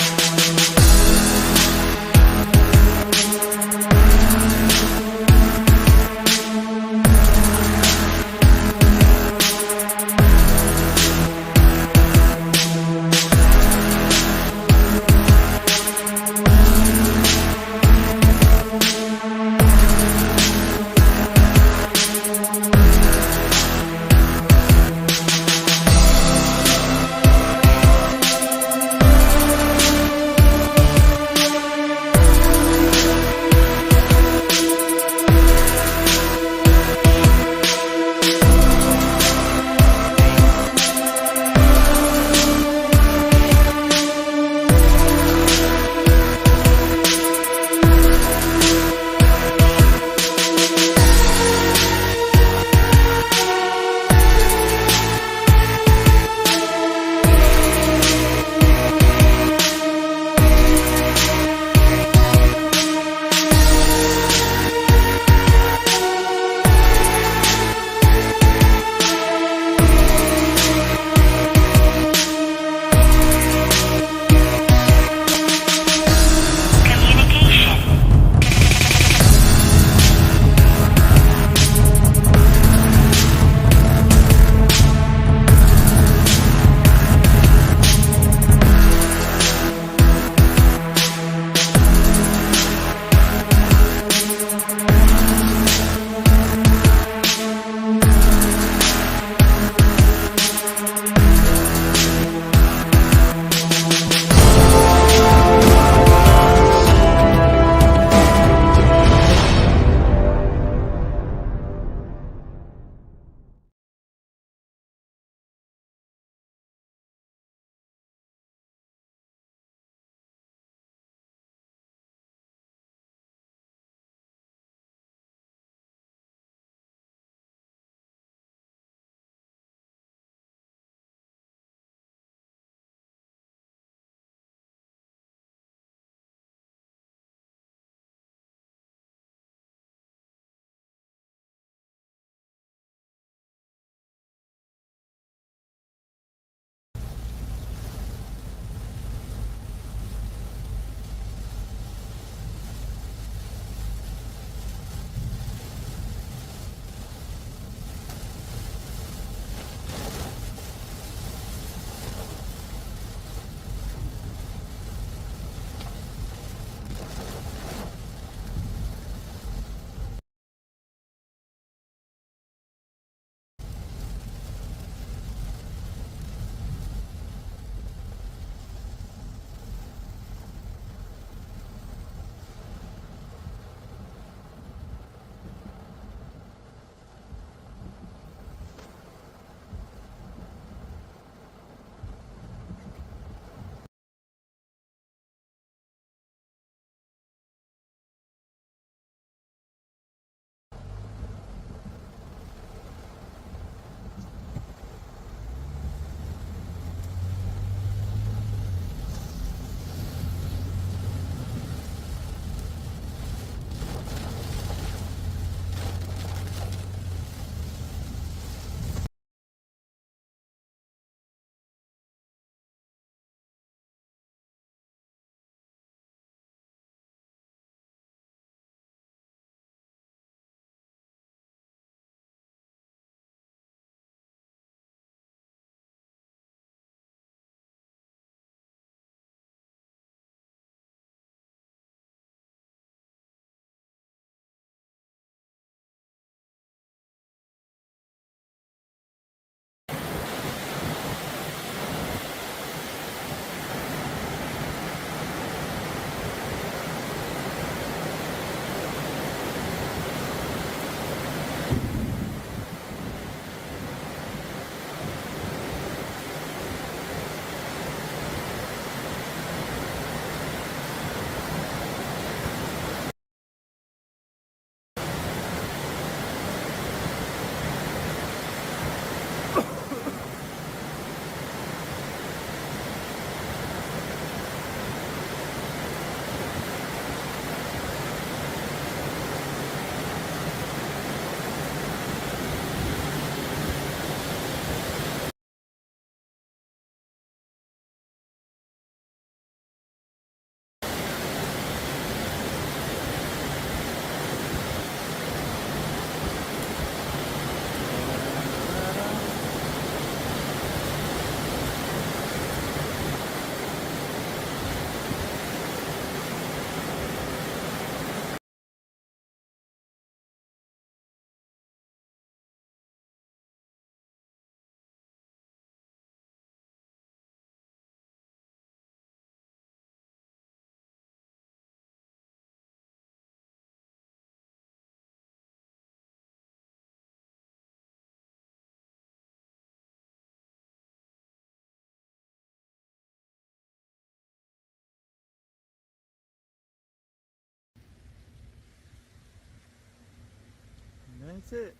That's it.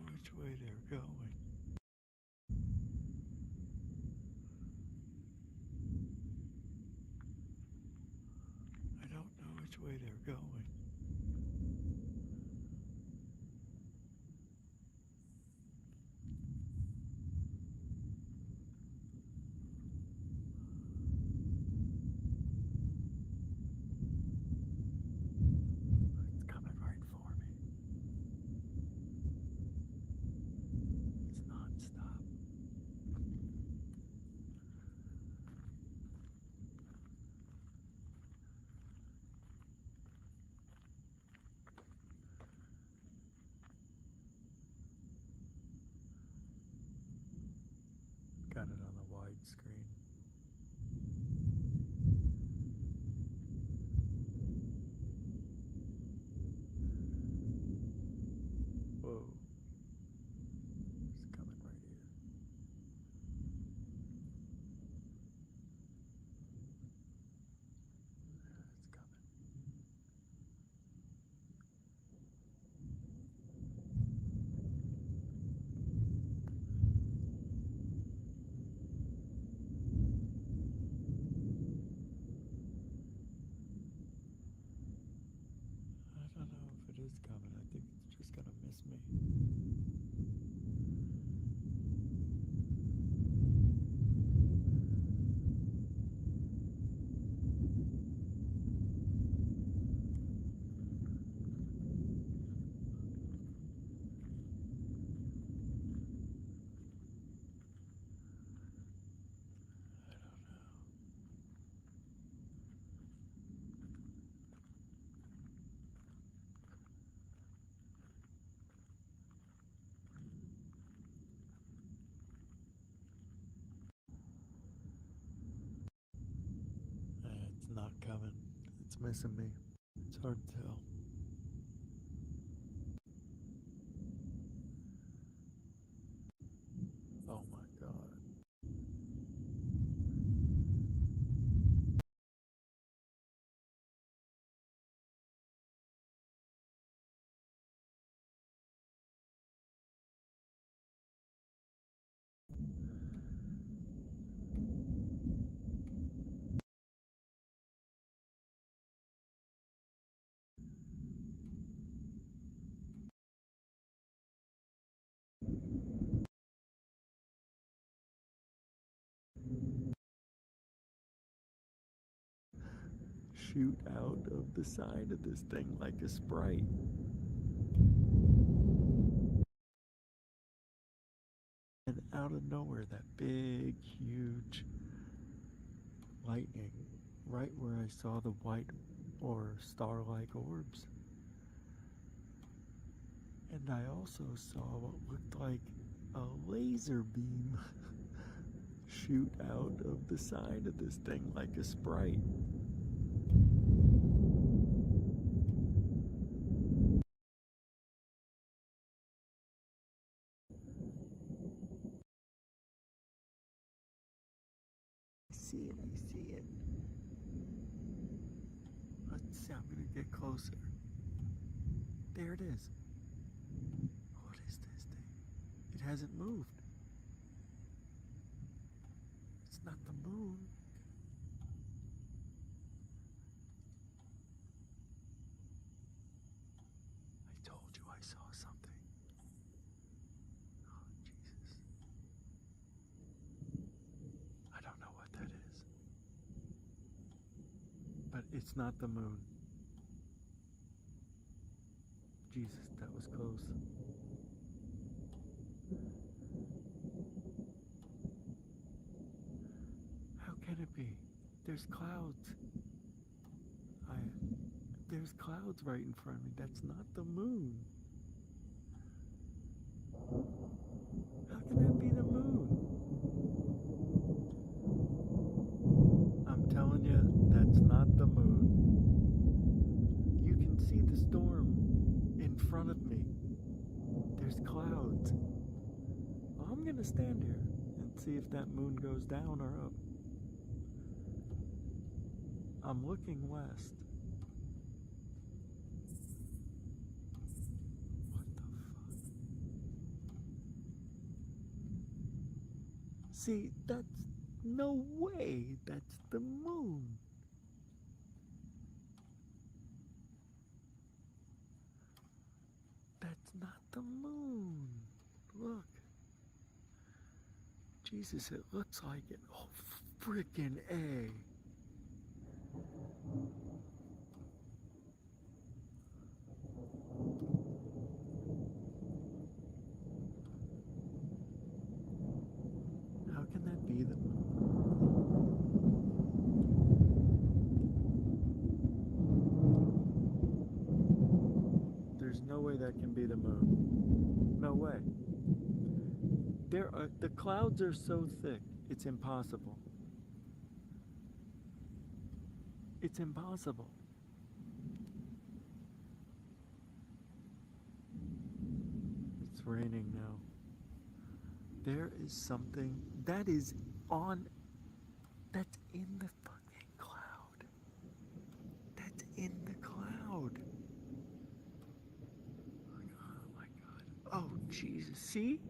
Which way they're going. I don't know which way they're going. It's coming right for me. It's non-stop. Got it on the widescreen. Whoa. It's coming right here. It's coming. I don't know if it is coming. I think it's just gonna miss me. It's not coming. It's missing me. It's hard to tell. Oh my god. Shoot out of the side of this thing like a sprite. And out of nowhere, that big, huge lightning, right where I saw the white or star-like orbs. And I also saw what looked like a laser beam shoot out of the side of this thing like a sprite. I see it, I see it. Get closer. There it is. What is this thing? It hasn't moved. It's not the moon. I told you I saw something. Oh, Jesus. I don't know what that is. But it's not the moon. Jesus, that was close. How can it be? There's clouds. There's clouds right in front of me. That's not the moon. How can that be the moon? I'm telling you, that's not the moon. You can see the storm in front of me. There's clouds. Well, I'm gonna stand here and see if that moon goes down or up. I'm looking west. What the fuck? See, that's no way. That's the moon. That's not the moon. Look. Jesus, it looks like it. Oh, frickin' A. How can that be the moon? There's no way that can be the moon. No way. The clouds are so thick, it's impossible. It's impossible. It's raining now. There is something that is that's in the fucking cloud. That's in the cloud. Oh my God. Oh, Jesus. See?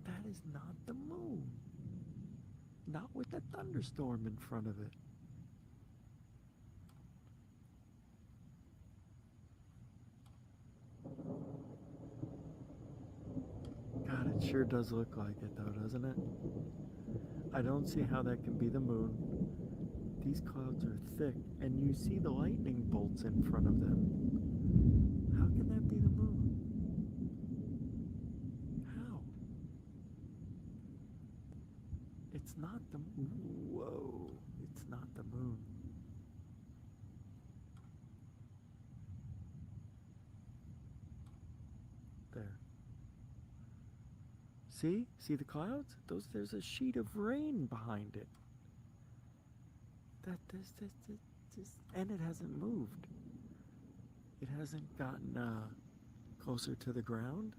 That is not the moon. Not with a thunderstorm in front of it. God, it sure does look like it though, doesn't it? I don't see how that can be the moon. These clouds are thick, and you see the lightning bolts in front of them. How can that be the moon? How? It's not the moon. Whoa, it's not the moon. There. See? See the clouds? There's a sheet of rain behind it. And it hasn't moved. It hasn't gotten closer to the ground,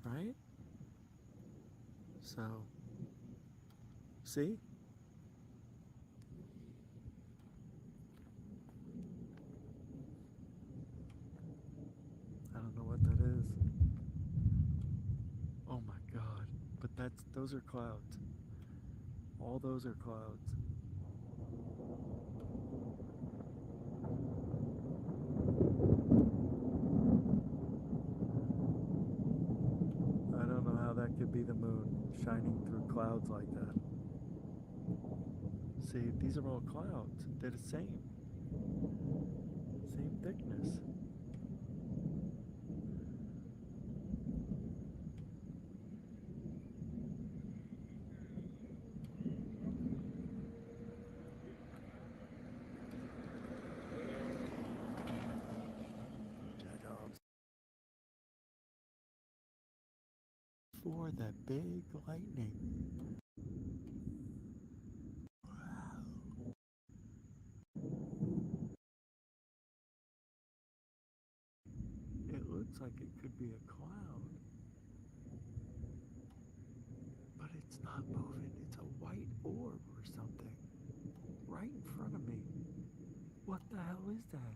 right? So, see? I don't know what that is. Oh my God. But those are clouds. All those are clouds. I don't know how that could be the moon shining through clouds like that. See, these are all clouds. They're the same. Same thickness. For that big lightning. Wow. It looks like it could be a cloud. But it's not moving. It's a white What the hell is that?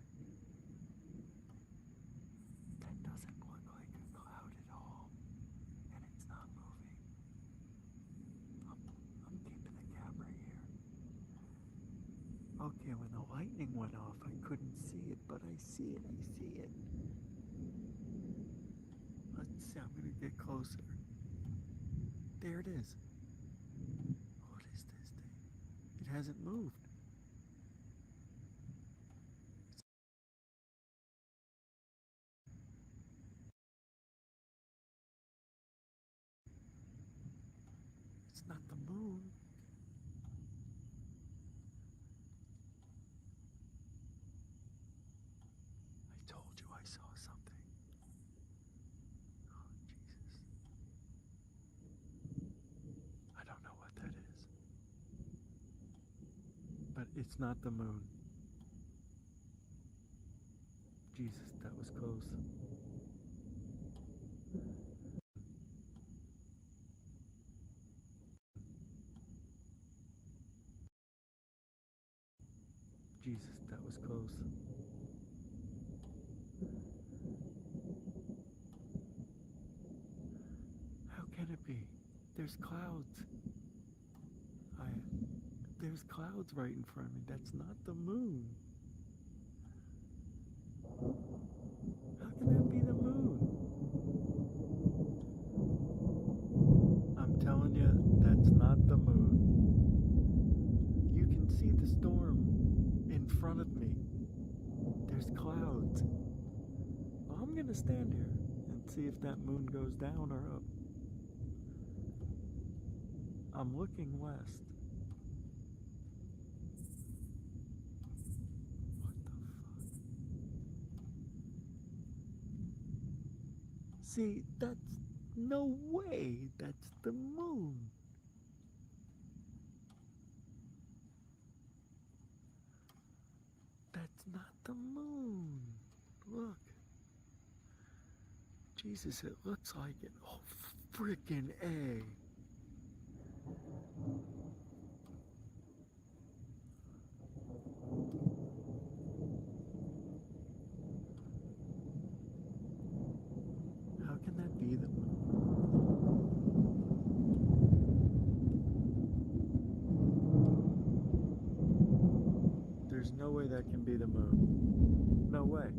That doesn't look like a cloud at all. And it's not moving. I'm keeping the camera here. Okay, when the lightning went off, I couldn't see it, but I see it. I see it. Let's see, I'm gonna get closer. There it is. What is this thing? It hasn't moved. It's not the moon. I told you I saw something. Oh, Jesus. I don't know what that is. But it's not the moon. Jesus, that was close. Jesus, that was close. How can it be? There's clouds. There's clouds right in front of me. That's not the moon. How can that be the moon? I'm telling you, that's not the moon. You can see the storm in front of me. There's clouds. Well, I'm gonna stand here and see if that moon goes down or up. I'm looking west. What the fuck? See, that's no way. That's the moon. That's not the moon. Look. Jesus, it looks like it. Oh, frickin' A. How can that be the moon? There's no way that can be the moon. No way.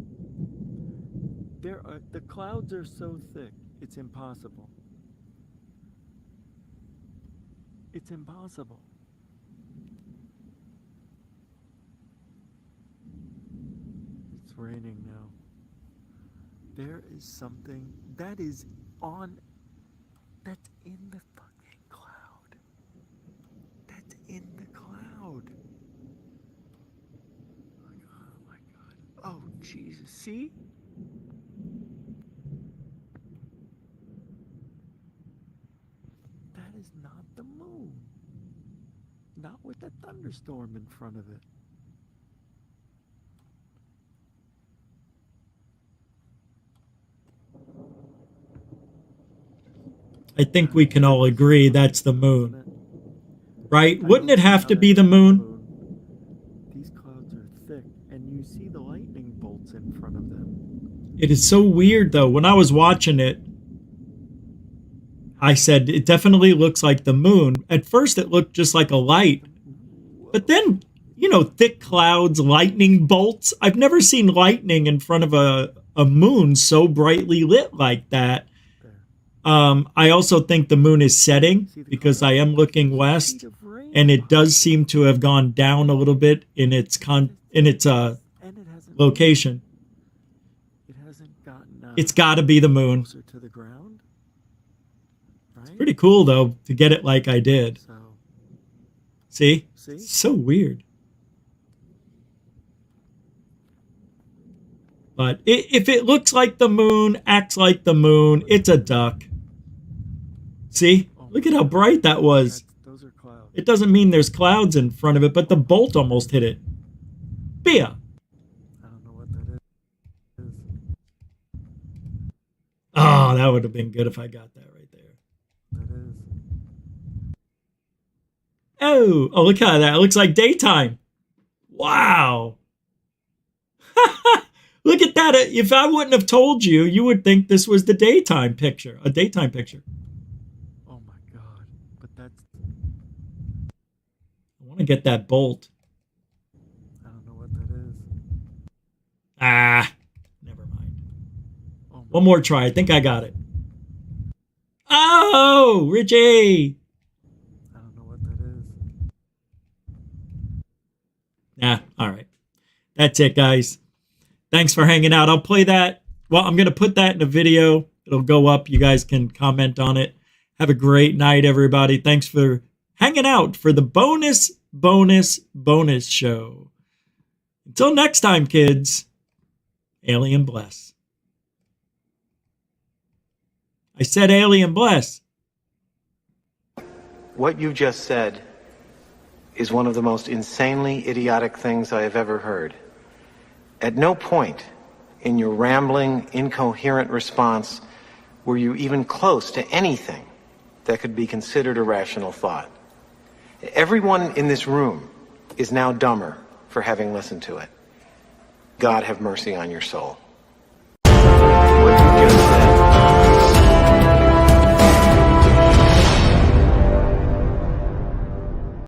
The clouds are so thick, it's impossible. It's impossible. It's raining now. There is something that is that's in the fucking cloud. That's in the cloud. Oh my God. Oh, Jesus. See? That is not the moon. Not with a thunderstorm in front of it. I think we can all agree that's the moon. Right? Wouldn't it have to be the moon? These clouds are thick, and you see the lightning bolts in front of them. It is so weird, though. When I was watching it, I said, it definitely looks like the moon. At first, it looked just like a light. But then, thick clouds, lightning bolts. I've never seen lightning in front of a moon so brightly lit like that. I also think the moon is setting because I am looking west, and it does seem to have gone down a little bit in its location. It's got to be the moon. To the ground, right? It's pretty cool though to get it like I did. See? It's so weird. But if it looks like the moon, acts like the moon, it's a duck. See? Look at how bright that was. Those are clouds. It doesn't mean there's clouds in front of it, but the bolt almost hit it. Bia. I don't know what that is. Oh, that would have been good if I got that right there. That is. Oh, look at that. It looks like daytime. Wow. Look at that. If I wouldn't have told you, you would think this was the daytime picture, a daytime picture. Oh my God. But that's. I want to get that bolt. I don't know what that is. Ah, never mind. One more try. I think I got it. Oh, Richie. I don't know what that is. Nah, all right. That's it, guys. Thanks for hanging out. I'll play that. Well, I'm going to put that in a video. It'll go up. You guys can comment on it. Have a great night, everybody. Thanks for hanging out for the bonus show. Until next time, kids, alien bless. I said alien bless. What you just said is one of the most insanely idiotic things I have ever heard. At no point in your rambling, incoherent response were you even close to anything that could be considered a rational thought. Everyone in this room is now dumber for having listened to it. God have mercy on your soul.